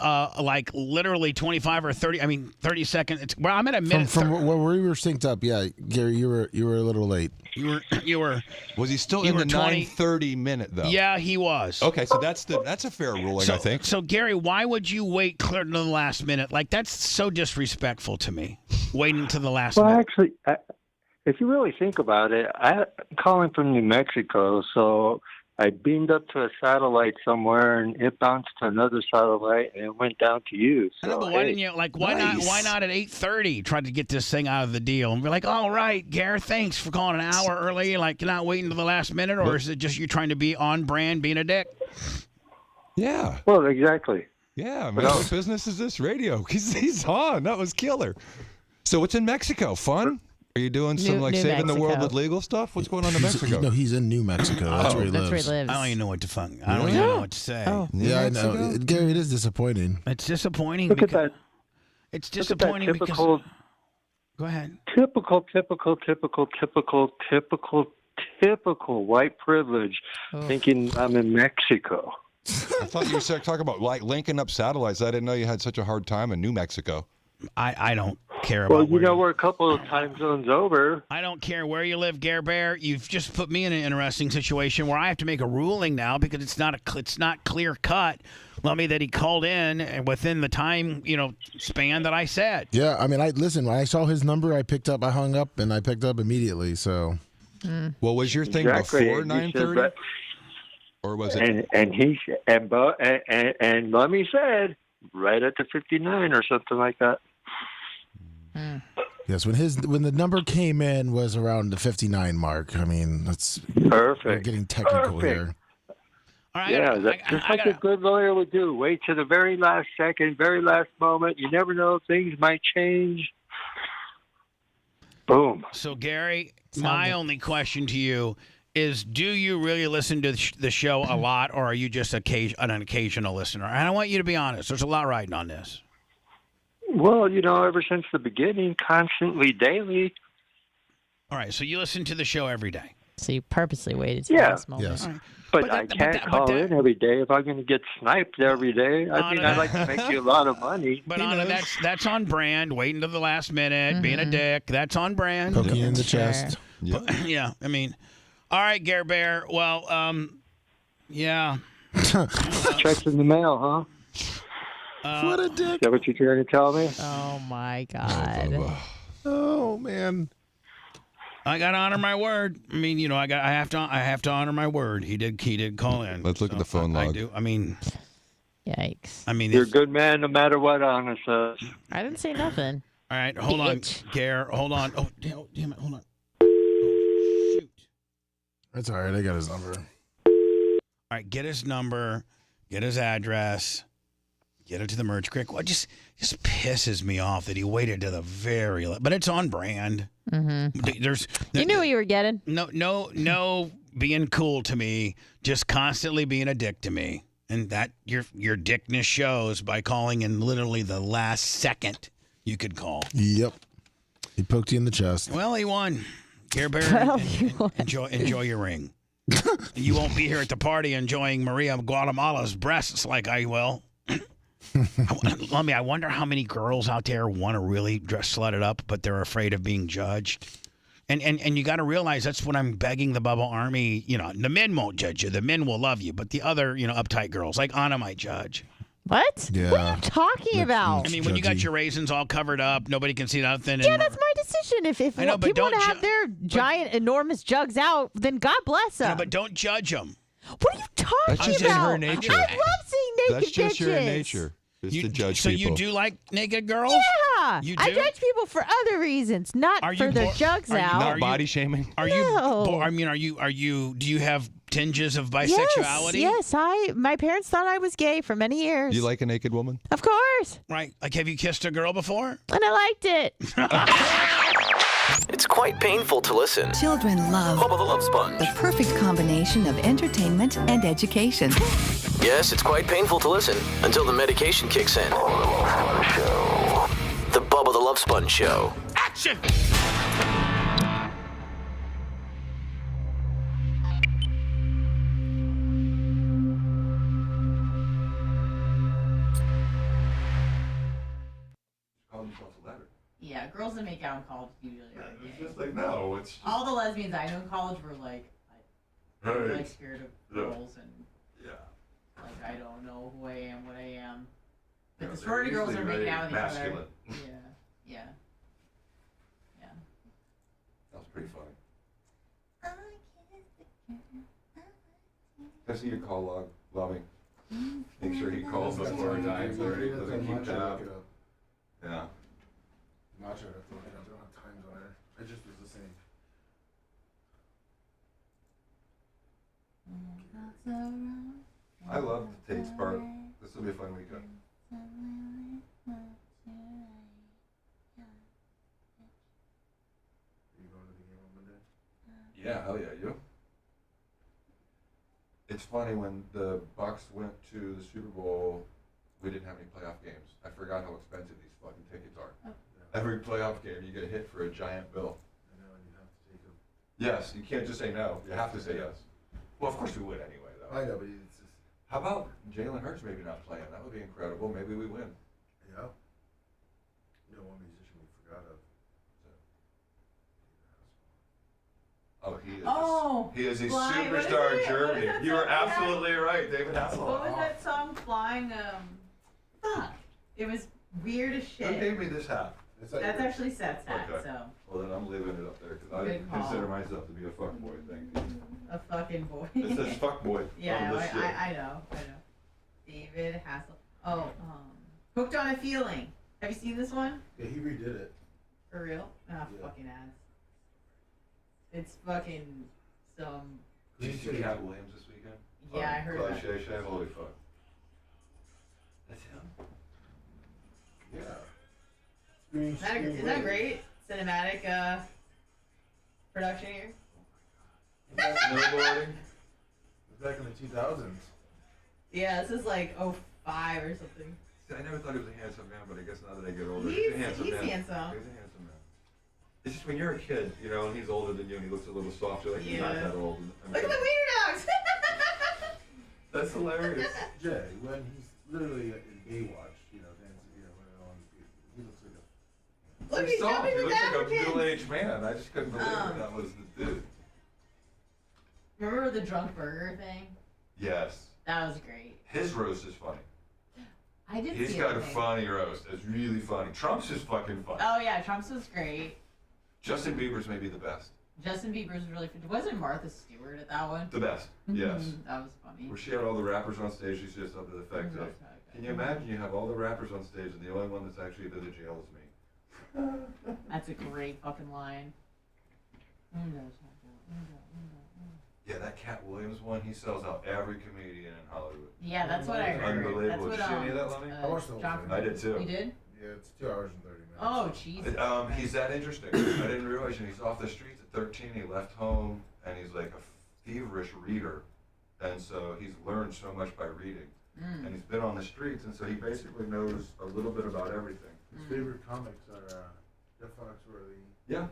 literally 25 or 30 seconds. I'm at a minute. From where we were synced up, yeah, Gary, you were a little late. You were. Was he still in the 9:30 minute though? Yeah, he was. Okay, so that's a fair ruling, I think. So Gary, why would you wait clear to the last minute? That's so disrespectful to me. Waiting to the last minute. Well, actually. If you really think about it, I'm calling from New Mexico, so I beamed up to a satellite somewhere, and it bounced to another satellite, and it went down to you. So, I know, but why didn't you why not at 8:30 try to get this thing out of the deal and be like, all right, Gare, thanks for calling an hour early, you're not waiting to the last minute, or is it just you trying to be on brand, being a dick? Yeah. Well, exactly. Yeah, man. What business is this? Radio? He's on. That was killer. So what's in Mexico? Fun? Are you doing some New saving Mexico. the world with legal stuff? What's going on in Mexico? No, he's in New Mexico. That's where he lives. That's where he lives. I don't even know what to I don't even know what to say. Oh. Yeah, I know. Gary, it is disappointing. It's disappointing. Look at that. It's disappointing Look at that typical, because. Go ahead. Typical white privilege, thinking I'm in Mexico. I thought you were talking about linking up satellites. I didn't know you had such a hard time in New Mexico. I don't care about. Well, we're a couple of time zones over. I don't care where you live, Gare Bear. You've just put me in an interesting situation where I have to make a ruling now because it's not clear cut. Lummy, that he called in and within the time span that I said. Yeah, I mean, listen. When I saw his number, I hung up, and I picked up immediately. So, what was your thing before 9:30, or was it? And Lummy said right at the 59 or something like that. Yes, when the number came in was around the 59 mark. I mean, that's perfect. We're getting technical here. All right, yeah, just like a good lawyer would do. Wait to the very last second, very last moment. You never know; things might change. Boom. So, Gary, my only question to you do you really listen to the show a lot, or are you just an occasional listener? And I want you to be honest. There's a lot riding on this. Well, ever since the beginning, constantly, daily. All right, so you listen to the show every day. So you purposely waited till this moment. Yes. Right. But I can't call in every day if I'm going to get sniped every day. I mean, I'd like to make you a lot of money. But Anna, that's on brand. Waiting to the last minute, being a dick. That's on brand. Poking you in the chest. Yep. Yeah, I mean, all right, Gare Bear. Well, yeah. Checks in the mail, huh? What a dick. Is that what you're trying to tell me? Oh my God. Oh man. I got to honor my word. I mean, I have to honor my word. He did call in. Let's look at the phone log. I do. I mean, yikes. I mean, you're a good man no matter what, Anna says. I didn't say nothing. All right, hold on, Gare. Hold on. Oh, damn it. Hold on. That's all right. I got his number. All right, get his number, get his address, get it to the merch crick. What just pisses me off that he waited to the very but it's on brand. Mm-hmm. You knew what you were getting. No, being cool to me, just constantly being a dick to me, and that your dickness shows by calling in literally the last second you could call. Yep. He poked you in the chest. Well, he won. Care Bear, enjoy your ring. You won't be here at the party enjoying Maria Guatemala's breasts like I will. I wonder how many girls out there want to really slut it up, but they're afraid of being judged. And you got to realize that's what I'm begging the Bubba Army. The men won't judge you. The men will love you, but the other, uptight girls like Anna might judge. What? Yeah. What are you talking about? I mean, when you got your raisins all covered up, nobody can see nothing. Yeah, that's my decision. If I know, but people want to don't have their giant, enormous jugs out, then God bless them. No, but don't judge them. What are you talking That's just about? her nature. I love seeing naked That's just bitches. your nature. Is to judge so people. you do like naked girls? Yeah. You do? I judge people for other reasons, not for their jugs out. Not body shaming. Are you? Do you have tinges of bisexuality? Yes. My parents thought I was gay for many years. You like a naked woman? Of course. Right. Like, have you kissed a girl before? And I liked it. It's quite painful to listen. Children love Bubba the Love Sponge. the perfect combination of entertainment and education. Yes, it's quite painful to listen until the medication kicks in. The Bubba the Love Sponge Show. Action! Yeah, girls that make out in college usually are gay. It's just like, no, it's just... All the lesbians I know in college were like, Right. like scared of Yeah. girls and like I don't know who I am, what I am. But Yeah, the sorority they're girls are usually making out with each masculine. other. Yeah. Sounds pretty funny. Can I see your call log, Loving? Make sure he calls before 9:30. Doesn't keep tab. Yeah. Not sure. I don't have times on her. I just was the same. I love the Tate's part. This will be a fun weekend. You going to the game on Monday? Yeah, hell yeah, you? It's funny, when the Bucks went to the Super Bowl, we didn't have any playoff games. I forgot how expensive these fucking tickets are. Every playoff game, you get hit for a giant bill. I know, and you have to take them. Yes, you can't just say no. You have to say yes. Well, of course we would anyway, though. I know, but it's just... How about Jalen Hurts maybe not playing? That would be incredible. Maybe we win. Yeah. You know, one musician we forgot of. Oh, he is. Oh, He is a Fly- what is superstar it? in What Germany. is that You are song? absolutely right, David Hasselhoff. What was that song? Flying. Fuck. It was weird as shit. Who gave me this hat? That's actually Seth's hat. Okay. So Well, then I'm leaving it up there because I Good call. consider myself to be a fuckboy. Thank you. a fucking boy. It says fuckboy Yeah, on this shit. I know. David Hassel. Oh, Hooked on a Feeling. Have you seen this one? Yeah, he redid it. For real? Ah, fucking ads. It's fucking some. Did you see Cat Williams this weekend? Yeah, I heard Claude that. Shay Shay, holy fuck. That's him? Yeah. Isn't that great? Cinematic production here. Snowboarding. Back in the 2000s. Yeah, this is like 05 or something. See, I never thought he was a handsome man, but I guess now that I get older, He's a handsome man. handsome. He's a handsome man. It's just when you're a kid, you know, and he's older than you, and he looks a little soft. You're like, he's not that old. Look at the wiener dogs. That's hilarious. Jay, when he's literally in Baywatch, you know, dancing, you know, he looks like a. Look, he's jumping He with looks like a Africans. middle-aged man. I just couldn't believe that was the dude. Remember the drunk burger thing? Yes. That was great. His roast is funny. I did He's see got that a thing. funny roast. It's really funny. Trump's is fucking funny. Oh yeah, Trump's was great. Justin Bieber's maybe the best. Justin Bieber's really funny. Wasn't Martha Stewart at that one? The best. Yes. That was funny. Where she had all the rappers on stage, she's just up to the effect of, can you imagine you have all the rappers on stage and the only one that's actually been to jail is me? That's a great fucking line. Yeah, that Cat Williams one, he sells out every comedian in Hollywood. Yeah, that's what I heard. Unbelievable. That's Did you see any of that, Lummy? I watched the whole thing. I did too. You did? Yeah, it's 2 hours and 30 minutes. Oh, Jesus. He's that interesting. I didn't realize, and he's off the streets at 13. He left home, and he's like a feverish reader, and so he's learned so much by reading. And he's been on the streets, and so he basically knows a little bit about everything. His favorite comics are Jeff Foxworthy. Yeah.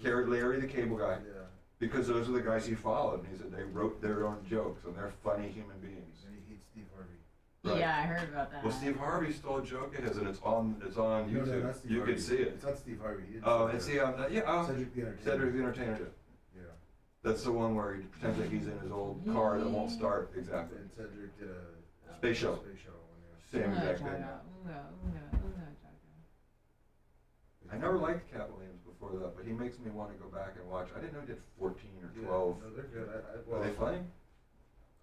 Larry the Cable Guy. Yeah. Because those are the guys he followed. And he said they wrote their own jokes, and they're funny human beings. And he hates Steve Harvey. Right. Yeah, I heard about that. Well, Steve Harvey stole a joke of his, and it's on YouTube. No, not Steve You Harvey. can see it. It's not Steve Harvey. It's the Cedric the Entertainer. Cedric the Entertainer did. Yeah. That's the one where he pretends like he's in his old car that won't start. Exactly. And Cedric did a Space shuttle. Space shuttle one, yeah. Same exact thing. I never liked Cat Williams before that, but he makes me want to go back and watch. I didn't know he did 14 or 12. No, they're good. Are they funny?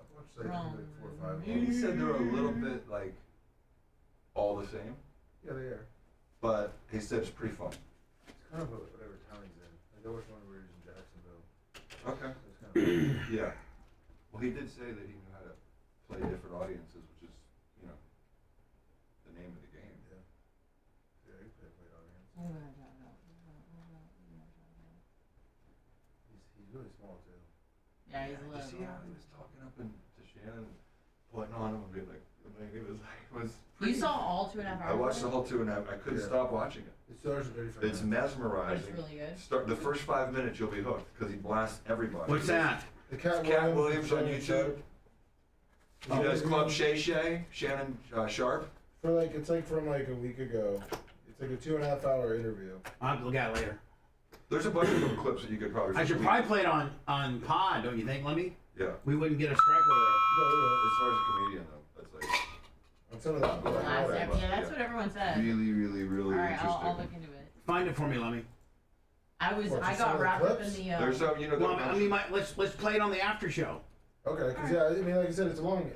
I've watched like 4 or 5. He said they're a little bit like all the same. Yeah, they are. But he said it's pretty funny. It's kind of whatever town he's in. Like I watched one where he's in Jacksonville. Okay. So it's kind of Yeah. Well, he did say that he knew how to play different audiences, which is, you know, the name of the game. Yeah. Yeah, he played audience. He's really small too. Yeah, he's a Did little. you see how he was talking up to Shannon, pointing on him and being like, it was You saw all 2.5 hours? I watched the whole 2.5. I couldn't stop watching it. It's 2 hours and 35 It's minutes. mesmerizing. It's really good. Start the first 5 minutes, you'll be hooked because he blasts everybody. What's that? The Cat Williams on YouTube. He does Club Shay Shay, Shannon Sharp. It's like from like a week ago. It's like a 2.5 hour interview. I'll look at it later. There's a bunch of little clips that you could probably. I should probably play it on pod, don't you think, Lemmy? Yeah. We wouldn't get a strike over As far as a comedian, though, that's like. On some of the Yeah, that's what everyone said. Really, really, really All right, interesting. I'll look into it. there. Find it for me, Lemmy. I got wrapped up in the. There's some, you know. Well, I mean, let's play it on the after show. Okay, because yeah, I mean, like I said, it's a long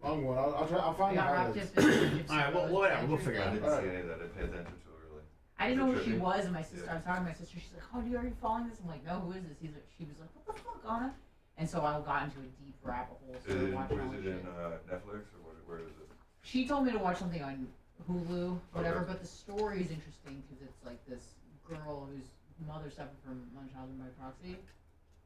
one. I'll find got out. wrapped up in All right, well, whatever, we'll figure it I out. didn't see any of that. I didn't pay attention to it really. I didn't know who she Trippy. was, and my sister. I was talking to my sister. She's like, "Oh, are you following this?" I'm like, "No, who is this?" She was like, "What the fuck, Anna?" And so I got into a deep rabbit hole. Started watching all Is this it in shit. Netflix or where is it? She told me to watch something on Hulu, whatever. Okay. But the story is interesting because it's like this girl whose mother suffered from Munchausen by proxy,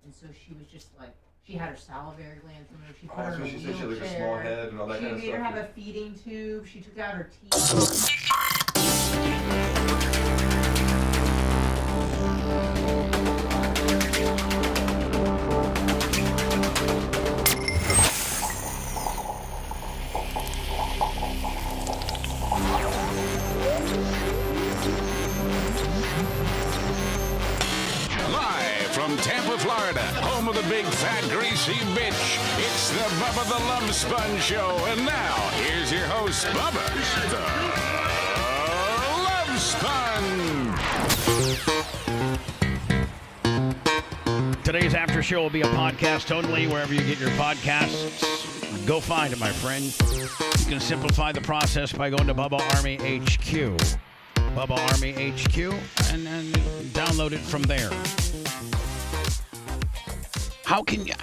and so she was just like. She had her salivary glands removed. She put her in a she said she had wheelchair. like a small head and all that She kind of made her stuff. have a feeding tube. She took out her teeth. Live from Tampa, Florida, home of the big, fat, greasy bitch, it's the Bubba the Love Sponge Show. And now, here's your host, Bubba the Love Sponge. Today's after show will be a podcast only wherever you get your podcasts. Go find it, my friend. You can simplify the process by going to Bubba Army HQ. Bubba Army HQ, and then download it from there. How can you...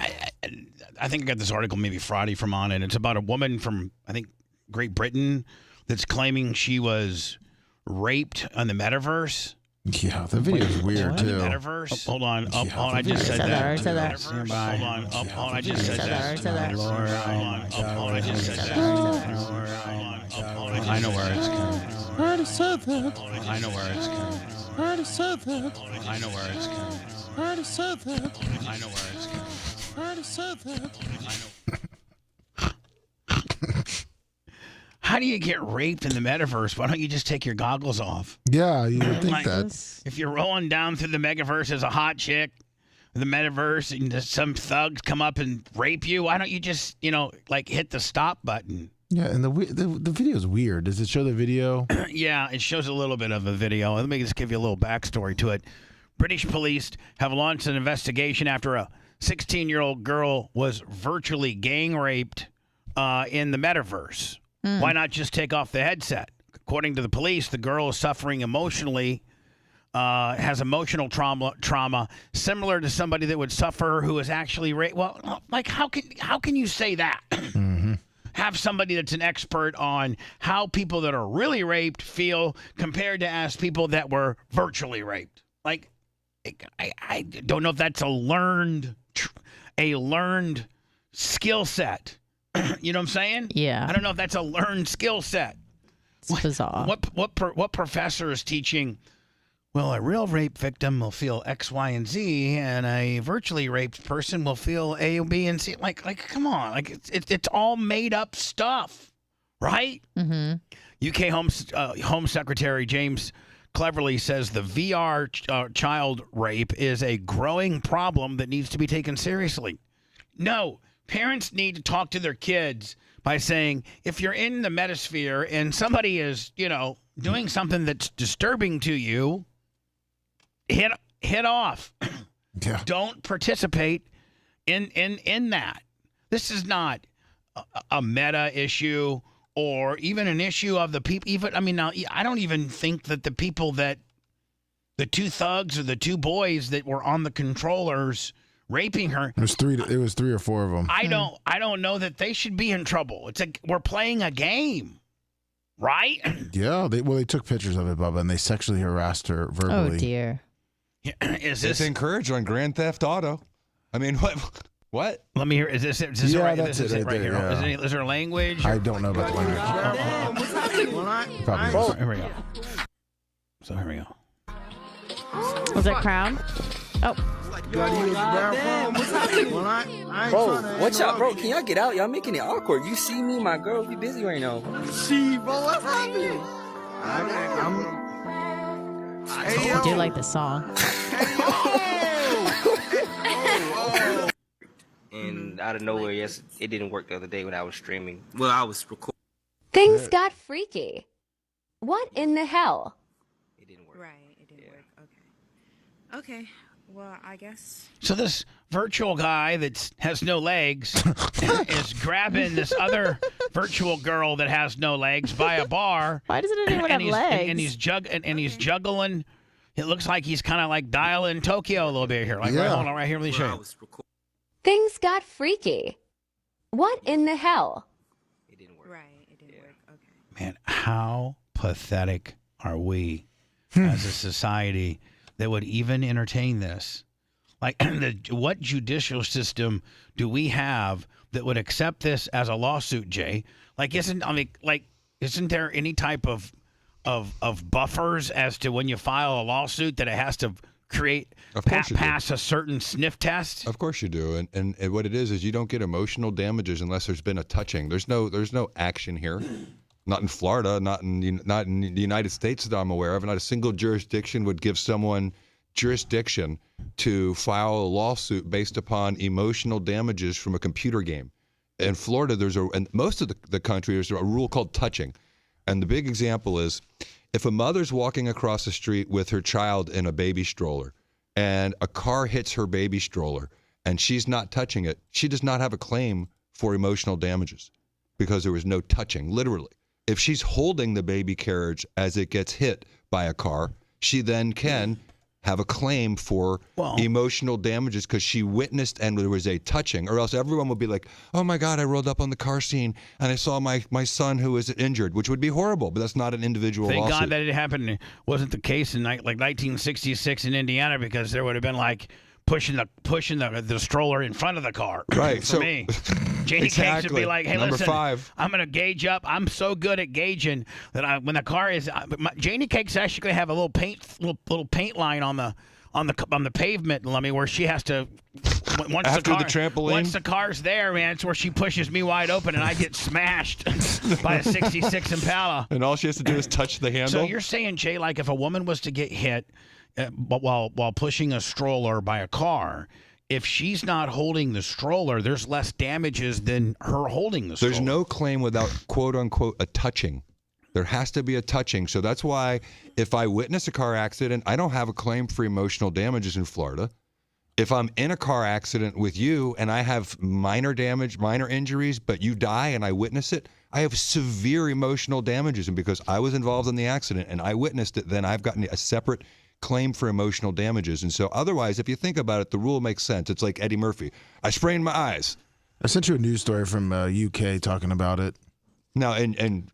I think I got this article maybe Friday from on it. It's about a woman from, I think, Great Britain that's claiming she was raped on the metaverse Yeah, the video's weird too. Metaverse. Hold on. I just said that. Hold on. I just said that. Lord, I just said that. I know where it's going. I just said that. I know where it's going. I just said that. I know where it's going. I just said that. I know where it's going. I just said that. How do you get raped in the metaverse? Why don't you just take your goggles off? Yeah, you would think that. If you're rolling down through the megaverse as a hot chick, the metaverse, and some thugs come up and rape you, why don't you just, hit the stop button? Yeah, and the video's weird. Does it show the video? Yeah, it shows a little bit of a video. Let me just give you a little backstory to it. British police have launched an investigation after a 16-year-old girl was virtually gang raped in the metaverse. Why not just take off the headset? According to the police, the girl is suffering emotionally, has emotional trauma similar to somebody that would suffer who is actually raped. Well, like how can you say that? Have somebody that's an expert on how people that are really raped feel compared to as people that were virtually raped. Like, I don't know if that's a learned skill set. You know what I'm saying? Yeah. I don't know if that's a learned skill set. It's bizarre. What professor is teaching? Well, a real rape victim will feel X, Y, and Z, and a virtually raped person will feel A, B, and C. Like, come on, like it's all made up stuff, right? Mm-hmm. UK Home Secretary James Cleverly says the VR child rape is a growing problem that needs to be taken seriously. No. Parents need to talk to their kids by saying, if you're in the metasphere and somebody is, doing something that's disturbing to you, hit off. Yeah. Don't participate in that. This is not a meta issue or even an issue of the people. Now, I don't even think that the people that the two thugs or the two boys that were on the controllers raping her. It was three or four of them. I don't know that they should be in trouble. We're playing a game, right? Yeah, they took pictures of it, Bubba, and they sexually harassed her verbally. Oh dear. It's encouraged on Grand Theft Auto. I mean, what? Let me hear. Is this Yeah, right? that's This is it it right right here. there, yeah. Is there language? I don't know about the language. Probably. Here we go. So here we go. Was that Crown? Oh. Bro, watch out, bro. Can y'all get out? Y'all making it awkward. You see me, my girl. We busy right now. See, bro, what's happening? I do like the song. And out of nowhere, yes, it didn't work the other day when I was streaming. Well, I was recording. Things got freaky. What in the hell? It didn't work. Right, it didn't work. Okay. Well, I guess. So this virtual guy that has no legs is grabbing this other virtual girl that has no legs by a bar. Why doesn't anyone have legs? And he's juggling. It looks like he's kind of like dialing Tokyo a little bit here. Like, Yeah. hold on, right here. Let me show you. Things got freaky. What in the hell? It didn't work. Right, it didn't work. Okay. Man, how pathetic are we as a society that would even entertain this? Like, what judicial system do we have that would accept this as a lawsuit, Jay? Like, isn't there any type of buffers as to when you file a lawsuit that it has to pass a certain sniff test? Of course you do, and what it is you don't get emotional damages unless there's been a touching. There's no action here. Not in Florida, not in the United States that I'm aware of. Not a single jurisdiction would give someone jurisdiction to file a lawsuit based upon emotional damages from a computer game. In Florida, and most of the country, there's a rule called touching. And the big example is if a mother's walking across the street with her child in a baby stroller and a car hits her baby stroller and she's not touching it, she does not have a claim for emotional damages because there was no touching, literally. If she's holding the baby carriage as it gets hit by a car, she then can have a claim for emotional damages because she witnessed and there was a touching, or else everyone would be like, oh my God, I rolled up on the car scene and I saw my son who was injured, which would be horrible, but that's not an individual Thank lawsuit. God that it happened. It wasn't the case in 1966 in Indiana, because there would have been like pushing the stroller in front of the car. Right. For So me. Janie Cakes would be like, hey, Number listen, 5. I'm going to gauge up. I'm so good at gauging that when the car is Janie Cakes actually have a little paint line on the pavement, Lummy, where she has to once After the trampoline? Once the car's there, man, it's where she pushes me wide open and I get smashed by a 66 Impala. And all she has to do is touch the handle. So you're saying, Jay, like if a woman was to get hit while pushing a stroller by a car, if she's not holding the stroller, there's less damages than her holding the stroller. There's no claim without, quote unquote, a touching. There has to be a touching. So that's why if I witness a car accident, I don't have a claim for emotional damages in Florida. If I'm in a car accident with you and I have minor damage, minor injuries, but you die and I witness it, I have severe emotional damages. And because I was involved in the accident and I witnessed it, then I've gotten a separate claim for emotional damages. And so otherwise, if you think about it, the rule makes sense. It's like Eddie Murphy. I sprained my eyes. I sent you a news story from UK talking about it. Now, and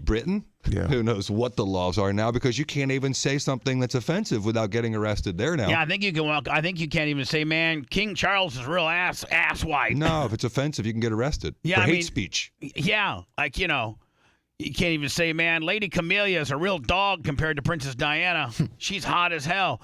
Britain? Yeah. Who knows what the laws are now, because you can't even say something that's offensive without getting arrested there now. Yeah, I think you can. I think you can't even say, "Man, King Charles is real ass white." No, if it's offensive, you can get arrested for hate speech. Yeah, like you can't even say, "Man, Lady Camellia is a real dog compared to Princess Diana. She's hot as hell."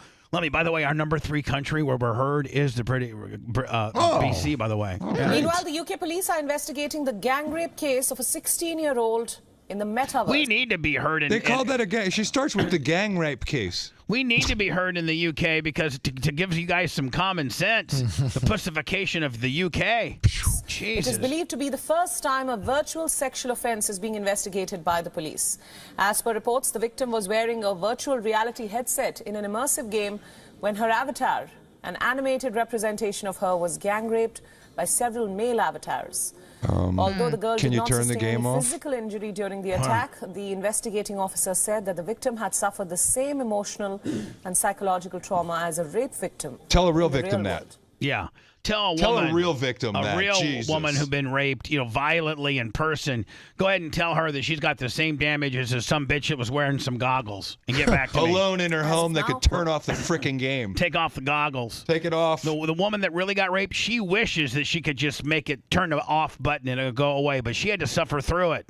By the way, our number 3 country where we're heard is the BC. By the way. Right. Meanwhile, the UK police are investigating the gang rape case of a 16-year-old in the metaverse. We need to be heard in. They call that a gang. She starts with the gang rape case. We need to be heard in the UK because to give you guys some common sense, the pussification of the UK. Jesus. It is believed to be the first time a virtual sexual offence is being investigated by the police. As per reports, the victim was wearing a virtual reality headset in an immersive game when her avatar, an animated representation of her, was gang raped by several male avatars. Although the girl did not sustain any physical injury during the attack, the investigating officer said that the victim had suffered the same emotional and psychological trauma as a rape victim. Tell a real victim that. Yeah. Tell a real victim that. A real Jesus. woman who's been raped, violently in person. Go ahead and tell her that she's got the same damages as some bitch that was wearing some goggles. And get back to me. Alone in her home that could turn off the freaking game. Take off the goggles. Take it off. The woman that really got raped, she wishes that she could just turn the off button and it'll go away, but she had to suffer through it.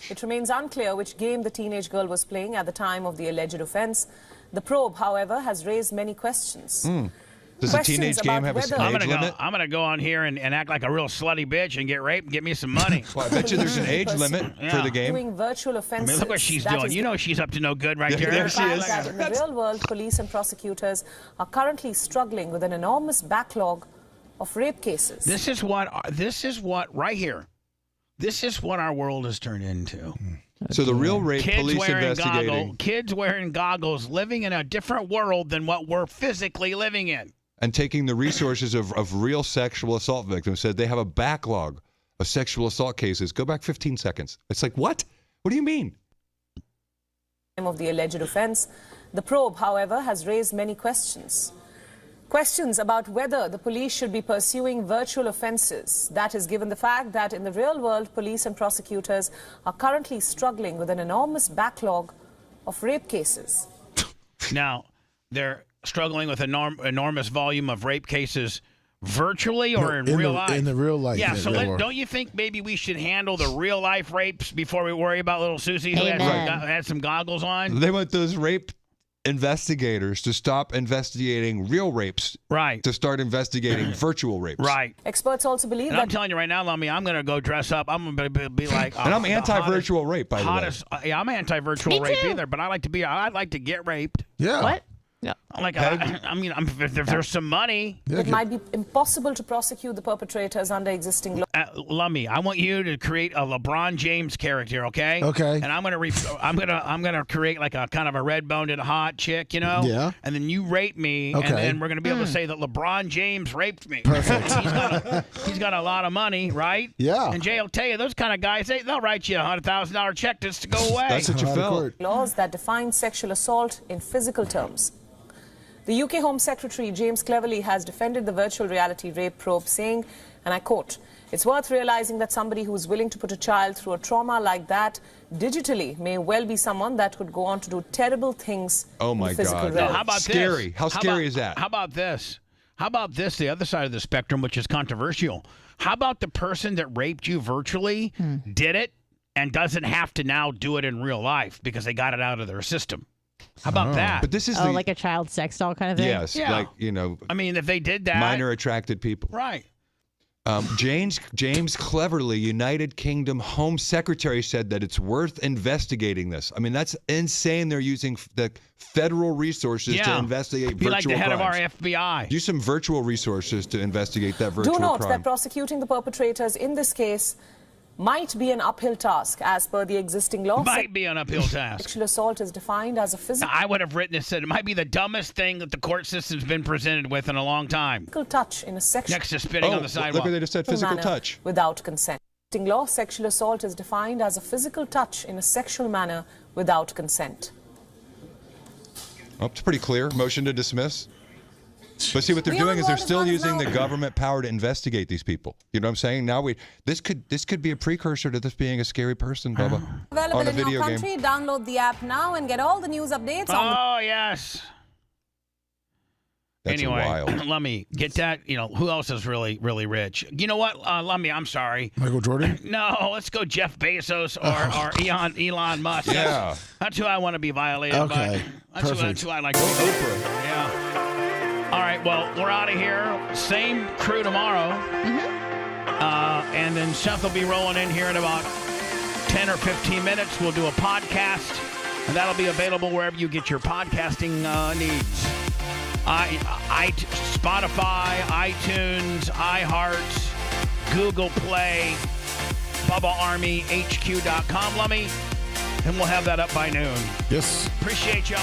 It remains unclear which game the teenage girl was playing at the time of the alleged offense. The probe, however, has raised many questions. Does a teenage game have an age limit? I'm going to go on here and act like a real slutty bitch and get raped and get me some money. Well, I bet you there's an age limit for the game. Doing virtual offenses. Look what she's doing. She's up to no good right there. There she is. That in the real world, police and prosecutors are currently struggling with an enormous backlog of rape cases. This is what right here. This is what our world has turned into. So the real rape police investigating. Kids wearing goggles, living in a different world than what we're physically living in. And taking the resources of real sexual assault victims, said they have a backlog of sexual assault cases. Go back 15 seconds. It's like, what? What do you mean? Of the alleged offense. The probe, however, has raised many questions. Questions about whether the police should be pursuing virtual offenses. That is, given the fact that in the real world, police and prosecutors are currently struggling with an enormous backlog of rape cases. Now, they're struggling with an enormous volume of rape cases virtually or in real life? In the real life. Yeah, so don't you think maybe we should handle the real life rapes before we worry about little Susie who had some goggles on? They want those rape investigators to stop investigating real rapes, right? To start investigating virtual rapes, right? Experts also believe that. I'm telling you right now, Lummy, I'm going to go dress up. I'm going to be like, and I'm anti-virtual rape, by the way. Yeah, I'm anti-virtual rape either, but I'd like to get raped. Yeah. What? Yeah. If there's some money. It might be impossible to prosecute the perpetrators under existing law. Lummy, I want you to create a LeBron James character, okay? Okay. And I'm gonna create like a kind of a red-boned and hot chick, Yeah. And then you rape me, okay. And then we're gonna be able to say that LeBron James raped me. Perfect. he's got a lot of money, right? Yeah. And Jay will tell you those kind of guys, they'll write you $100,000 check just to go away. That's what you felt. Laws that define sexual assault in physical terms. The UK Home Secretary James Cleverly has defended the virtual reality rape probe, saying, and I quote, "It's worth realizing that somebody who is willing to put a child through a trauma like that digitally may well be someone that could go on to do terrible things Oh in my the physical God. realm." How about Scary. this? How scary is that? How about this? How about this, the other side of the spectrum, which is controversial? How about the person that raped you virtually did it and doesn't have to now do it in real life because they got it out of their system? How about that? But this is like a child sex doll kind of thing? Yes, Yeah. like, you know. I mean, if they did that. Minor attracted people. Right. James Cleverly, United Kingdom Home Secretary, said that it's worth investigating this. I mean, that's insane. They're using the federal resources to investigate Be virtual like the head crimes. of our FBI. Use some virtual resources to investigate that virtual Do note crime. that prosecuting the perpetrators in this case might be an uphill task as per the existing law. Might be an uphill task. Sexual assault is defined as a physical I would have written this, said it might be the dumbest thing that the court system's been presented with in a long time. touch in a sexual Next to spitting on the sidewalk. Look what they just said, physical manner touch. without consent. In law, sexual assault is defined as a physical touch in a sexual manner without consent. Oh, it's pretty clear. Motion to dismiss. But see, what they're Beyond doing is they're what is still not is using the not. government power to investigate these people. You know what I'm saying? Now this could be a precursor to this being a scary person, Bubba, Available on a in video your game. country. Download the app now and get all the news updates on Oh, yes. That's anyway, wild. let me get that. You know, who else is really, really rich? You know what? I'm sorry. Michael Jordan? No, let's go Jeff Bezos or Elon Musk. Yeah. That's who I want to be violated Okay, by. perfect. That's who I like to be. Oprah. Yeah. All right, well, we're out of here. Same crew tomorrow. And then Seth will be rolling in here in about 10 or 15 minutes. We'll do a podcast, and that'll be available wherever you get your podcasting needs. Spotify, iTunes, iHeart, Google Play, BubbaArmyHQ.com, Lummy, and we'll have that up by noon. Yes. Appreciate y'all.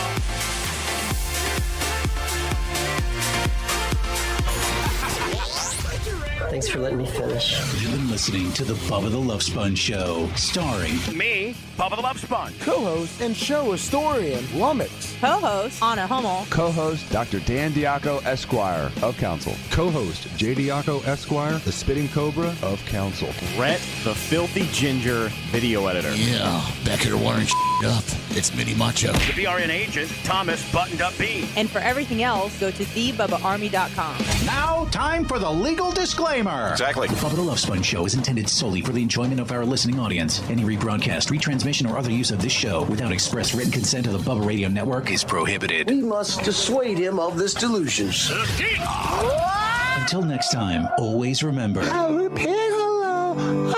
Thanks for letting me finish. You've been listening to the Bubba the Love Sponge Show, starring me, Bubba the Love Sponge. Co-host and show historian, Lummox. Co-host, Anna Hummel. Co-host, Dr. Dan Diaco, Esquire, of Council. Co-host, J. Diaco, Esquire, the Spitting Cobra, of Council. Brett, the Filthy Ginger, video editor. Yeah, back here wiring up. It's Mini Macho. The BRN agent, Thomas Buttoned Up B. And for everything else, go to thebubbaarmy.com. Now, time for the legal disclaimer. Exactly. The Bubba the Love Sponge Show is intended solely for the enjoyment of our listening audience. Any rebroadcast, retransmission, or other use of this show without express written consent of the Bubba Radio Network is prohibited. We must dissuade him of this delusion. Until next time, always remember. I repeat hello.